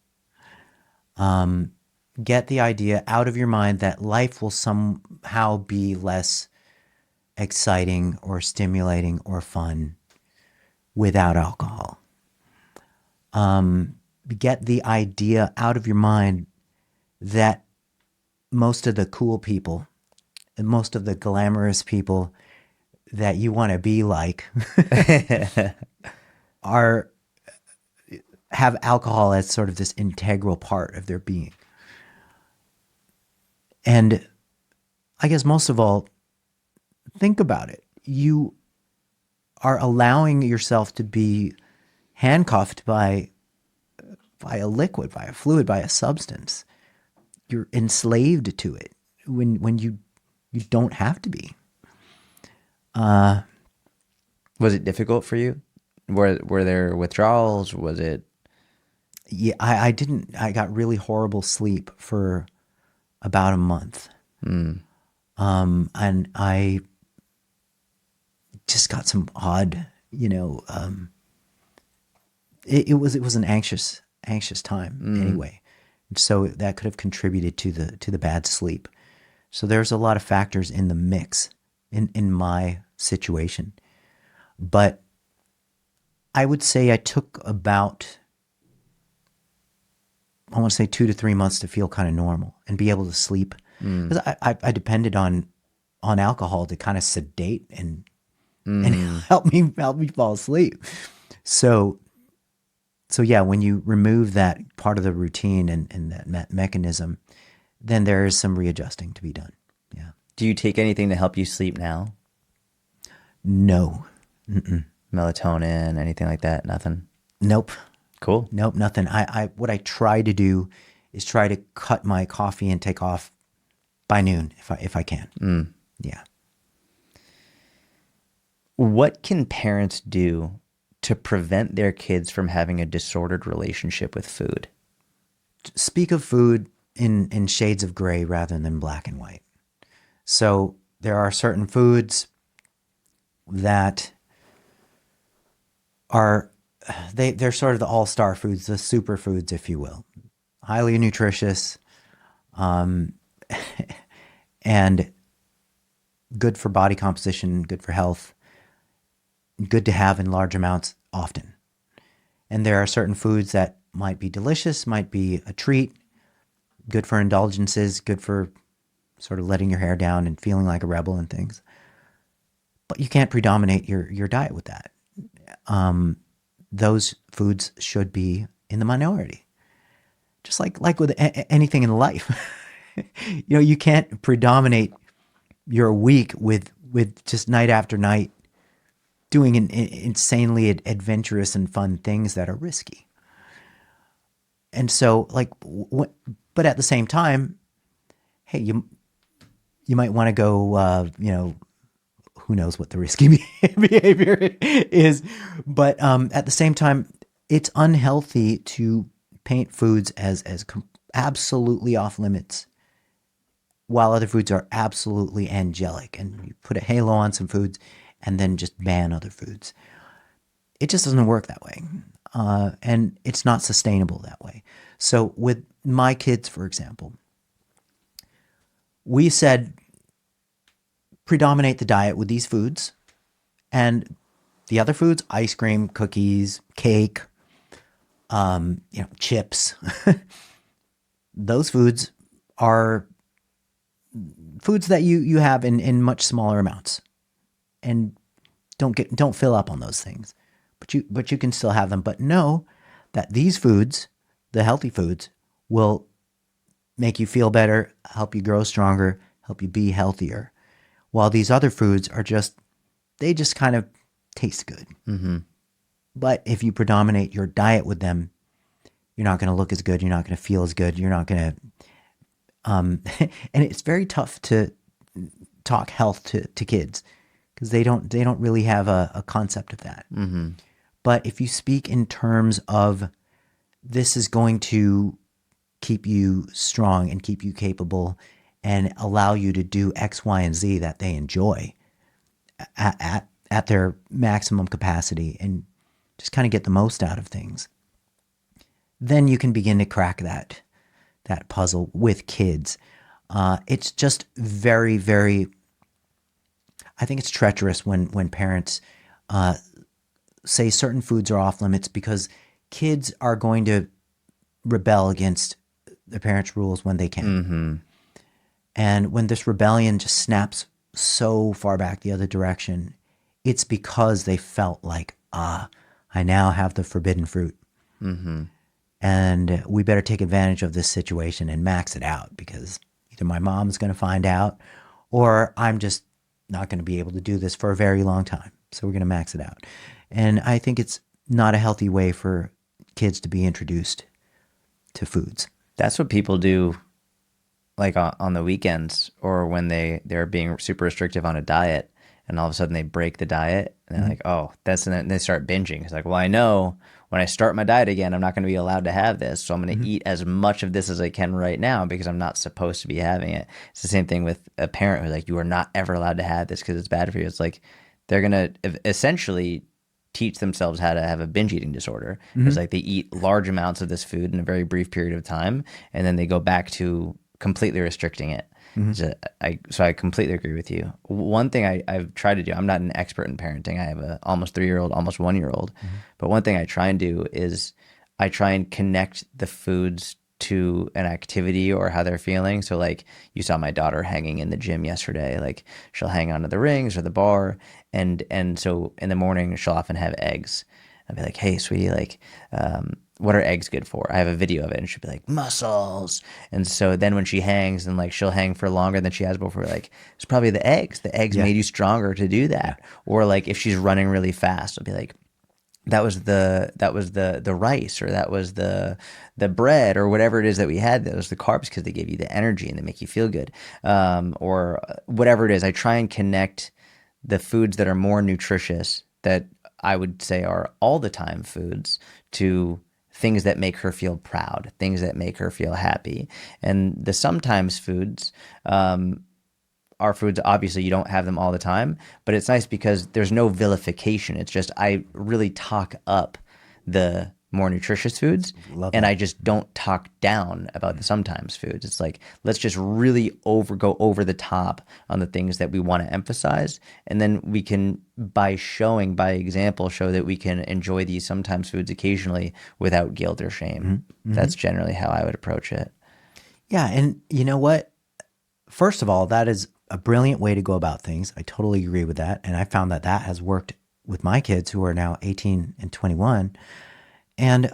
Get the idea out of your mind that life will somehow be less exciting or stimulating or fun without alcohol. Get the idea out of your mind that most of the cool people and most of the glamorous people that you want to be like have alcohol as sort of this integral part of their being. And I guess most of all, think about it. You are allowing yourself to be handcuffed by a liquid, by a fluid, by a substance. You're enslaved to it when you don't have to be. Was it difficult for you? Were there withdrawals? Was it? Yeah, I didn't. I got really horrible sleep for about a month. And I just got some odd, it was an anxious time anyway. So that could have contributed to the bad sleep. So there's a lot of factors in the mix in my situation. But I would say I took about, I want to say 2 to 3 months to feel kind of normal and be able to sleep. Because I depended on alcohol to kind of sedate and help me fall asleep. So yeah, when you remove that part of the routine and that mechanism, then there is some readjusting to be done. Yeah. Do you take anything to help you sleep now? No. Melatonin, anything like that? Nothing? Nope. Cool. Nope, nothing. What I try to do is try to cut my coffee intake off by noon if I can. Yeah. What can parents do to prevent their kids from having a disordered relationship with food? Speak of food in shades of gray rather than black and white. So there are certain foods that they're sort of the all-star foods, the superfoods, if you will. Highly nutritious, and good for body composition, good for health, good to have in large amounts often. And there are certain foods that might be delicious, might be a treat, good for indulgences, good for sort of letting your hair down and feeling like a rebel and things. But you can't predominate your diet with that. Those foods should be in the minority. Just like with anything in life. You can't predominate your week with just night after night doing insanely adventurous and fun things that are risky. And so, but at the same time, hey, you might want to go, who knows what the risky behavior is. But at the same time, it's unhealthy to paint foods as absolutely off limits, while other foods are absolutely angelic. And you put a halo on some foods and then just ban other foods. It just doesn't work that way. And it's not sustainable that way. So with my kids, for example, we said predominate the diet with these foods, and the other foods, ice cream, cookies, cake, chips. Those foods are foods that you have in much smaller amounts, and don't fill up on those things. But you can still have them. But know that these foods, the healthy foods, will make you feel better, help you grow stronger, help you be healthier. While these other foods are they just kind of taste good. Mm-hmm. But if you predominate your diet with them, you're not going to look as good. You're not going to feel as good. You're not going to, and it's very tough to talk health to kids because they don't really have a concept of that. Mm-hmm. But if you speak in terms of this is going to keep you strong and keep you capable and allow you to do X, Y, and Z that they enjoy at their maximum capacity and just kind of get the most out of things, then you can begin to crack that puzzle with kids. It's just very, very, I think it's treacherous when parents say certain foods are off limits because kids are going to rebel against their parents' rules when they can. Mm-hmm. And when this rebellion just snaps so far back the other direction, it's because they felt like, I now have the forbidden fruit. Mm-hmm. And we better take advantage of this situation and max it out because either my mom's going to find out or I'm just not going to be able to do this for a very long time. So we're going to max it out. And I think it's not a healthy way for kids to be introduced to foods. That's what people do, like on the weekends or when they're being super restrictive on a diet, and all of a sudden they break the diet, and they're like, "Oh, and then they start binging." It's like, "Well, I know when I start my diet again, I'm not going to be allowed to have this, so I'm going to eat as much of this as I can right now because I'm not supposed to be having it." It's the same thing with a parent who's like, "You are not ever allowed to have this because it's bad for you." It's like they're going to essentially teach themselves how to have a binge eating disorder. It's like they eat large amounts of this food in a very brief period of time, and then they go back to completely restricting it. So I completely agree with you. One thing I've tried to do, I'm not an expert in parenting. I have a almost 3-year-old, almost 1-year-old. But one thing I try and do is I try and connect the foods to an activity or how they're feeling. So like you saw my daughter hanging in the gym yesterday, like she'll hang onto the rings or the bar. And so in the morning she'll often have eggs. I'll be like, "Hey, sweetie, like, what are eggs good for?" I have a video of it, and she'll be like, "Muscles." And so then when she hangs, and like she'll hang for longer than she has before, like it's probably the eggs. The eggs made you stronger to do that. Or like if she's running really fast, I'll be like, that was the rice, or that was the bread, or whatever it is that we had. That was the carbs because they give you the energy and they make you feel good, or whatever it is. I try and connect the foods that are more nutritious, that I would say are all the time foods, to things that make her feel proud, things that make her feel happy. And the sometimes foods are foods, obviously you don't have them all the time, but it's nice because there's no vilification. It's just I really talk up the more nutritious foods, and I just don't talk down about the sometimes foods. It's like, let's just really go over the top on the things that we want to emphasize, and then we can, by example, show that we can enjoy these sometimes foods occasionally without guilt or shame. That's generally how I would approach it. Yeah, and you know what? First of all, that is a brilliant way to go about things. I totally agree with that, and I found that has worked with my kids who are now 18 and 21. And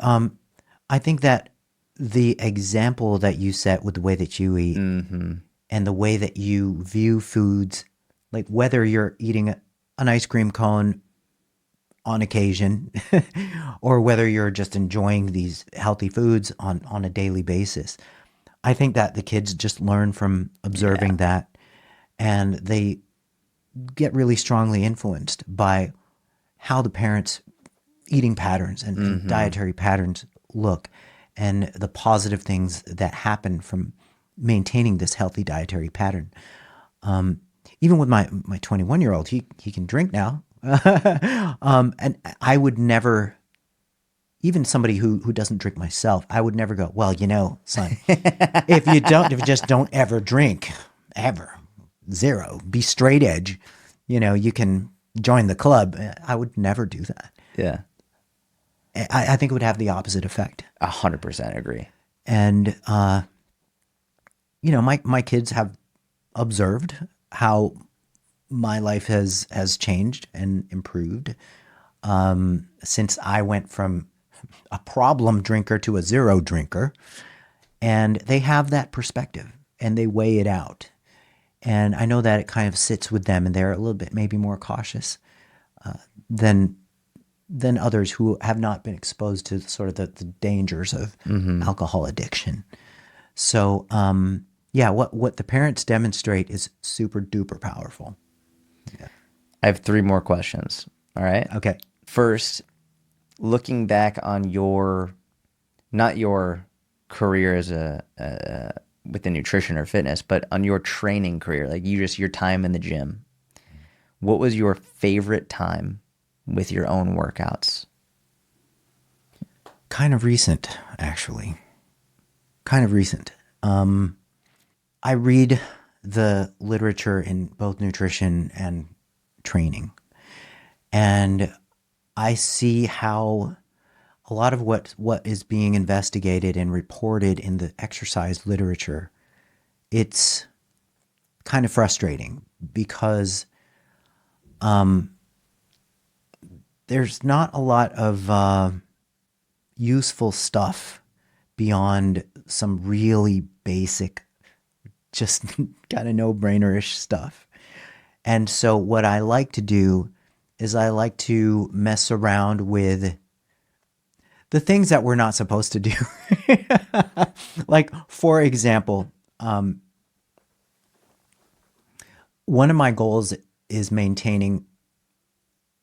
I think that the example that you set with the way that you eat and the way that you view foods, like whether you're eating an ice cream cone on occasion or whether you're just enjoying these healthy foods on a daily basis, I think that the kids just learn from observing that, and they get really strongly influenced by how the parents' eating patterns and dietary patterns look, and the positive things that happen from maintaining this healthy dietary pattern. Even with my 21-year-old, he can drink now, and I would never, even somebody who doesn't drink myself, I would never go, "Well, son, if you just don't ever drink, ever, zero, be straight edge, you can join the club." I would never do that. Yeah. I think it would have the opposite effect. 100% agree. And, my kids have observed how my life has changed and improved since I went from a problem drinker to a zero drinker. And they have that perspective and they weigh it out. And I know that it kind of sits with them and they're a little bit maybe more cautious than others who have not been exposed to sort of the dangers of alcohol addiction. So, what the parents demonstrate is super duper powerful. Yeah. I have 3 more questions. All right. Okay. First, looking back on not your career as within nutrition or fitness, but on your training career, like your time in the gym, what was your favorite time with your own workouts? Kind of recent, actually. Kind of recent. I read the literature in both nutrition and training, and I see how a lot of what is being investigated and reported in the exercise literature, it's kind of frustrating because there's not a lot of useful stuff beyond some really basic, just kind of no-brainer-ish stuff. And so what I like to do is I like to mess around with the things that we're not supposed to do. Like, for example, one of my goals is maintaining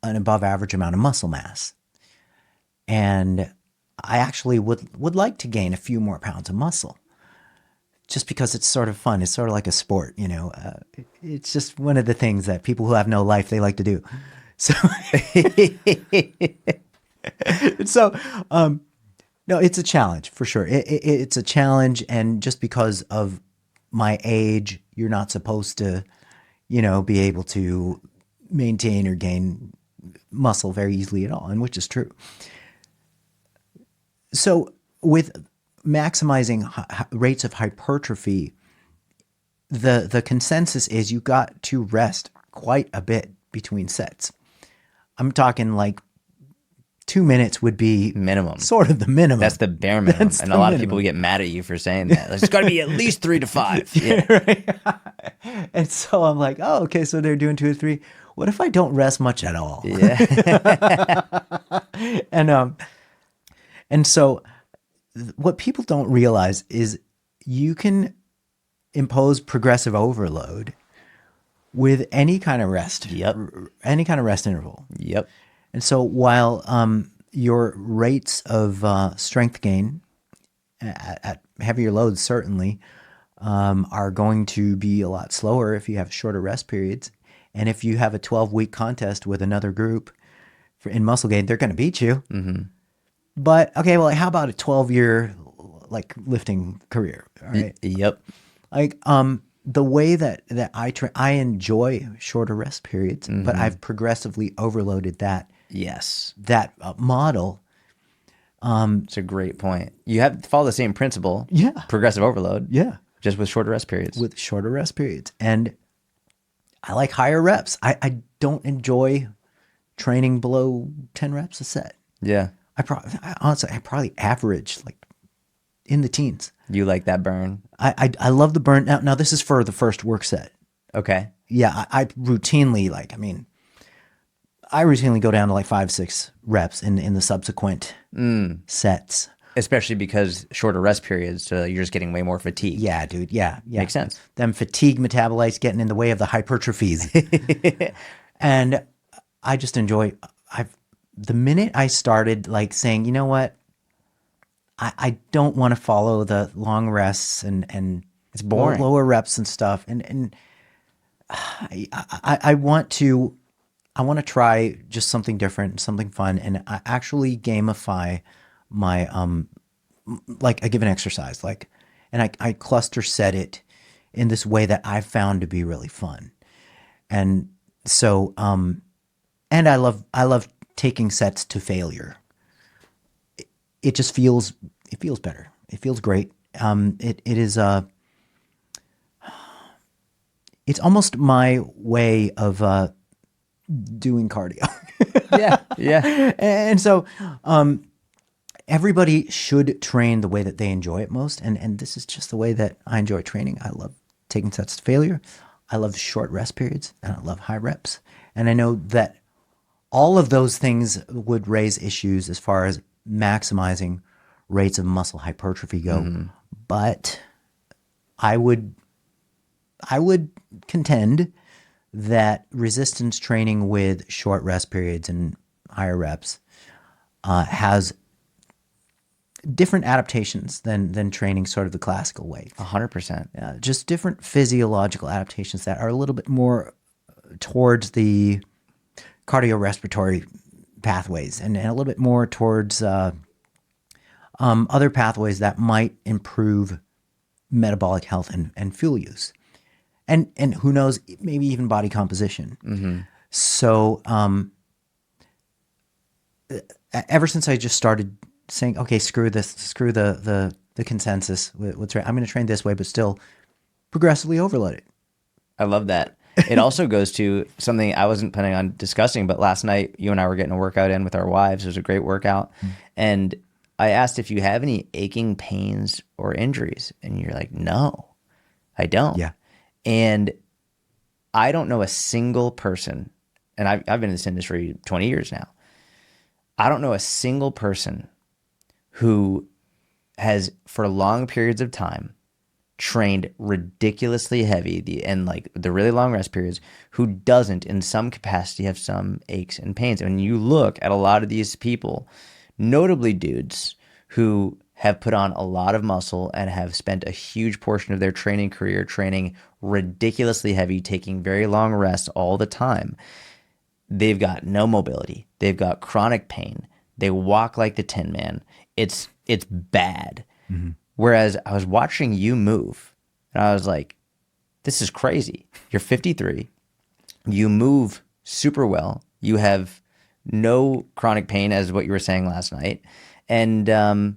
an above average amount of muscle mass. And I actually would like to gain a few more pounds of muscle just because it's sort of fun. It's sort of like a sport, it's just one of the things that people who have no life, they like to do. So, no, it's a challenge for sure. It's a challenge. And just because of my age, you're not supposed to, be able to maintain or gain muscle very easily at all, and which is true. So with maximizing rates of hypertrophy, the consensus is you got to rest quite a bit between sets. I'm talking like 2 minutes would be minimum, sort of the minimum. That's the bare minimum. That's and a lot of people get mad at you for saying that. It's got to be at least 3 to 5. Yeah. Right. And so I'm like, oh, okay, so they're doing 2 to 3. What if I don't rest much at all? Yeah. And so what people don't realize is you can impose progressive overload with any kind of rest. Yep. Any kind of rest interval. Yep. And so while your rates of strength gain at heavier loads certainly are going to be a lot slower if you have shorter rest periods. And if you have a 12-week contest with another group in muscle gain, they're going to beat you. Mm-hmm. But okay, well, how about a 12-year like lifting career? All right. Yep. Like the way that I train, I enjoy shorter rest periods, but I've progressively overloaded that. Yes. That model. It's a great point. You have to follow the same principle. Yeah. Progressive overload. Yeah. Just with shorter rest periods. With shorter rest periods. And I like higher reps. I don't enjoy training below 10 reps a set. Yeah. Honestly, I probably average like in the teens. You like that burn? I love the burn. Now this is for the first work set. Okay. Yeah, I routinely I routinely go down to like 5-6 reps in the subsequent sets. Especially because shorter rest periods, so you're just getting way more fatigue. Yeah, dude. Yeah. Makes sense. Them fatigue metabolites getting in the way of the hypertrophies. And I just enjoy, the minute I started like saying, you know what, I don't want to follow the long rests and It's boring. lower reps and stuff. And I want to try just something different, something fun, and I actually gamify my like a given exercise, and I cluster set it in this way that I've found to be really fun. And so and I love taking sets to failure. it just feels better. It feels great. It is it's almost my way of doing cardio. Yeah, yeah. And so everybody should train the way that they enjoy it most. And this is just the way that I enjoy training. I love taking sets to failure. I love short rest periods, and I love high reps. And I know that all of those things would raise issues as far as maximizing rates of muscle hypertrophy go. But I would contend that resistance training with short rest periods and higher reps has different adaptations than training sort of the classical way. 100%. Just different physiological adaptations that are a little bit more towards the cardiorespiratory pathways and a little bit more towards other pathways that might improve metabolic health and fuel use. And who knows, maybe even body composition. So ever since I just started saying, okay, screw this, screw the consensus, I'm going to train this way, but still progressively overload it. I love that. It also goes to something I wasn't planning on discussing, but last night you and I were getting a workout in with our wives. It was a great workout. And I asked if you have any aching pains or injuries. And you're like, no, I don't. Yeah. And I don't know a single person, and I've been in this industry 20 years now. I don't know a single person who has, for long periods of time, trained ridiculously heavy and like the really long rest periods, who doesn't in some capacity have some aches and pains. And you look at a lot of these people, notably dudes who have put on a lot of muscle and have spent a huge portion of their training career training ridiculously heavy, taking very long rests all the time. They've got no mobility. They've got chronic pain. They walk like the Tin Man. It's bad. Whereas I was watching you move, and I was like, this is crazy. You're 53. You move super well. You have no chronic pain, as what you were saying last night. And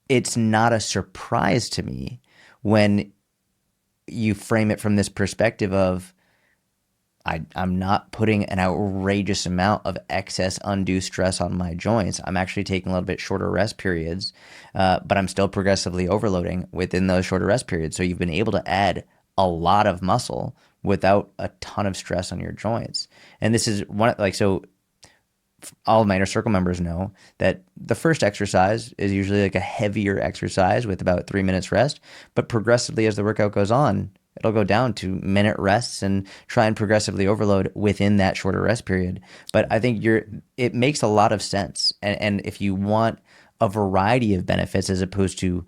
it's not a surprise to me when you frame it from this perspective of, I'm not putting an outrageous amount of excess undue stress on my joints. I'm actually taking a little bit shorter rest periods, but I'm still progressively overloading within those shorter rest periods. So you've been able to add a lot of muscle without a ton of stress on your joints. And this is one, like, so all of my inner circle members know that the first exercise is usually like a heavier exercise with about 3 minutes rest, but progressively as the workout goes on, it'll go down to minute rests and try and progressively overload within that shorter rest period. But I think it makes a lot of sense. And if you want a variety of benefits as opposed to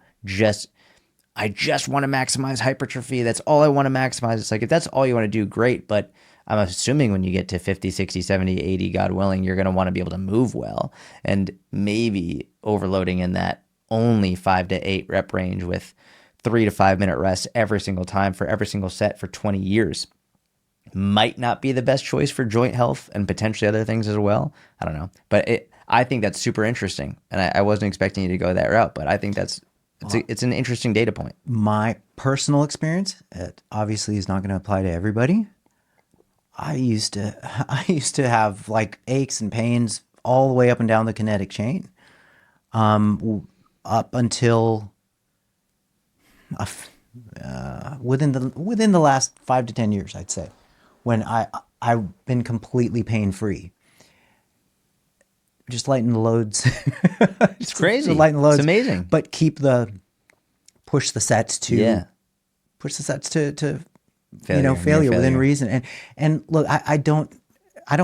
I just want to maximize hypertrophy, that's all I want to maximize. It's like, if that's all you want to do, great. But I'm assuming when you get to 50, 60, 70, 80, God willing, you're going to want to be able to move well. And maybe overloading in that only 5 to 8 rep range with 3 to 5 minute rests every single time for every single set for 20 years might not be the best choice for joint health and potentially other things as well. I don't know. But I think that's super interesting. And I wasn't expecting you to go that route, but I think it's an interesting data point. My personal experience, it obviously is not going to apply to everybody. I used to have like aches and pains all the way up and down the kinetic chain, up until within the last 5 to 10 years, I'd say, when I've been completely pain free. Just lighten the loads. It's crazy. Lighten the loads. It's amazing. But push the sets to failure within reason. And look, I don't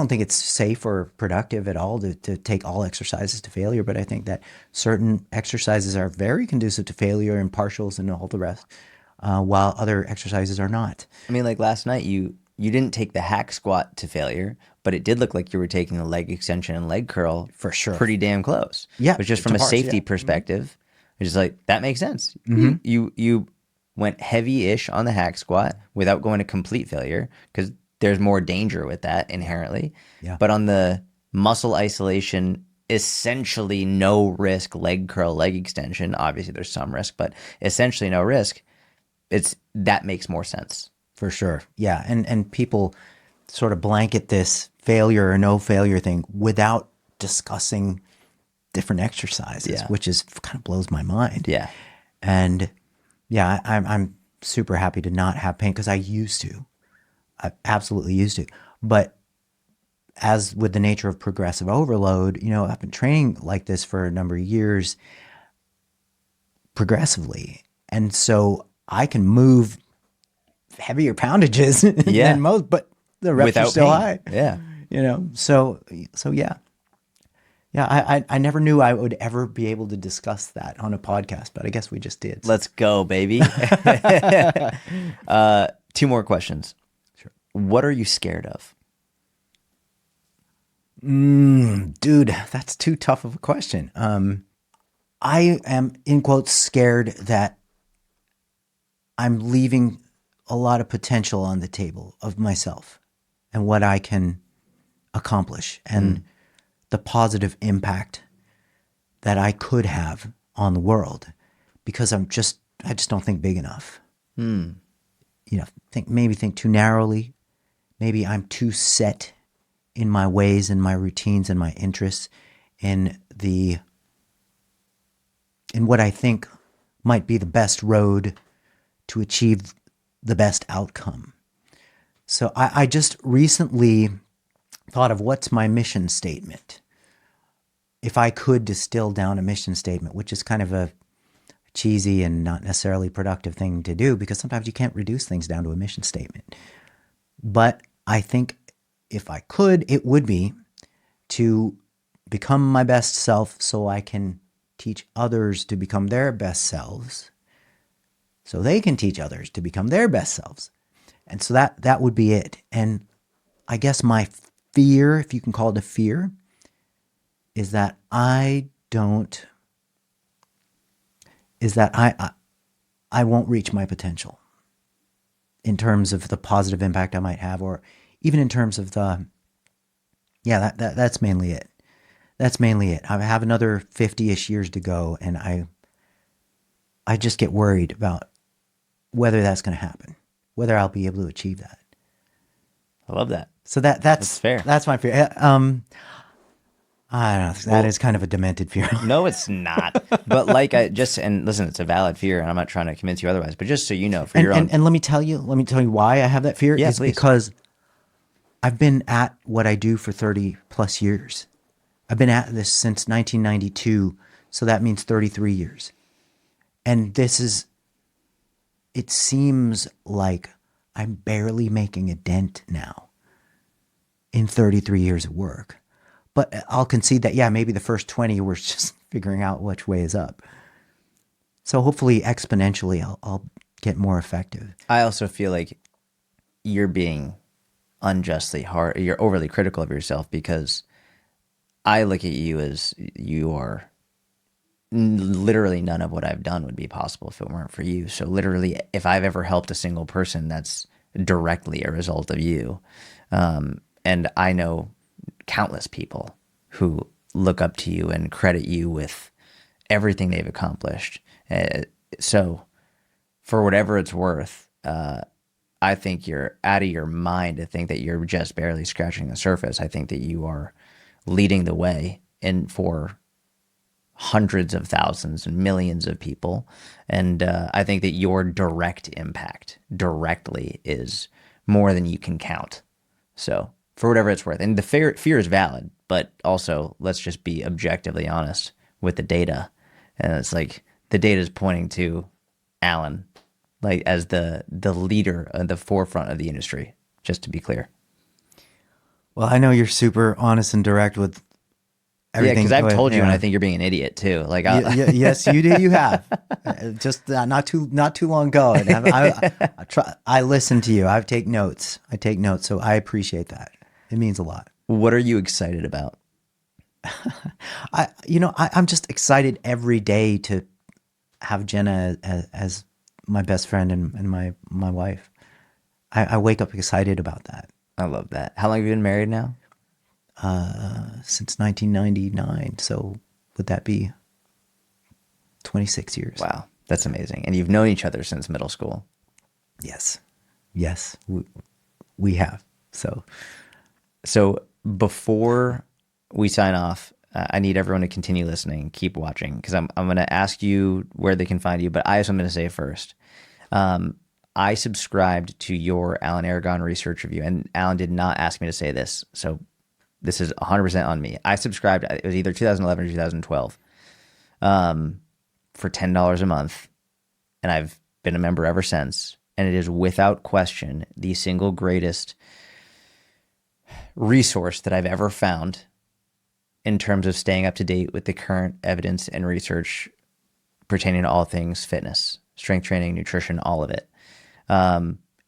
think it's safe or productive at all to take all exercises to failure, but I think that certain exercises are very conducive to failure and partials and all the rest, while other exercises are not. I mean, like last night, you didn't take the hack squat to failure, but it did look like you were taking the leg extension and leg curl for sure, pretty damn close. Yeah, but just from a safety perspective, it's just like, that makes sense. You went heavy-ish on the hack squat without going to complete failure, because there's more danger with that inherently. Yeah. But on the muscle isolation essentially no risk leg curl, leg extension. Obviously, there's some risk, but essentially no risk. That makes more sense. For sure. Yeah. And people sort of blanket this failure or no failure thing without discussing different exercises, Yeah. which is kind of blows my mind. Yeah. And yeah, I'm super happy to not have pain because I used to. I absolutely used to. But as with the nature of progressive overload, I've been training like this for a number of years progressively. And so I can move heavier poundages Yeah. than most, but the reps are Without still pain. high. Yeah. So yeah. Yeah, I never knew I would ever be able to discuss that on a podcast, but I guess we just did. Let's go, baby. Two more questions. Sure. What are you scared of? Dude, that's too tough of a question. I am, in quotes, scared that I'm leaving a lot of potential on the table of myself and what I can accomplish and the positive impact that I could have on the world because I just don't think big enough. Think too narrowly. Maybe I'm too set in my ways and my routines and my interests in what I think might be the best road to achieve the best outcome. So I just recently thought of what's my mission statement. If I could distill down a mission statement, which is kind of a cheesy and not necessarily productive thing to do because sometimes you can't reduce things down to a mission statement. But I think if I could, it would be to become my best self so I can teach others to become their best selves so they can teach others to become their best selves. And so that would be it. And I guess my fear, if you can call it a fear, is that I won't reach my potential in terms of the positive impact I might have, or even in terms of that's mainly it. That's mainly it. I have another 50-ish years to go, and I just get worried about whether that's going to happen, whether I'll be able to achieve that. I love that. So that's fair. That's my fear. I don't know. That is kind of a demented fear. No, it's not. But and listen, it's a valid fear, and I'm not trying to convince you otherwise. But just so you know, for your own. And let me tell you why I have that fear. Yeah, is please. Because I've been at what I do for 30 plus years. I've been at this since 1992, so that means 33 years. And it seems like I'm barely making a dent now in 33 years of work. But I'll concede that, yeah, maybe the first 20 we're just figuring out which way is up. So hopefully exponentially I'll get more effective. I also feel like you're being unjustly hard. You're overly critical of yourself because I look at you as you are literally none of what I've done would be possible if it weren't for you. So literally, if I've ever helped a single person, that's directly a result of you. And I know countless people who look up to you and credit you with everything they've accomplished. So for whatever it's worth, I think you're out of your mind to think that you're just barely scratching the surface. I think that you are leading the way for hundreds of thousands and millions of people. And I think that your direct impact directly is more than you can count. So for whatever it's worth. And the fear is valid, but also let's just be objectively honest with the data. And it's like the data is pointing to Alan like as the leader at the forefront of the industry, just to be clear. Well, I know you're super honest and direct with everything. Yeah, because I've told you, and I think you're being an idiot too. Like, yes, you do. You have just not too long ago. And I listen to you. I take notes. So I appreciate that. It means a lot. What are you excited about? I'm just excited every day to have Jenna as my best friend and my wife. I wake up excited about that. I love that. How long have you been married now? since 1999. So would that be 26 years? Wow, that's amazing. And you've known each other since middle school. Yes. Yes, we have. So before we sign off, I need everyone to continue listening, keep watching, because I'm going to ask you where they can find you. But I have something to say first. I subscribed to your Alan Aragon research review, and Alan did not ask me to say this, so this is 100% on me. I subscribed, it was either 2011 or 2012, for $10 a month, and I've been a member ever since, and it is without question the single greatest resource that I've ever found in terms of staying up to date with the current evidence and research pertaining to all things fitness, strength training, nutrition, all of it.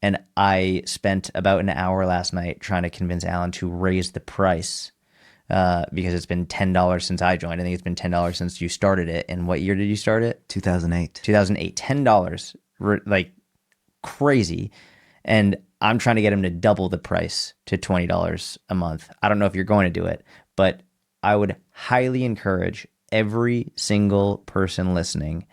And I spent about an hour last night trying to convince Alan to raise the price because it's been $10 since I joined. I think it's been $10 since you started it. And what year did you start it? 2008. 2008. $10, like crazy. And I'm trying to get him to double the price to $20 a month. I don't know if you're going to do it, but I would highly encourage every single person listening.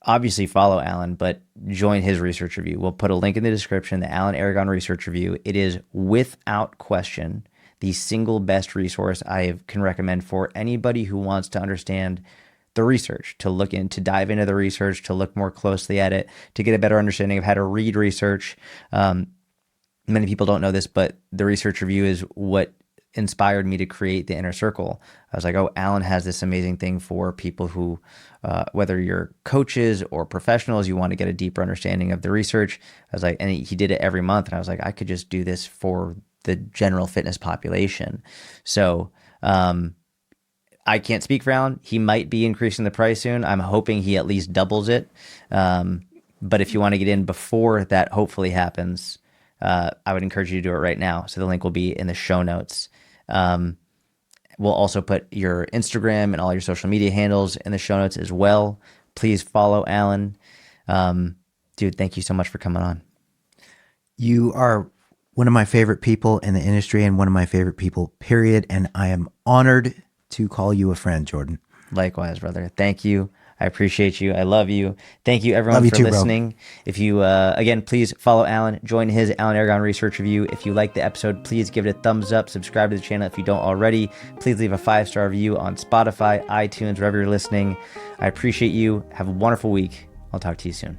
Obviously follow Alan, but join his research review. We'll put a link in the description, the Alan Aragon research review. It is without question the single best resource I can recommend for anybody who wants to understand the research, to look in, to dive into the research, to look more closely at it, to get a better understanding of how to read research. Many people don't know this, but the research review is what inspired me to create the Inner Circle. I was like, oh, Alan has this amazing thing for people who, whether you're coaches or professionals, you want to get a deeper understanding of the research. I was like, and he did it every month. And I was like, I could just do this for the general fitness population. So I can't speak for Alan. He might be increasing the price soon. I'm hoping he at least doubles it. But if you want to get in before that hopefully happens, I would encourage you to do it right now. So the link will be in the show notes. We'll also put your Instagram and all your social media handles in the show notes as well. Please follow Alan. Dude, thank you so much for coming on. You are one of my favorite people in the industry and one of my favorite people, period. And I am honored to call you a friend, Jordan. Likewise, brother. Thank you. I appreciate you. I love you. Thank you, everyone, Love you for too, listening. bro. If you, again, please follow Alan. Join his Alan Aragon Research Review. If you like the episode, please give it a thumbs up. Subscribe to the channel if you don't already. Please leave a 5-star review on Spotify, iTunes, wherever you're listening. I appreciate you. Have a wonderful week. I'll talk to you soon.